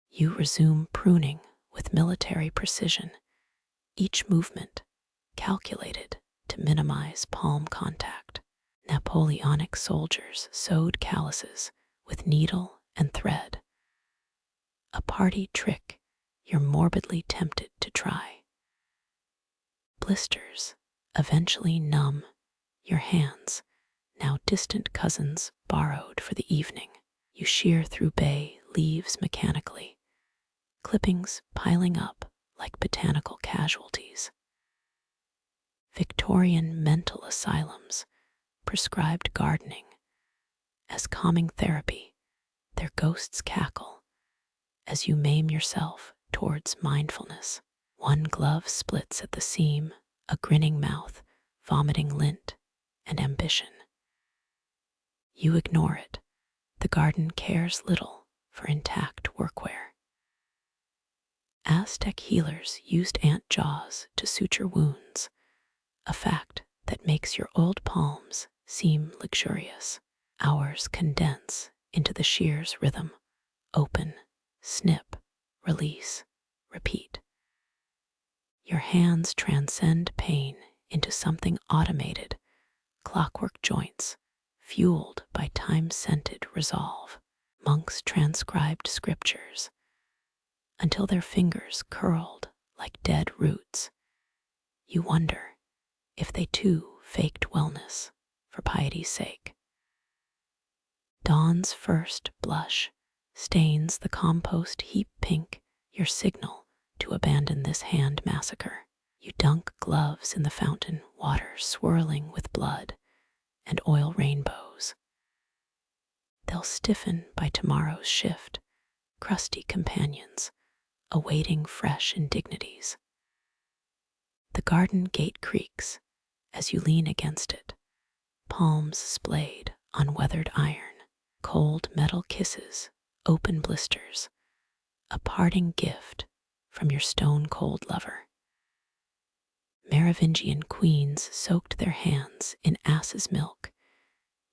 Speaker 1: You resume pruning with military precision, each movement calculated to minimize palm contact. Napoleonic soldiers sewed calluses with needle and thread. A party trick you're morbidly tempted to try. Blisters eventually numb your hands, now distant cousins borrowed for the evening. You shear through bay leaves mechanically, clippings piling up like botanical casualties. Victorian mental asylums prescribed gardening as calming therapy. Their ghosts cackle as you maim yourself towards mindfulness. One glove splits at the seam, a grinning mouth, vomiting lint and ambition. You ignore it. The garden cares little for intact workwear. Aztec healers used ant jaws to suture wounds, a fact that makes your old palms seem luxurious. Hours condense into the shears rhythm: open, snip, release, repeat. Your hands transcend pain into something automated, clockwork joints, fueled by time-scented resolve. Monks transcribed scriptures until their fingers curled like dead roots. You wonder if they too faked wellness for piety's sake. Dawn's first blush stains the compost heap pink, your signal to abandon this hand massacre. You dunk gloves in the fountain, water swirling with blood and oil rainbows. They'll stiffen by tomorrow's shift, crusty companions awaiting fresh indignities. The garden gate creaks as you lean against it, palms splayed on weathered iron, cold metal kisses, open blisters, a parting gift from your stone-cold lover. Merovingian queens soaked their hands in ass's milk.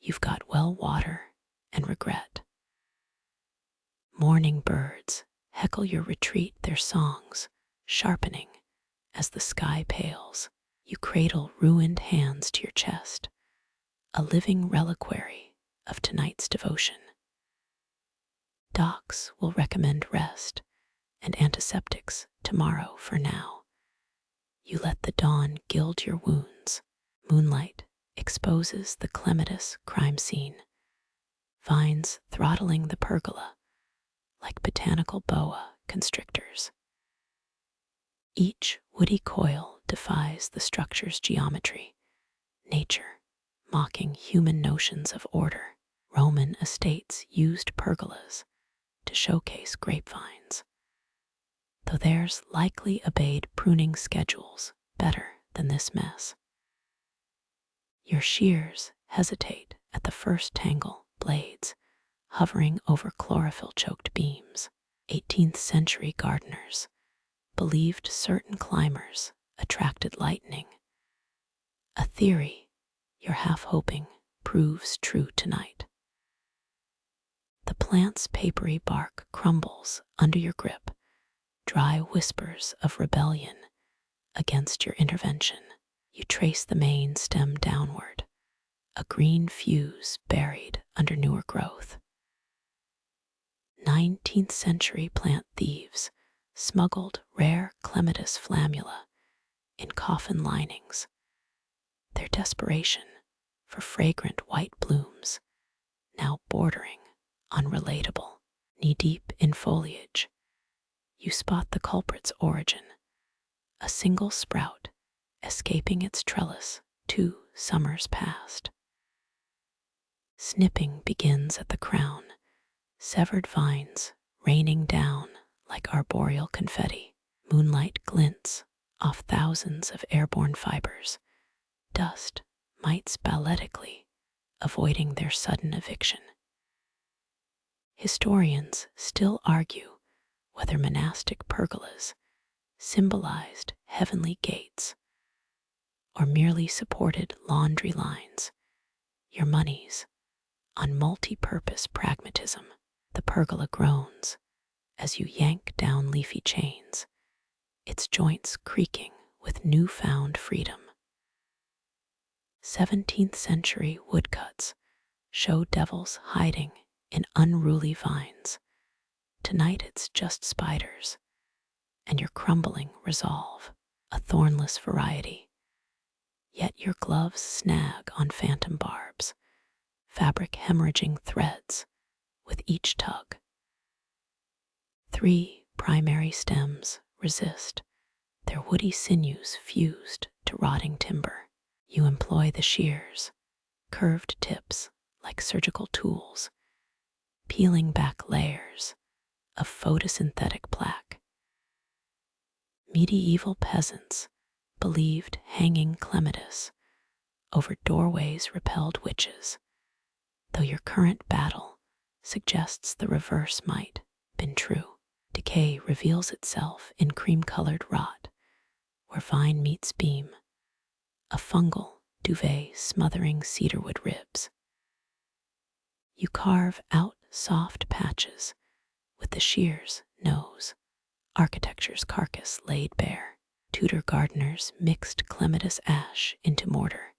Speaker 1: You've got well water and regret. Morning birds heckle your retreat, their songs sharpening as the sky pales. You cradle ruined hands to your chest, a living reliquary of tonight's devotion. Docs will recommend rest and antiseptics tomorrow for now. You let the dawn gild your wounds. Moonlight exposes the clematis crime scene, vines throttling the pergola like botanical boa constrictors. Each woody coil defies the structure's geometry, nature mocking human notions of order. Roman estates used pergolas to showcase grapevines, though theirs likely obeyed pruning schedules better than this mess. Your shears hesitate at the first tangle, blades hovering over chlorophyll-choked beams. 18th century gardeners believed certain climbers attracted lightning, a theory you're half hoping proves true tonight. The plant's papery bark crumbles under your grip, dry whispers of rebellion against your intervention. You trace the main stem downward, a green fuse buried under newer growth. 19th century plant thieves smuggled rare clematis flammula in coffin linings, their desperation for fragrant white blooms now bordering on relatable. Knee-deep in foliage, you spot the culprit's origin, a single sprout escaping its trellis 2 summers past. Snipping begins at the crown, severed vines raining down like arboreal confetti. Moonlight glints off thousands of airborne fibers, dust mites balletically, avoiding their sudden eviction. Historians still argue whether monastic pergolas symbolized heavenly gates or merely supported laundry lines, your monies on multi-purpose pragmatism. The pergola groans as you yank down leafy chains, its joints creaking with newfound freedom. 17th century woodcuts show devils hiding in unruly vines. Tonight it's just spiders and your crumbling resolve, a thornless variety. Yet your gloves snag on phantom barbs, fabric hemorrhaging threads with each tug. 3 primary stems resist, their woody sinews fused to rotting timber. You employ the shears, curved tips like surgical tools, peeling back layers of photosynthetic plaque. Medieval peasants believed hanging clematis over doorways repelled witches, though your current battle suggests the reverse might been true. Decay reveals itself in cream-colored rot, where vine meets beam, a fungal duvet smothering cedarwood ribs. You carve out soft patches with the shears nose, architecture's carcass laid bare. Tudor gardeners mixed clematis ash into mortar,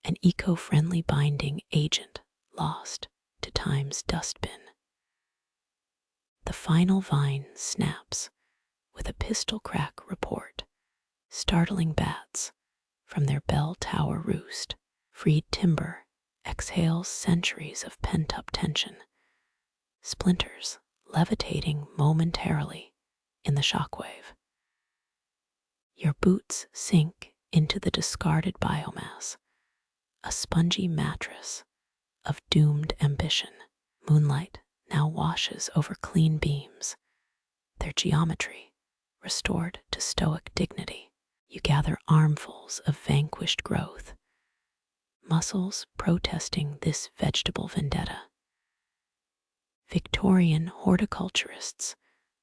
Speaker 1: an eco-friendly binding agent lost to time's dustbin. The final vine snaps with a pistol crack report, startling bats from their bell tower roost. Freed timber exhales centuries of pent-up tension, splinters levitating momentarily in the shockwave. Your boots sink into the discarded biomass, a spongy mattress of doomed ambition. Moonlight now washes over clean beams, their geometry restored to stoic dignity. You gather armfuls of vanquished growth, muscles protesting this vegetable vendetta. Victorian horticulturists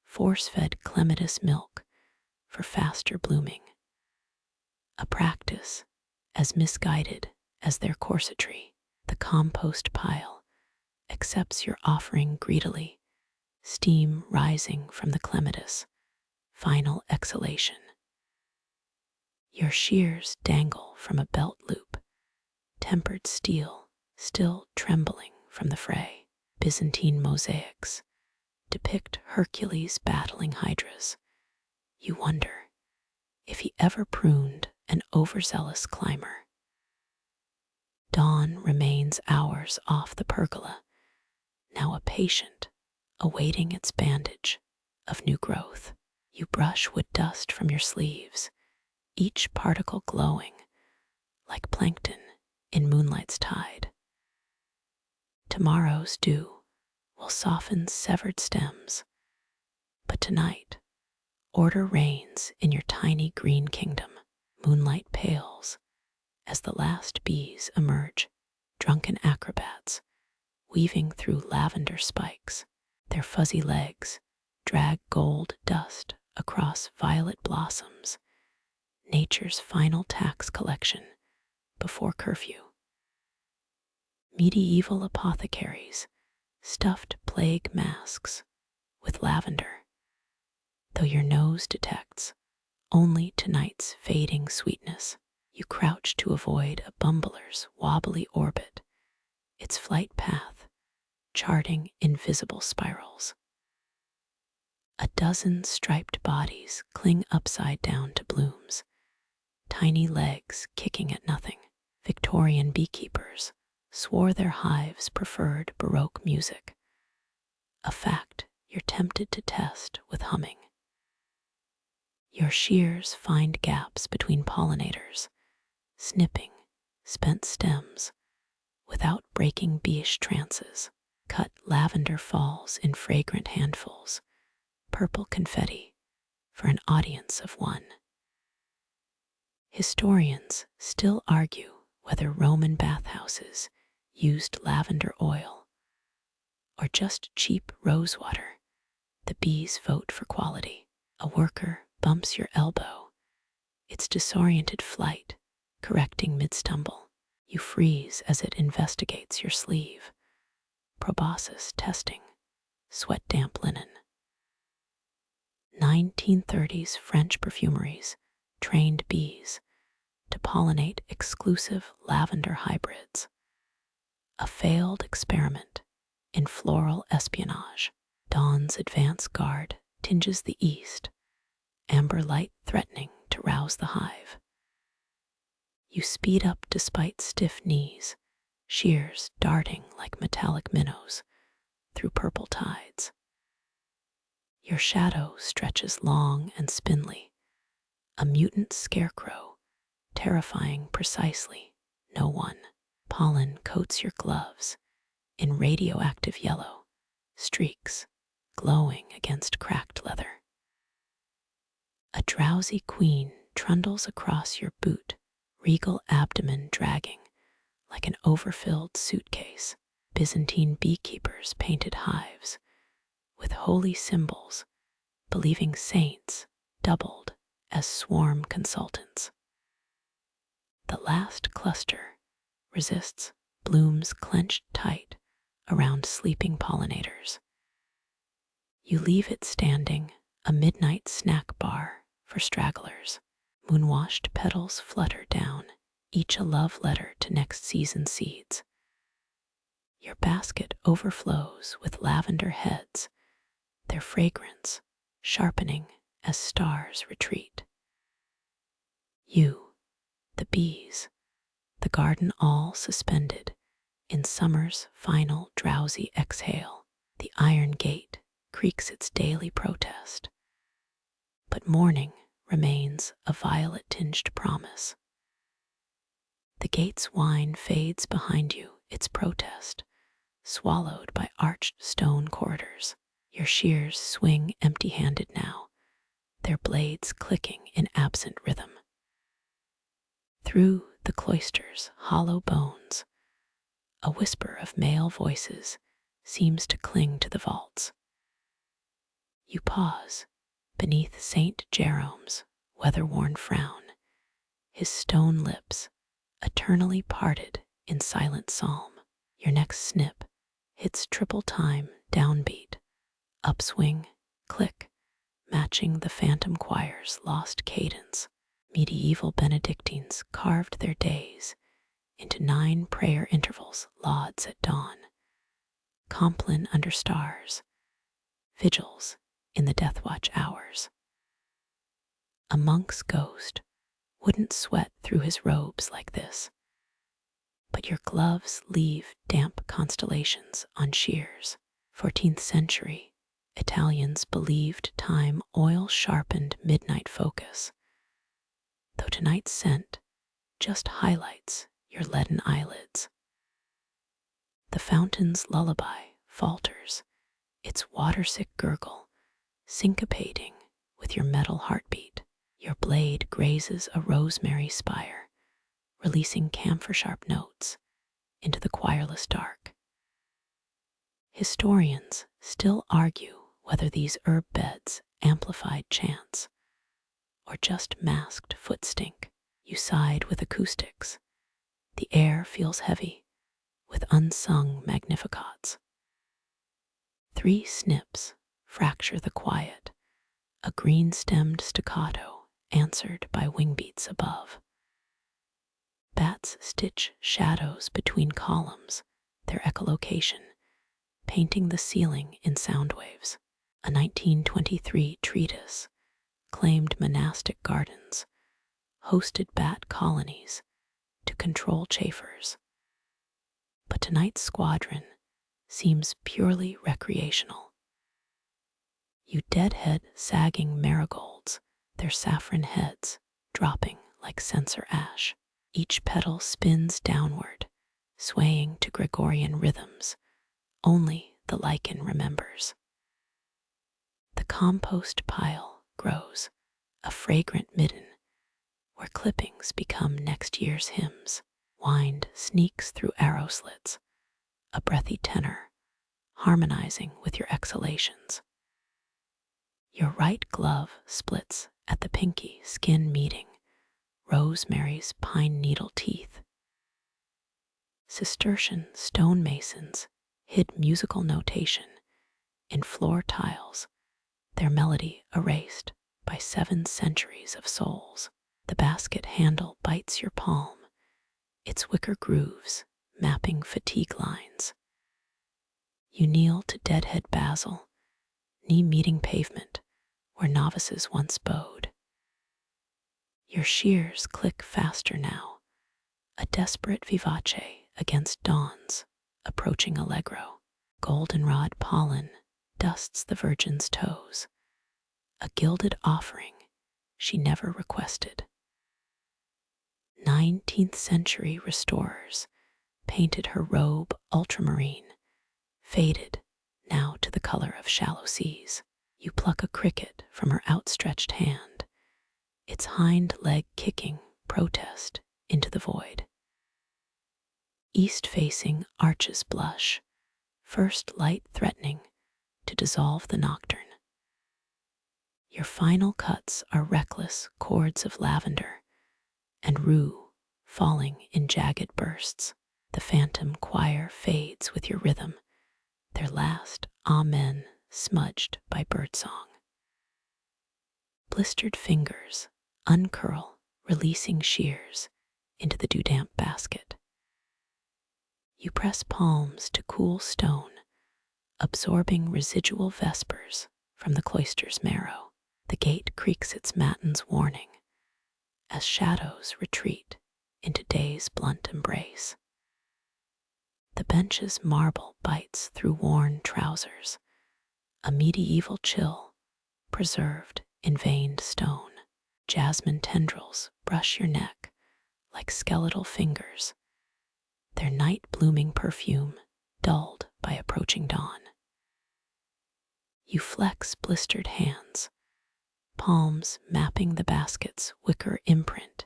Speaker 1: force-fed clematis milk for faster blooming, a practice as misguided as their corsetry. The compost pile accepts your offering greedily, steam rising from the clematis, final exhalation. Your shears dangle from a belt loop, tempered steel still trembling from the fray. Byzantine mosaics depict Hercules battling hydras. You wonder if he ever pruned an overzealous climber. Dawn remains hours off the pergola, now a patient awaiting its bandage of new growth. You brush wood dust from your sleeves, each particle glowing like plankton in moonlight's tide. Tomorrow's dew will soften severed stems, but tonight, order reigns in your tiny green kingdom. Moonlight pales as the last bees emerge, drunken acrobats, weaving through lavender spikes. Their fuzzy legs drag gold dust across violet blossoms, nature's final tax collection before curfew. Medieval apothecaries stuffed plague masks with lavender, though your nose detects only tonight's fading sweetness. You crouch to avoid a bumbler's wobbly orbit, its flight path charting invisible spirals. A dozen striped bodies cling upside down to blooms, tiny legs kicking at nothing. Victorian beekeepers swore their hives preferred Baroque music, a fact you're tempted to test with humming. Your shears find gaps between pollinators, snipping spent stems without breaking beeish trances. Cut lavender falls in fragrant handfuls, purple confetti for an audience of one. Historians still argue whether Roman bathhouses used lavender oil or just cheap rosewater. The bees vote for quality. A worker bumps your elbow. It's disoriented flight, correcting mid-stumble. You freeze as it investigates your sleeve. Proboscis testing. Sweat damp linen. 1930s French perfumeries trained bees to pollinate exclusive lavender hybrids. A failed experiment in floral espionage. Dawn's advance guard tinges the east, amber light threatening to rouse the hive. You speed up despite stiff knees, shears darting like metallic minnows through purple tides. Your shadow stretches long and spindly, a mutant scarecrow, terrifying precisely no one. Pollen coats your gloves in radioactive yellow, streaks glowing against cracked leather. A drowsy queen trundles across your boot, regal abdomen dragging like an overfilled suitcase. Byzantine beekeepers painted hives with holy symbols, believing saints doubled as swarm consultants. The last cluster resists, blooms clenched tight around sleeping pollinators. You leave it standing, a midnight snack bar for stragglers. Moon-washed petals flutter down, each a love letter to next season's seeds. Your basket overflows with lavender heads, their fragrance sharpening as stars retreat. You, the bees, the garden all suspended in summer's final drowsy exhale. The iron gate creaks its daily protest, but morning remains a violet-tinged promise. The gate's whine fades behind you, its protest swallowed by arched stone corridors. Your shears swing empty-handed now, their blades clicking in absent rhythm. Through the cloister's hollow bones, a whisper of male voices seems to cling to the vaults. You pause beneath St. Jerome's weather-worn frown, his stone lips eternally parted in silent psalm. Your next snip hits triple time downbeat, upswing, click, matching the phantom choir's lost cadence. Medieval Benedictines carved their days into 9 prayer intervals, lauds at dawn, compline under stars, vigils in the death watch hours. A monk's ghost wouldn't sweat through his robes like this, but your gloves leave damp constellations on shears. 14th century Italians believed time oil-sharpened midnight focus, though tonight's scent just highlights your leaden eyelids. The fountain's lullaby falters, its water-sick gurgle syncopating with your metal heartbeat. Your blade grazes a rosemary spire, releasing camphor-sharp notes into the choirless dark. Historians still argue whether these herb beds amplified chants or just masked foot stink. You side with acoustics. The air feels heavy with unsung magnificats. 3 snips fracture the quiet, a green-stemmed staccato answered by wingbeats above. Bats stitch shadows between columns, their echolocation painting the ceiling in sound waves. A 1923 treatise claimed monastic gardens hosted bat colonies to control chafers. But tonight's squadron seems purely recreational. You deadhead sagging marigolds, their saffron heads dropping like censer ash. Each petal spins downward, swaying to Gregorian rhythms only the lichen remembers. The compost pile grows, a fragrant midden where clippings become next year's hymns. Wind sneaks through arrow slits, a breathy tenor, harmonizing with your exhalations. Your right glove splits at the pinky skin meeting Rosemary's pine needle teeth. Cistercian stonemasons hid musical notation in floor tiles, their melody erased by 7 centuries of souls. The basket handle bites your palm, its wicker grooves mapping fatigue lines. You kneel to deadhead basil, knee-meeting pavement where novices once bowed. Your shears click faster now, a desperate vivace against dawn's approaching allegro. Goldenrod pollen dusts the virgin's toes, a gilded offering she never requested. 19th century restorers painted her robe ultramarine, faded now to the color of shallow seas. You pluck a cricket from her outstretched hand, its hind leg kicking protest into the void. East-facing arches blush, first light threatening to dissolve the nocturne. Your final cuts are reckless chords of lavender and rue falling in jagged bursts. The phantom choir fades with your rhythm, their last amen smudged by birdsong. Blistered fingers uncurl, releasing shears into the dew-damp basket. You press palms to cool stone, absorbing residual vespers from the cloister's marrow. The gate creaks its matins warning as shadows retreat into day's blunt embrace. The bench's marble bites through worn trousers, a medieval chill preserved in veined stone. Jasmine tendrils brush your neck like skeletal fingers, their night-blooming perfume dulled by approaching dawn. You flex blistered hands, palms mapping the basket's wicker imprint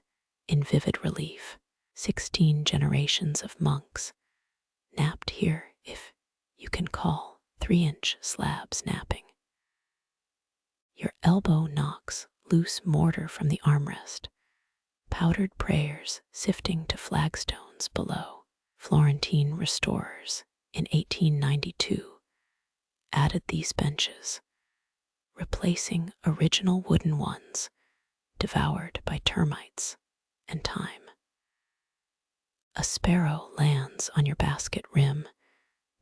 Speaker 1: in vivid relief. 16 generations of monks napped here, if you can call 3-inch slabs napping. Your elbow knocks loose mortar from the armrest, powdered prayers sifting to flagstones below. Florentine restorers in 1892 added these benches, replacing original wooden ones devoured by termites and time. A sparrow lands on your basket rim,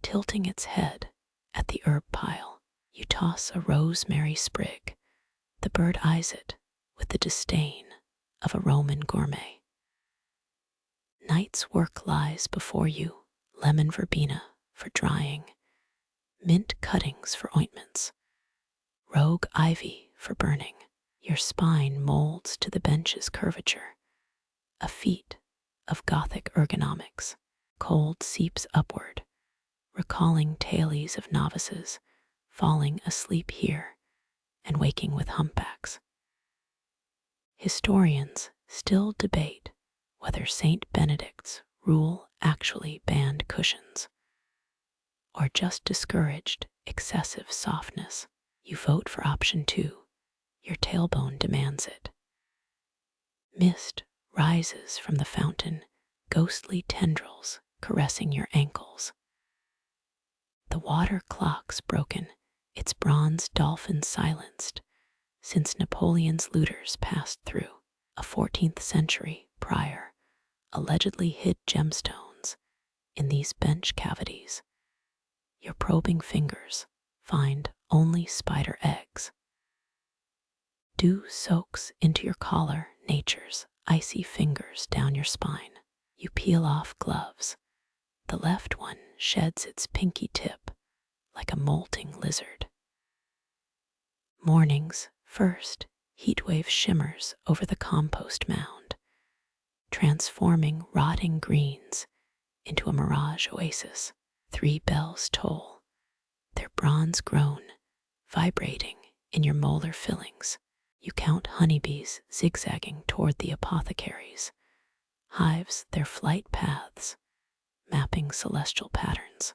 Speaker 1: tilting its head at the herb pile. You toss a rosemary sprig. The bird eyes it with the disdain of a Roman gourmet. Night's work lies before you, lemon verbena for drying, mint cuttings for ointments, rogue ivy for burning. Your spine molds to the bench's curvature, a feat of Gothic ergonomics. Cold seeps upward, recalling tales of novices falling asleep here and waking with humpbacks. Historians still debate whether Saint Benedict's rule actually banned cushions or just discouraged excessive softness. You vote for option 2. Your tailbone demands it. Mist rises from the fountain, ghostly tendrils caressing your ankles. The water clock's broken, its bronze dolphin silenced, since Napoleon's looters passed through. A 14th century prior allegedly hid gemstones in these bench cavities. Your probing fingers find only spider eggs. Dew soaks into your collar, nature's icy fingers down your spine. You peel off gloves. The left one sheds its pinky tip like a molting lizard. Morning's first heatwave shimmers over the compost mound, transforming rotting greens into a mirage oasis. 3 bells toll, their bronze groan vibrating in your molar fillings. You count honeybees zigzagging toward the apothecaries, hives their flight paths, mapping celestial patterns.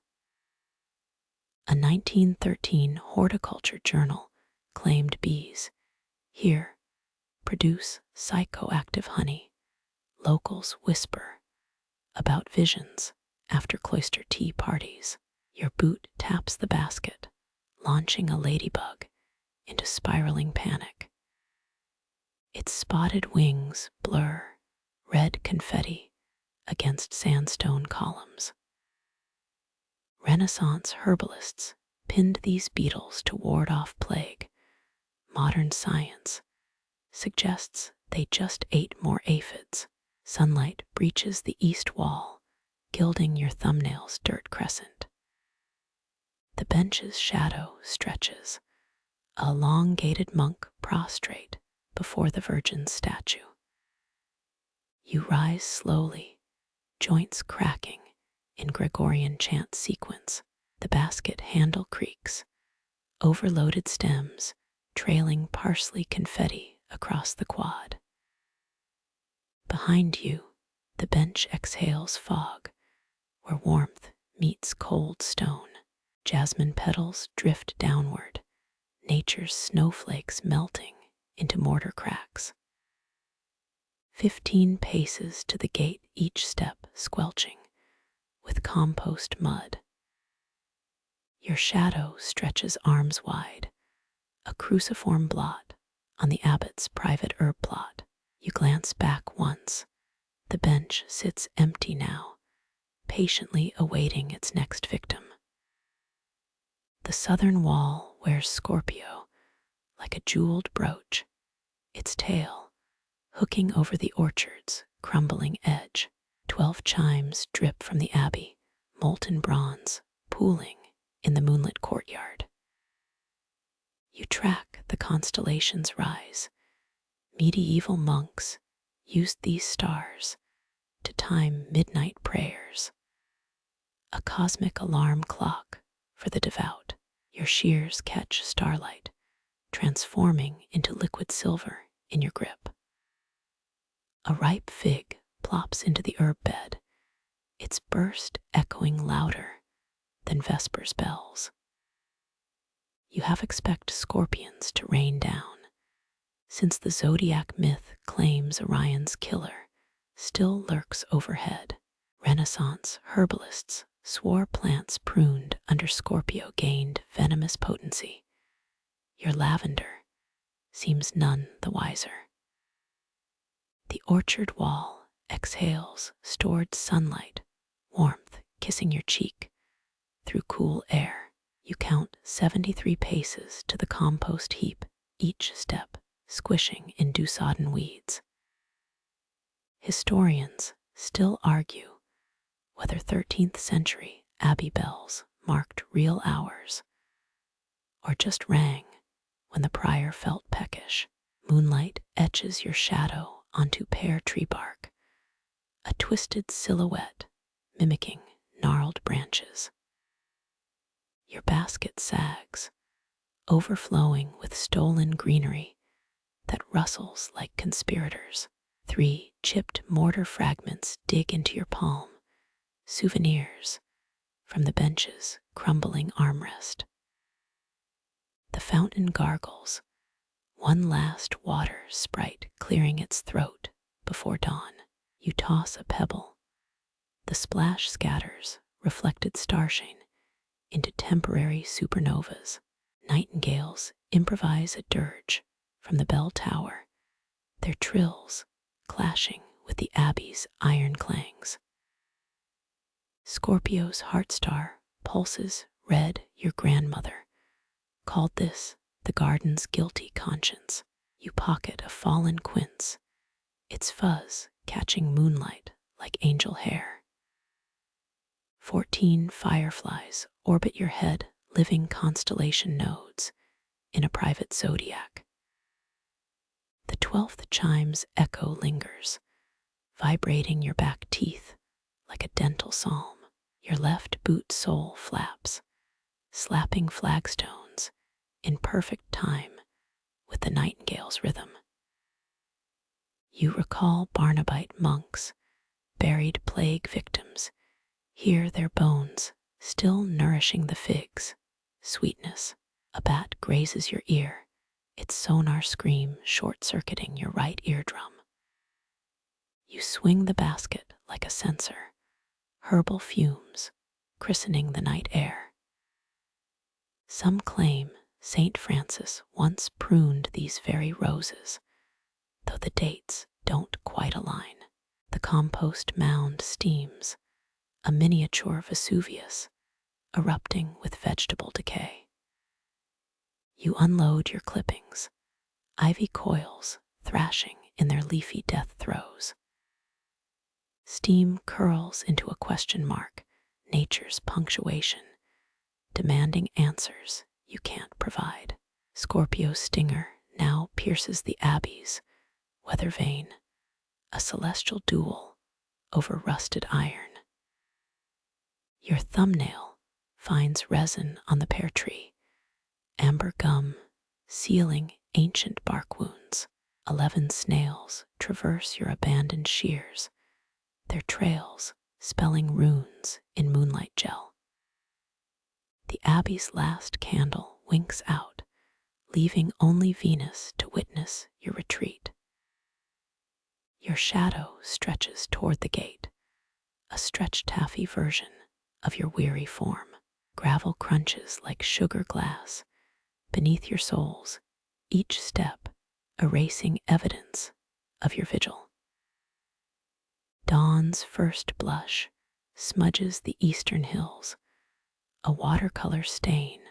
Speaker 1: A 1913 horticulture journal claimed bees here produce psychoactive honey. Locals whisper about visions after cloister tea parties. Your boot taps the basket, launching a ladybug into spiraling panic. Its spotted wings blur red confetti against sandstone columns. Renaissance herbalists pinned these beetles to ward off plague. Modern science suggests they just ate more aphids. Sunlight breaches the east wall, gilding your thumbnail's dirt crescent. The bench's shadow stretches, a elongated monk prostrate before the Virgin's statue. You rise slowly, joints cracking in Gregorian chant sequence. The basket handle creaks, overloaded stems trailing parsley confetti across the quad. Behind you, the bench exhales fog, where warmth meets cold stone. Jasmine petals drift downward, nature's snowflakes melting into mortar cracks. 15 paces to the gate, each step squelching with compost mud. Your shadow stretches arms wide, a cruciform blot on the abbot's private herb plot. You glance back once. The bench sits empty now, patiently awaiting its next victim. The southern wall wears Scorpio like a jeweled brooch, its tail hooking over the orchard's crumbling edge. 12 chimes drip from the abbey, molten bronze, pooling in the moonlit courtyard. You track the constellations rise. Medieval monks used these stars to time midnight prayers. A cosmic alarm clock for the devout. Your shears catch starlight, transforming into liquid silver in your grip. A ripe fig plops into the herb bed, its burst echoing louder than Vespers bells. You half expect scorpions to rain down, since the zodiac myth claims Orion's killer still lurks overhead. Renaissance herbalists swore plants pruned under Scorpio gained venomous potency. Your lavender seems none the wiser. The orchard wall exhales stored sunlight, warmth kissing your cheek through cool air. You count 73 paces to the compost heap, each step squishing in dew-sodden weeds. Historians still argue whether 13th century abbey bells marked real hours or just rang when the prior felt peckish. Moonlight etches your shadow onto pear tree bark, a twisted silhouette mimicking gnarled branches. Your basket sags, overflowing with stolen greenery that rustles like conspirators. 3 chipped mortar fragments dig into your palm, souvenirs from the bench's crumbling armrest. The fountain gargles, one last water sprite clearing its throat before dawn. You toss a pebble. The splash scatters reflected starshine into temporary supernovas. Nightingales improvise a dirge from the bell tower, their trills clashing with the abbey's iron clangs. Scorpio's heart star pulses red. Your grandmother called this the garden's guilty conscience. You pocket a fallen quince, its fuzz catching moonlight like angel hair. 14 fireflies orbit your head, living constellation nodes in a private zodiac. The 12th chime's echo lingers, vibrating your back teeth like a dental psalm. Your left boot sole flaps, slapping flagstones in perfect time with the nightingale's rhythm. You recall Barnabite monks, buried plague victims, hear their bones still nourishing the figs. Sweetness. A bat grazes your ear, its sonar scream short-circuiting your right eardrum. You swing the basket like a censer, herbal fumes christening the night air. Some claim Saint Francis once pruned these very roses, though the dates don't quite align. The compost mound steams, a miniature Vesuvius erupting with vegetable decay. You unload your clippings, ivy coils thrashing in their leafy death throes. Steam curls into a question mark, nature's punctuation, demanding answers you can't provide. Scorpio's stinger now pierces the abbey's weather vane, a celestial duel over rusted iron. Your thumbnail finds resin on the pear tree, amber gum sealing ancient bark wounds. 11 snails traverse your abandoned shears, their trails spelling runes in moonlight gel. The abbey's last candle winks out, leaving only Venus to witness your retreat. Your shadow stretches toward the gate, a stretch taffy version of your weary form. Gravel crunches like sugar glass beneath your soles, each step erasing evidence of your vigil. Dawn's first blush smudges the eastern hills, a watercolor stain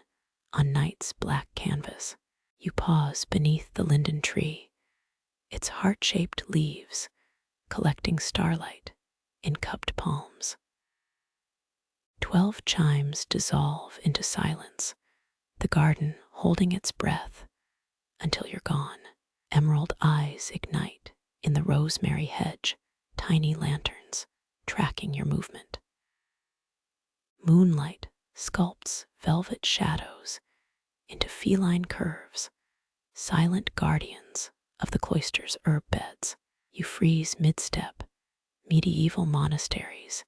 Speaker 1: on night's black canvas. You pause beneath the linden tree, its heart-shaped leaves collecting starlight in cupped palms. 12 chimes dissolve into silence, the garden holding its breath until you're gone. Emerald eyes ignite in the rosemary hedge, tiny lanterns tracking your movement. Moonlight sculpts velvet shadows into feline curves, silent guardians of the cloister's herb beds. You freeze mid-step, medieval monasteries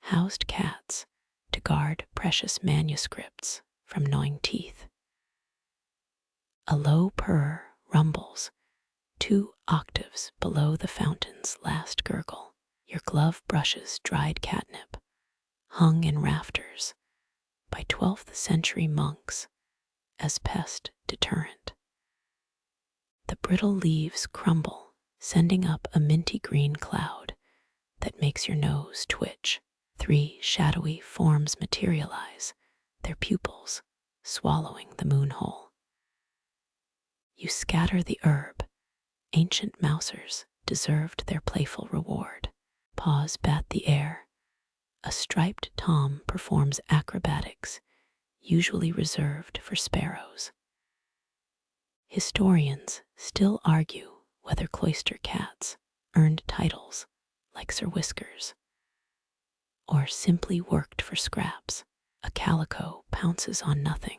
Speaker 1: housed cats to guard precious manuscripts from gnawing teeth. A low purr rumbles 2 octaves below the fountain's last gurgle. Your glove brushes dried catnip, hung in rafters by 12th century monks as pest deterrent. The brittle leaves crumble, sending up a minty green cloud that makes your nose twitch. 3 shadowy forms materialize, their pupils swallowing the moon hole. You scatter the herb. Ancient mousers deserved their playful reward. Paws bat the air. A striped tom performs acrobatics, usually reserved for sparrows. Historians still argue whether cloister cats earned titles like Sir Whiskers, or simply worked for scraps. A calico pounces on nothing,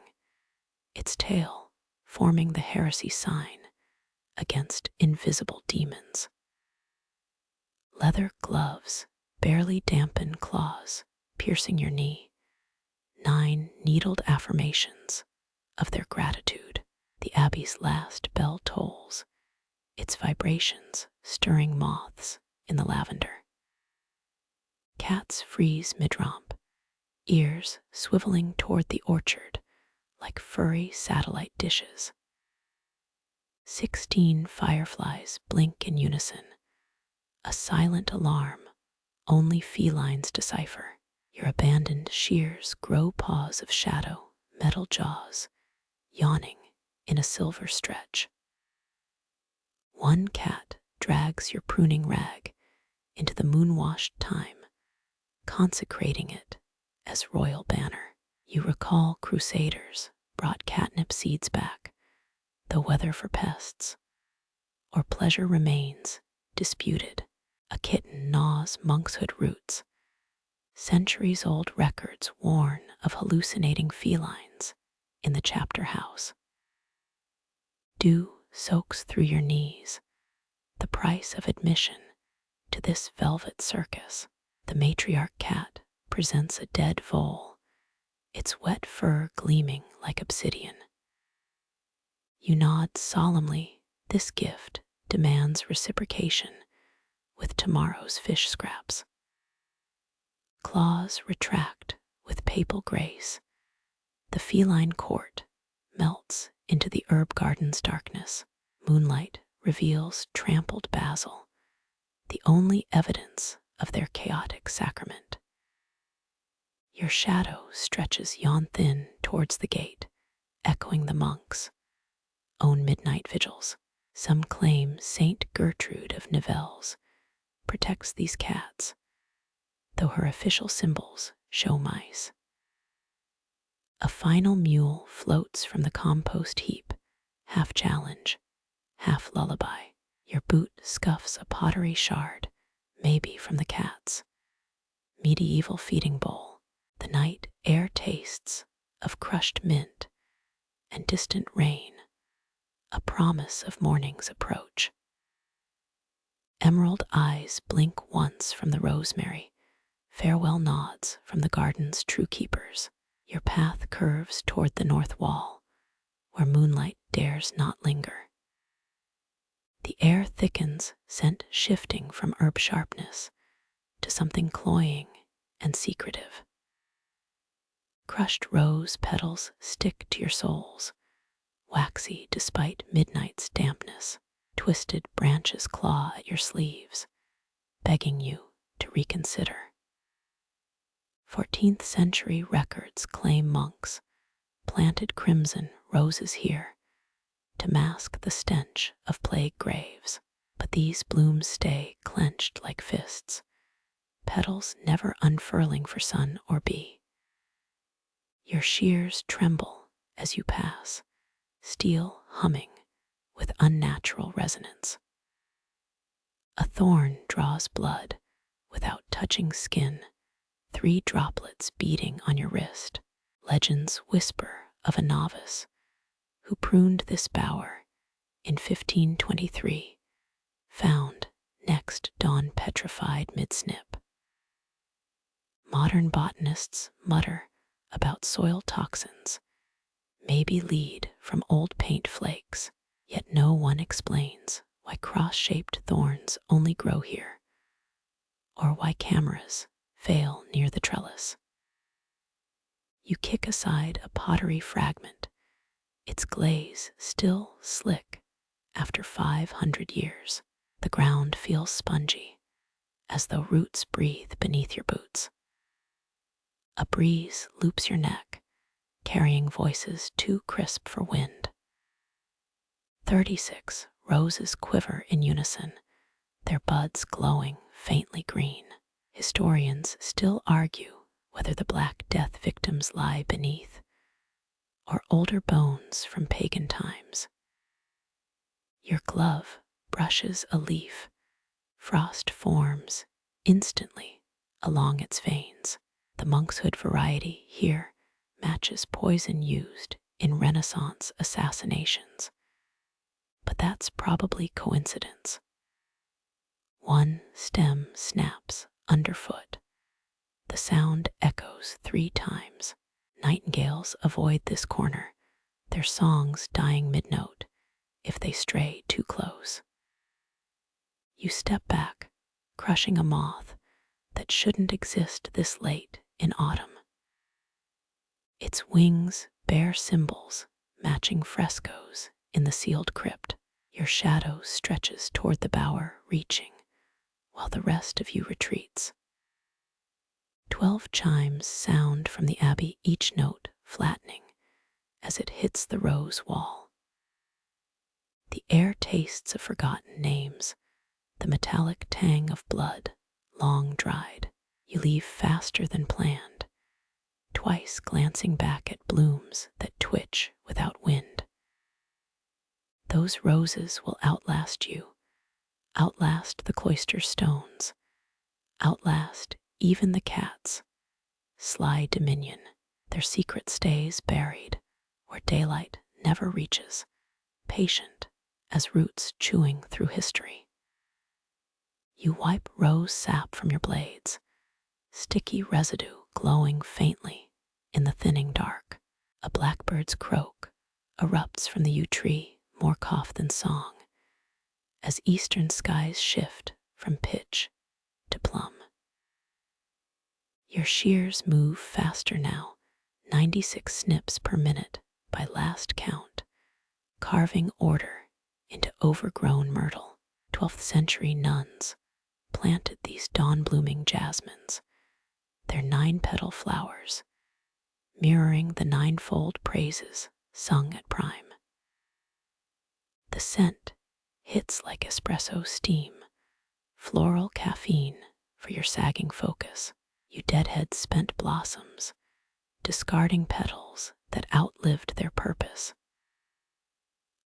Speaker 1: its tail forming the heresy sign against invisible demons. Leather gloves barely dampen claws piercing your knee, 9 needled affirmations of their gratitude. The abbey's last bell tolls, its vibrations stirring moths in the lavender. Cats freeze mid-romp, ears swiveling toward the orchard like furry satellite dishes. 16 fireflies blink in unison, a silent alarm only felines decipher. Your abandoned shears grow paws of shadow, metal jaws, yawning in a silver stretch. 1 cat drags your pruning rag into the moon-washed time, consecrating it as royal banner. You recall crusaders brought catnip seeds back, though whether for pests or pleasure remains disputed. A kitten gnaws monkshood roots, centuries-old records warn of hallucinating felines in the chapter house. Dew soaks through your knees, the price of admission to this velvet circus. The matriarch cat presents a dead vole, its wet fur gleaming like obsidian. You nod solemnly. This gift demands reciprocation with tomorrow's fish scraps. Claws retract with papal grace. The feline court melts into the herb garden's darkness. Moonlight reveals trampled basil, the only evidence of their chaotic sacrament. Your shadow stretches yawn thin towards the gate, echoing the monks' own midnight vigils. Some claim Saint Gertrude of Nivelles protects these cats, though her official symbols show mice. A final mule floats from the compost heap, half challenge, half lullaby. Your boot scuffs a pottery shard, maybe from the cat's medieval feeding bowl. The night air tastes of crushed mint and distant rain, a promise of morning's approach. Emerald eyes blink once from the rosemary, farewell nods from the garden's true keepers. Your path curves toward the north wall, where moonlight dares not linger. The air thickens, scent shifting from herb sharpness to something cloying and secretive. Crushed rose petals stick to your soles, waxy despite midnight's dampness. Twisted branches claw at your sleeves, begging you to reconsider. 14th century records claim monks planted crimson roses here to mask the stench of plague graves, but these blooms stay clenched like fists, petals never unfurling for sun or bee. Your shears tremble as you pass, steel humming with unnatural resonance. A thorn draws blood without touching skin, 3 droplets beating on your wrist. Legends whisper of a novice who pruned this bower in 1523, found next dawn petrified mid-snip. Modern botanists mutter about soil toxins, maybe lead from old paint flakes, yet no one explains why cross-shaped thorns only grow here, or why cameras fail near the trellis. You kick aside a pottery fragment, its glaze still slick after 500 years. The ground feels spongy, as though roots breathe beneath your boots. A breeze loops your neck, carrying voices too crisp for wind. 36 roses quiver in unison, their buds glowing faintly green. Historians still argue whether the Black Death victims lie beneath, or older bones from pagan times. Your glove brushes a leaf, frost forms instantly along its veins. The monkshood variety here matches poison used in Renaissance assassinations, but that's probably coincidence. One stem snaps underfoot. The sound echoes 3 times. Nightingales avoid this corner, their songs dying mid-note if they stray too close. You step back, crushing a moth that shouldn't exist this late in autumn. Its wings bear symbols matching frescoes in the sealed crypt. Your shadow stretches toward the bower, reaching, while the rest of you retreats. 12 chimes sound from the abbey, each note flattening as it hits the rose wall. The air tastes of forgotten names, the metallic tang of blood, long dried. You leave faster than planned, twice glancing back at blooms that twitch without wind. Those roses will outlast you, outlast the cloister stones, outlast even the cat's sly dominion. Their secret stays buried where daylight never reaches, patient as roots chewing through history. You wipe rose sap from your blades, sticky residue glowing faintly in the thinning dark. A blackbird's croak erupts from the yew tree, more cough than song, as eastern skies shift from pitch to plum. Your shears move faster now, 96 snips per minute by last count, carving order into overgrown myrtle. 12th century nuns planted these dawn-blooming jasmines, their 9-petal flowers, mirroring the ninefold praises sung at prime. The scent hits like espresso steam, floral caffeine for your sagging focus. You deadhead spent blossoms, discarding petals that outlived their purpose.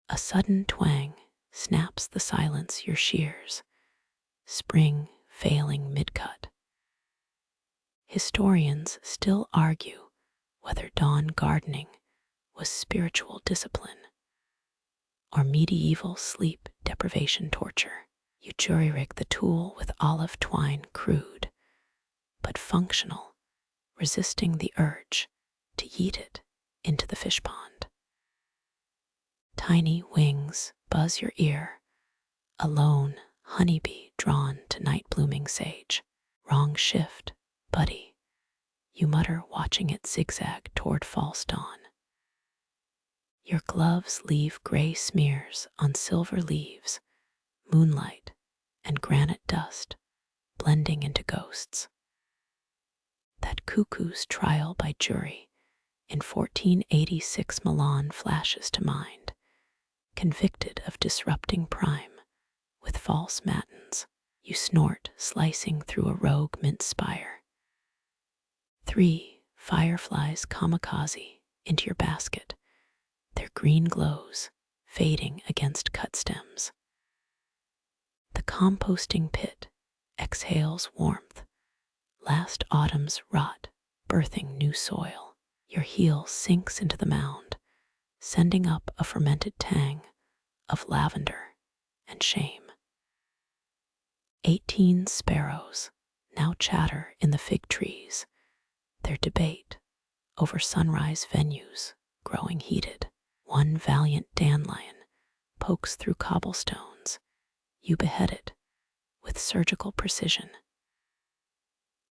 Speaker 1: A sudden twang snaps the silence your shears, spring failing mid-cut. Historians still argue whether dawn gardening was spiritual discipline or medieval sleep deprivation torture. You jury-rig the tool with olive twine, crude but functional, resisting the urge to yeet it into the fish pond. Tiny wings buzz your ear, a lone honeybee drawn to night-blooming sage. Wrong shift, buddy, you mutter, watching it zigzag toward false dawn. Your gloves leave gray smears on silver leaves, moonlight and granite dust blending into ghosts. That cuckoo's trial by jury in 1486 Milan flashes to mind, convicted of disrupting prime with false matins. You snort, slicing through a rogue mint spire. 3 fireflies kamikaze into your basket, their green glows fading against cut stems. The composting pit exhales warmth, last autumn's rot birthing new soil. Your heel sinks into the mound, sending up a fermented tang of lavender and shame. 18 sparrows now chatter in the fig trees, their debate over sunrise venues growing heated. One valiant dandelion pokes through cobblestones. You behead it with surgical precision.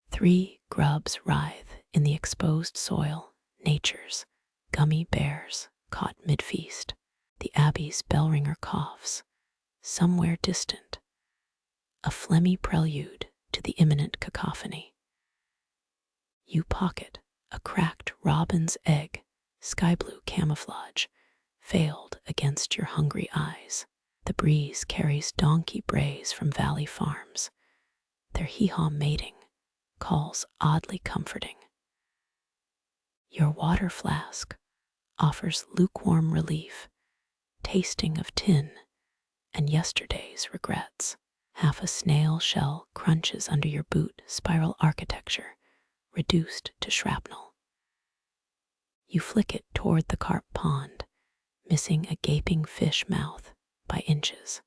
Speaker 1: 3 grubs writhe in the exposed soil, nature's gummy bears caught mid-feast. The abbey's bell ringer coughs, somewhere distant, a phlegmy prelude to the imminent cacophony. You pocket a cracked robin's egg, sky blue camouflage, veiled against your hungry eyes. The breeze carries donkey brays from valley farms, their hee-haw mating calls oddly comforting. Your water flask offers lukewarm relief, tasting of tin and yesterday's regrets. Half a snail shell crunches under your boot, spiral architecture reduced to shrapnel. You flick it toward the carp pond, missing a gaping fish mouth by inches.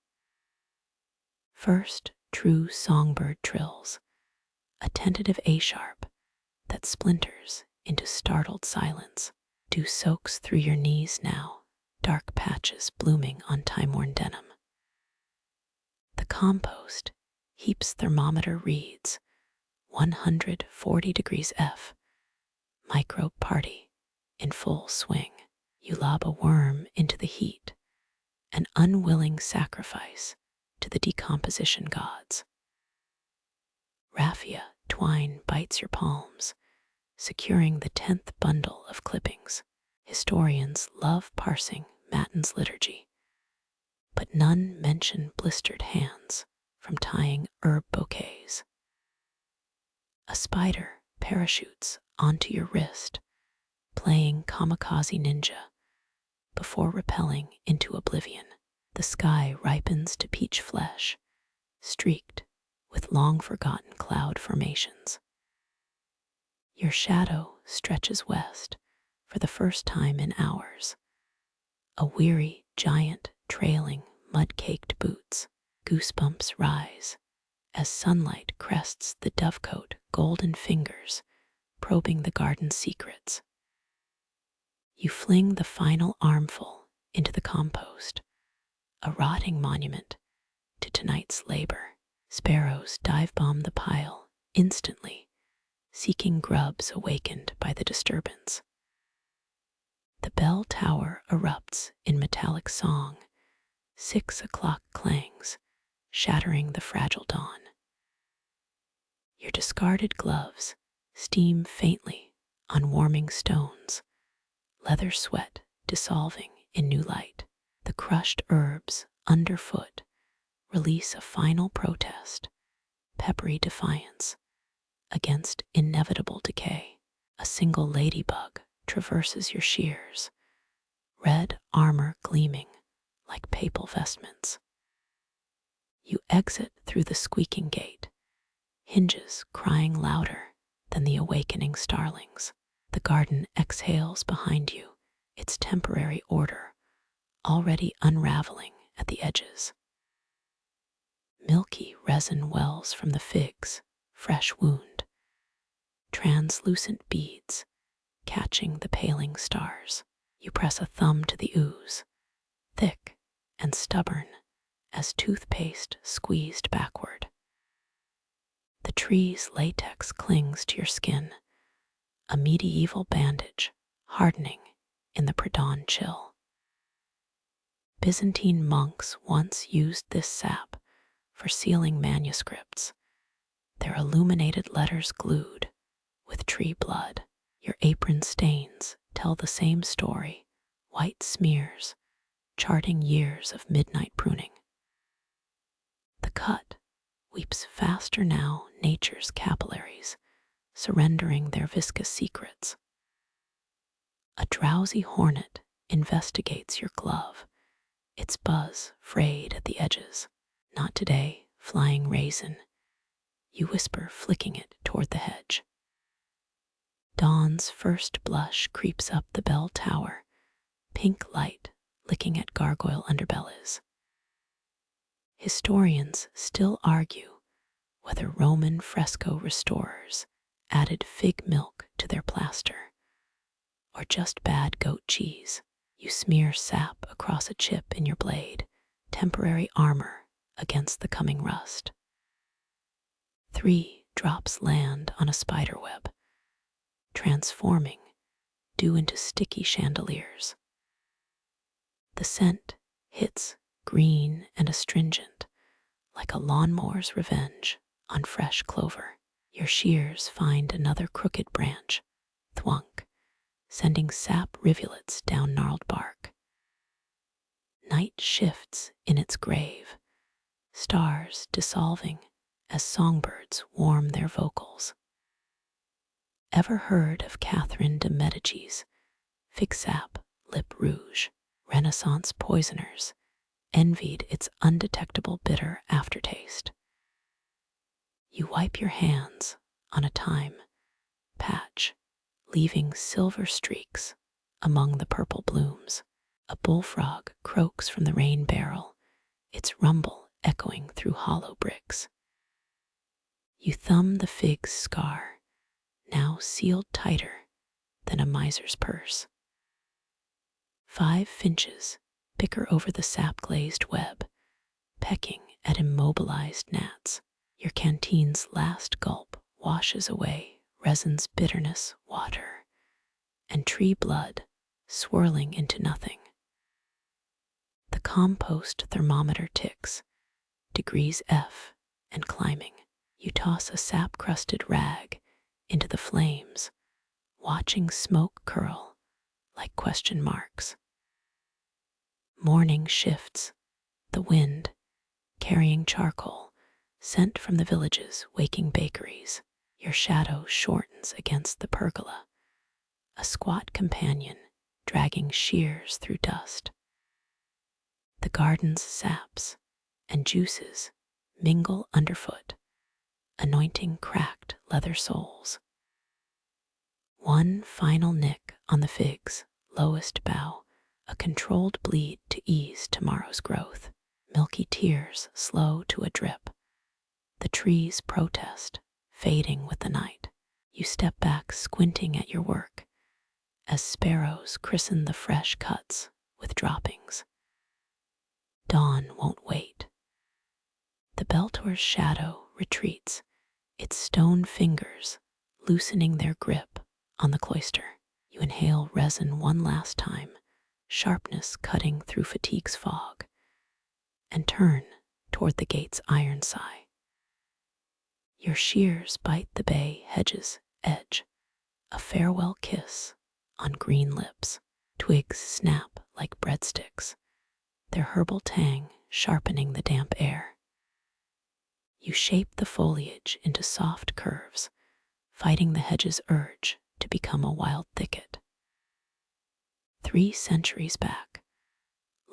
Speaker 1: First true songbird trills, a tentative A-sharp that splinters into startled silence. Dew soaks through your knees now, dark patches blooming on time-worn denim. The compost heaps thermometer reads 140 degrees F, microbe party in full swing. You lob a worm into the heat, an unwilling sacrifice to the decomposition gods. Raffia twine bites your palms, securing the 10th bundle of clippings. Historians love parsing Matins liturgy, but none mention blistered hands from tying herb bouquets. A spider parachutes onto your wrist, playing kamikaze ninja before rappelling into oblivion. The sky ripens to peach flesh, streaked with long-forgotten cloud formations. Your shadow stretches west for the first time in hours, a weary giant trailing mud-caked boots. Goosebumps rise as sunlight crests the dovecote golden fingers, probing the garden's secrets. You fling the final armful into the compost, a rotting monument to tonight's labor. Sparrows dive-bomb the pile instantly, seeking grubs awakened by the disturbance. The bell tower erupts in metallic song, 6 o'clock clangs, shattering the fragile dawn. Your discarded gloves steam faintly on warming stones, leather sweat dissolving in new light. The crushed herbs underfoot release a final protest, peppery defiance against inevitable decay. A single ladybug traverses your shears, red armor gleaming like papal vestments. You exit through the squeaking gate, hinges crying louder than the awakening starlings. The garden exhales behind you, its temporary order already unraveling at the edges. Milky resin wells from the fig's fresh wound, translucent beads catching the paling stars. You press a thumb to the ooze, thick and stubborn as toothpaste squeezed backward. The tree's latex clings to your skin, a medieval bandage hardening in the pre-dawn chill. Byzantine monks once used this sap for sealing manuscripts, their illuminated letters glued with tree blood. Your apron stains tell the same story, white smears charting years of midnight pruning. The cut weeps faster now, nature's capillaries surrendering their viscous secrets. A drowsy hornet investigates your glove, its buzz frayed at the edges. Not today, flying raisin, you whisper, flicking it toward the hedge. Dawn's first blush creeps up the bell tower, pink light licking at gargoyle underbellies. Historians still argue whether Roman fresco restorers added fig milk to their plaster, or just bad goat cheese. You smear sap across a chip in your blade, temporary armor against the coming rust. 3 drops land on a spider web, transforming dew into sticky chandeliers. The scent hits green and astringent, like a lawnmower's revenge on fresh clover. Your shears find another crooked branch, thwunk, sending sap rivulets down gnarled bark. Night shifts in its grave, stars dissolving as songbirds warm their vocals. Ever heard of Catherine de Medici's fig sap lip rouge? Renaissance poisoners envied its undetectable bitter aftertaste. You wipe your hands on a thyme patch, leaving silver streaks among the purple blooms. A bullfrog croaks from the rain barrel, its rumble echoing through hollow bricks. You thumb the fig's scar, now sealed tighter than a miser's purse. 5 finches bicker over the sap-glazed web, pecking at immobilized gnats. Your canteen's last gulp washes away resin's bitterness, water, and tree blood swirling into nothing. The compost thermometer ticks, degrees F and climbing. You toss a sap-crusted rag into the flames, watching smoke curl like question marks. Morning shifts, the wind, carrying charcoal, sent from the village's waking bakeries. Your shadow shortens against the pergola, a squat companion dragging shears through dust. The garden's saps and juices mingle underfoot, anointing cracked leather soles. One final nick on the fig's lowest bough, a controlled bleed to ease tomorrow's growth. Milky tears slow to a drip. The trees protest, fading with the night. You step back, squinting at your work, as sparrows christen the fresh cuts with droppings. Dawn won't wait. The Beltor's shadow retreats, its stone fingers loosening their grip on the cloister. You inhale resin one last time, sharpness cutting through fatigue's fog, and turn toward the gate's iron sigh. Your shears bite the bay hedge's edge, a farewell kiss on green lips. Twigs snap like breadsticks, their herbal tang sharpening the damp air. You shape the foliage into soft curves, fighting the hedge's urge to become a wild thicket. 3 centuries back,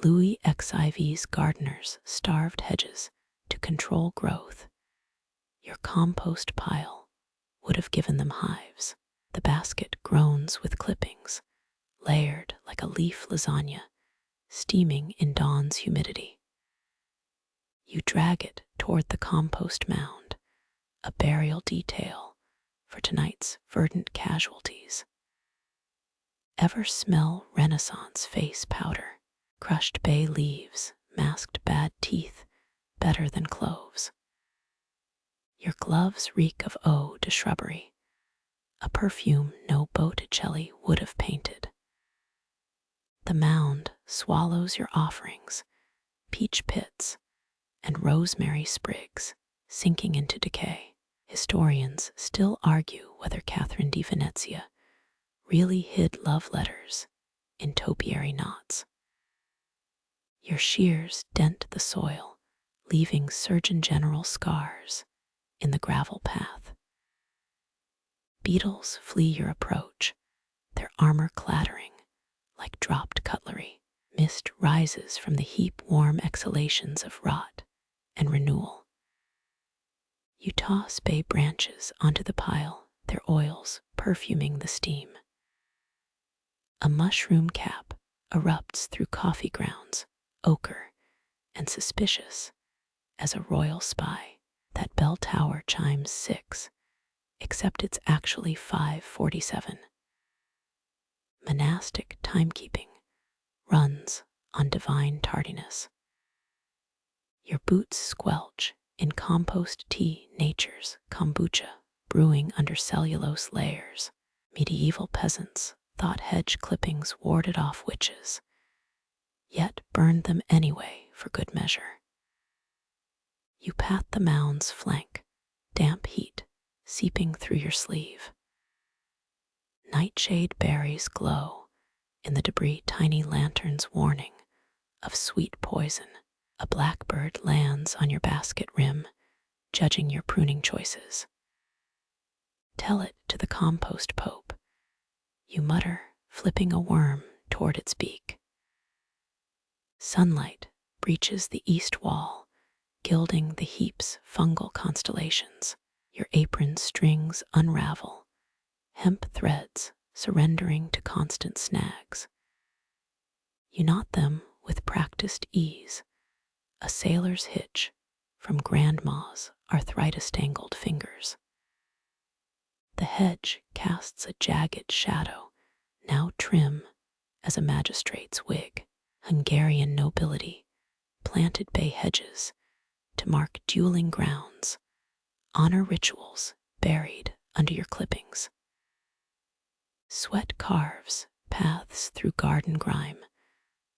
Speaker 1: Louis XIV's gardeners starved hedges to control growth. Your compost pile would have given them hives. The basket groans with clippings, layered like a leaf lasagna, steaming in dawn's humidity. You drag it toward the compost mound, a burial detail for tonight's verdant casualties. Ever smell Renaissance face powder? Crushed bay leaves masked bad teeth better than cloves. Your gloves reek of eau de shrubbery, a perfume no Botticelli would have painted. The mound swallows your offerings, peach pits, and rosemary sprigs sinking into decay. Historians still argue whether Catherine di Venezia really hid love letters in topiary knots. Your shears dent the soil, leaving Surgeon General scars in the gravel path. Beetles flee your approach, their armor clattering like dropped cutlery. Mist rises from the heap-warm exhalations of rot and renewal. You toss bay branches onto the pile, their oils perfuming the steam. A mushroom cap erupts through coffee grounds, ochre and suspicious as a royal spy. That bell tower chimes 6, except it's actually 5:47. Monastic timekeeping runs on divine tardiness. Your boots squelch in compost tea, nature's kombucha, brewing under cellulose layers. Medieval peasants thought hedge clippings warded off witches, yet burned them anyway for good measure. You pat the mound's flank, damp heat seeping through your sleeve. Nightshade berries glow in the debris, tiny lanterns warning of sweet poison. A blackbird lands on your basket rim, judging your pruning choices. Tell it to the compost pope, you mutter, flipping a worm toward its beak. Sunlight breaches the east wall, gilding the heap's fungal constellations. Your apron strings unravel, hemp threads surrendering to constant snags. You knot them with practiced ease, a sailor's hitch from grandma's arthritis-tangled fingers. The hedge casts a jagged shadow, now trim as a magistrate's wig. Hungarian nobility planted bay hedges to mark dueling grounds, honor rituals buried under your clippings. Sweat carves paths through garden grime,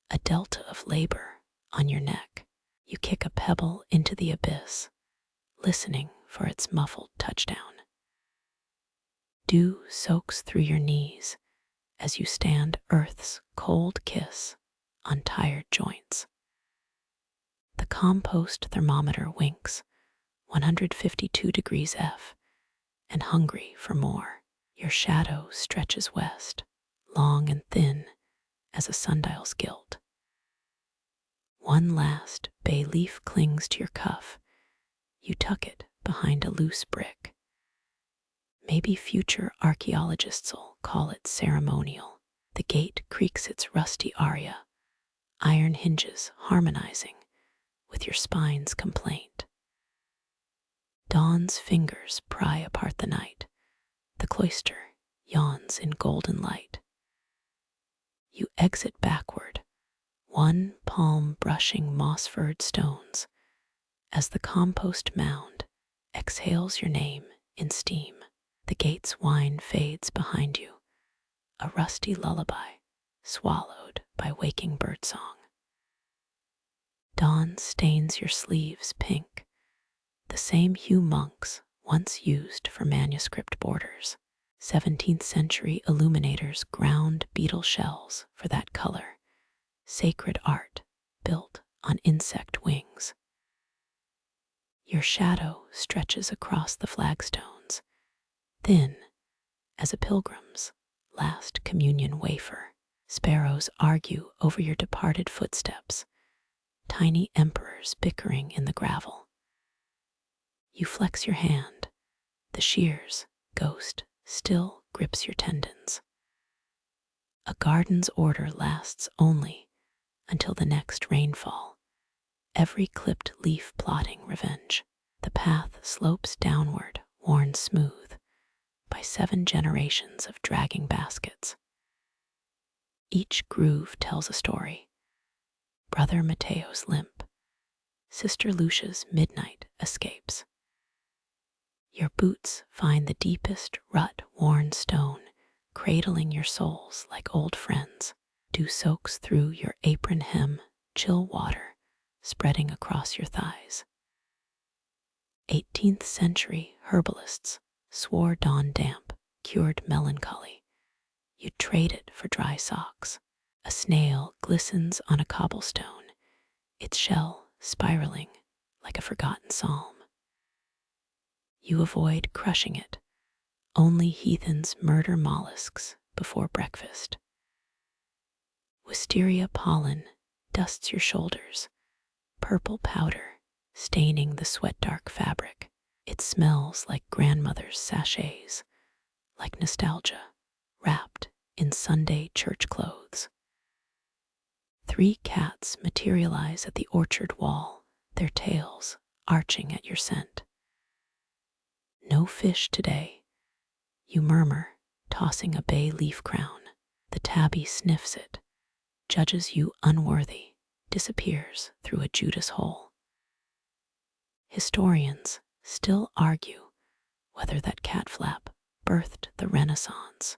Speaker 1: a delta of labor on your neck. You kick a pebble into the abyss, listening for its muffled touchdown. Dew soaks through your knees as you stand Earth's cold kiss on tired joints. The compost thermometer winks, 152 degrees F, and hungry for more. Your shadow stretches west, long and thin as a sundial's gilt. One last bay leaf clings to your cuff. You tuck it behind a loose brick. Maybe future archaeologists'll call it ceremonial. The gate creaks its rusty aria, iron hinges harmonizing with your spine's complaint. Dawn's fingers pry apart the night. The cloister yawns in golden light. You exit backward, one palm brushing moss-furred stones, as the compost mound exhales your name in steam. The gate's whine fades behind you, a rusty lullaby swallowed by waking birdsong. Dawn stains your sleeves pink, the same hue monks once used for manuscript borders. 17th century illuminators ground beetle shells for that color, sacred art built on insect wings. Your shadow stretches across the flagstones, thin as a pilgrim's last communion wafer. Sparrows argue over your departed footsteps, tiny emperors bickering in the gravel. You flex your hand, the shears, ghost, still grips your tendons. A garden's order lasts only until the next rainfall, every clipped leaf plotting revenge. The path slopes downward, worn smooth by 7 generations of dragging baskets. Each groove tells a story. Brother Matteo's limp, Sister Lucia's midnight escapes. Your boots find the deepest rut-worn stone, cradling your soles like old friends. Dew soaks through your apron hem, chill water spreading across your thighs. 18th century herbalists swore dawn damp cured melancholy. You'd trade it for dry socks. A snail glistens on a cobblestone, its shell spiraling like a forgotten psalm. You avoid crushing it. Only heathens murder mollusks before breakfast. Wisteria pollen dusts your shoulders, purple powder staining the sweat-dark fabric. It smells like grandmother's sachets, like nostalgia wrapped in Sunday church clothes. 3 cats materialize at the orchard wall, their tails arching at your scent. No fish today, you murmur, tossing a bay leaf crown. The tabby sniffs it, judges you unworthy, disappears through a Judas hole. Historians still argue whether that cat flap birthed the Renaissance.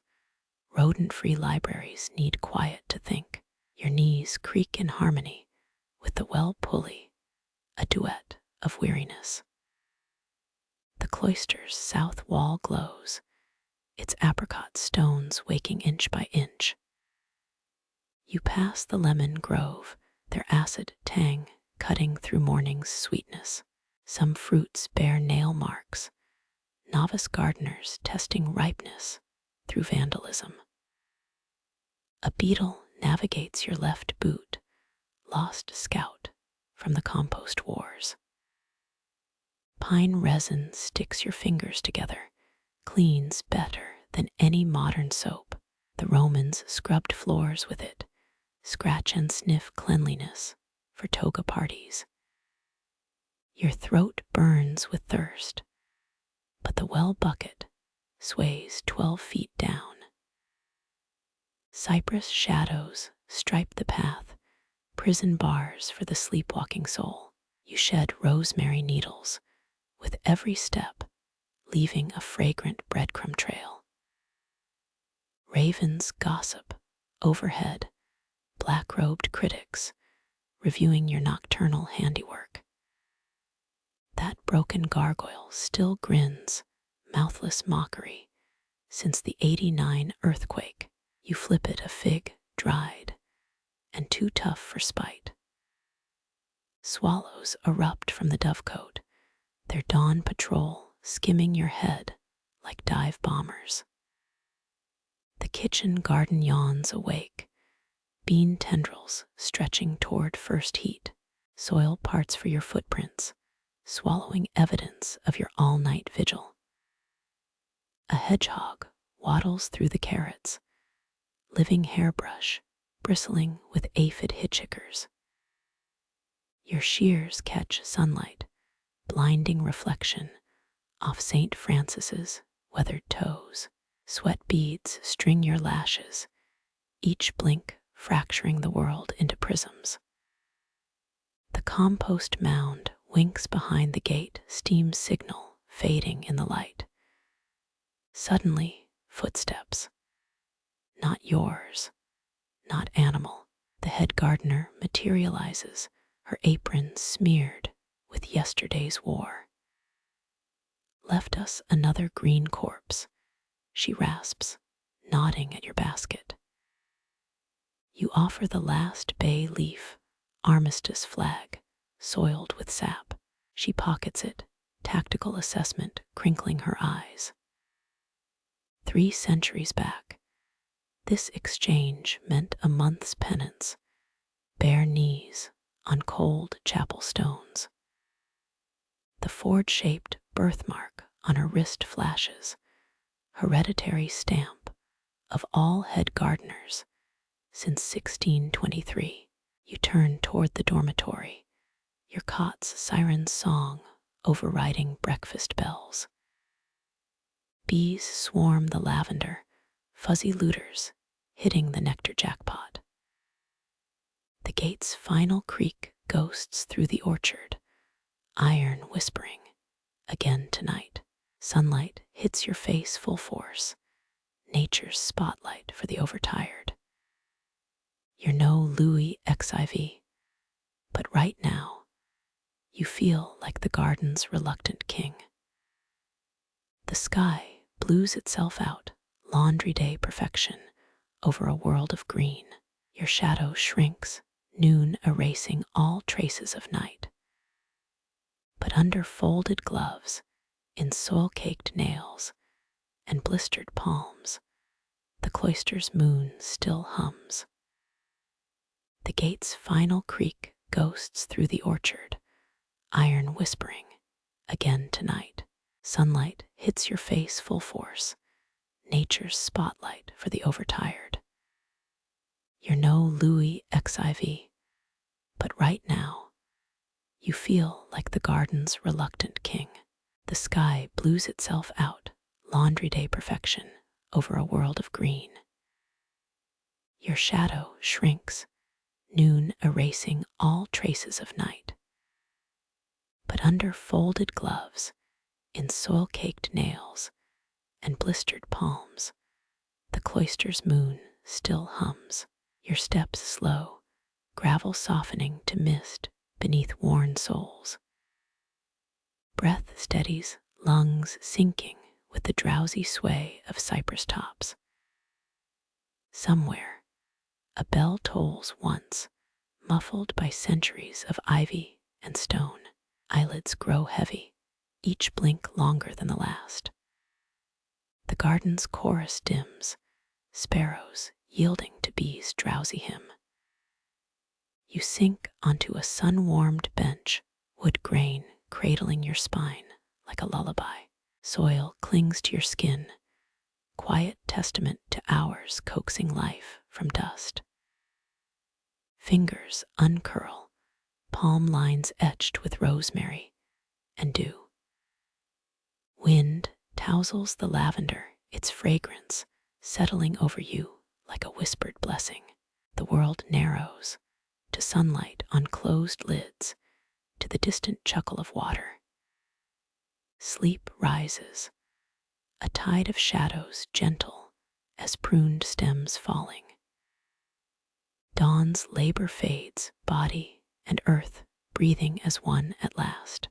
Speaker 1: Rodent-free libraries need quiet to think. Your knees creak in harmony with the well pulley, a duet of weariness. The cloister's south wall glows, its apricot stones waking inch by inch. You pass the lemon grove, their acid tang cutting through morning's sweetness. Some fruits bear nail marks, novice gardeners testing ripeness through vandalism. A beetle navigates your left boot, lost scout from the compost wars. Pine resin sticks your fingers together, cleans better than any modern soap. The Romans scrubbed floors with it, scratch and sniff cleanliness for toga parties. Your throat burns with thirst, but the well bucket sways 12 feet down. Cypress shadows stripe the path, prison bars for the sleepwalking soul. You shed rosemary needles with every step, leaving a fragrant breadcrumb trail. Ravens gossip overhead, black-robed critics reviewing your nocturnal handiwork. That broken gargoyle still grins, mouthless mockery, since the '89 earthquake. You flip it a fig, dried, and too tough for spite. Swallows erupt from the dovecote, their dawn patrol skimming your head like dive bombers. The kitchen garden yawns awake, bean tendrils stretching toward first heat, soil parts for your footprints, swallowing evidence of your all-night vigil. A hedgehog waddles through the carrots, living hairbrush bristling with aphid hitchhikers. Your shears catch sunlight, blinding reflection off St. Francis's weathered toes. Sweat beads string your lashes, each blink fracturing the world into prisms. The compost mound winks behind the gate, steam signal fading in the light. Suddenly, footsteps. Not yours, not animal. The head gardener materializes, her apron smeared with yesterday's war. Left us another green corpse, she rasps, nodding at your basket. You offer the last bay leaf, armistice flag, soiled with sap. She pockets it, tactical assessment crinkling her eyes. 3 centuries back, this exchange meant a month's penance, bare knees on cold chapel stones. The forge-shaped birthmark on her wrist flashes, hereditary stamp of all head gardeners since 1623. You turn toward the dormitory, your cot's siren song overriding breakfast bells. Bees swarm the lavender, fuzzy looters hitting the nectar jackpot. The gate's final creak ghosts through the orchard, iron whispering, again tonight. Sunlight hits your face full force, nature's spotlight for the overtired. You're no Louis XIV, but right now, you feel like the garden's reluctant king. The sky blues itself out, laundry day perfection, over a world of green. Your shadow shrinks, noon erasing all traces of night. But under folded gloves, in soil-caked nails, and blistered palms, the cloister's moon still hums. The gate's final creak ghosts through the orchard, iron whispering, again tonight. Sunlight hits your face full force, nature's spotlight for the overtired. You're no Louis XIV, but right now, you feel like the garden's reluctant king. The sky blues itself out, laundry day perfection, over a world of green. Your shadow shrinks, noon erasing all traces of night. But under folded gloves, in soil-caked nails, and blistered palms, the cloister's moon still hums. Your steps slow, gravel softening to mist beneath worn soles. Breath steadies, lungs sinking with the drowsy sway of cypress tops. Somewhere, a bell tolls once, muffled by centuries of ivy and stone. Eyelids grow heavy, each blink longer than the last. The garden's chorus dims, sparrows yielding to bees' drowsy hymn. You sink onto a sun-warmed bench, wood grain cradling your spine like a lullaby. Soil clings to your skin, quiet testament to hours coaxing life from dust. Fingers uncurl, palm lines etched with rosemary and dew. Wind tousles the lavender, its fragrance settling over you like a whispered blessing. The world narrows to sunlight on closed lids, to the distant chuckle of water. Sleep rises, a tide of shadows gentle as pruned stems falling. Dawn's labor fades, body and earth breathing as one at last.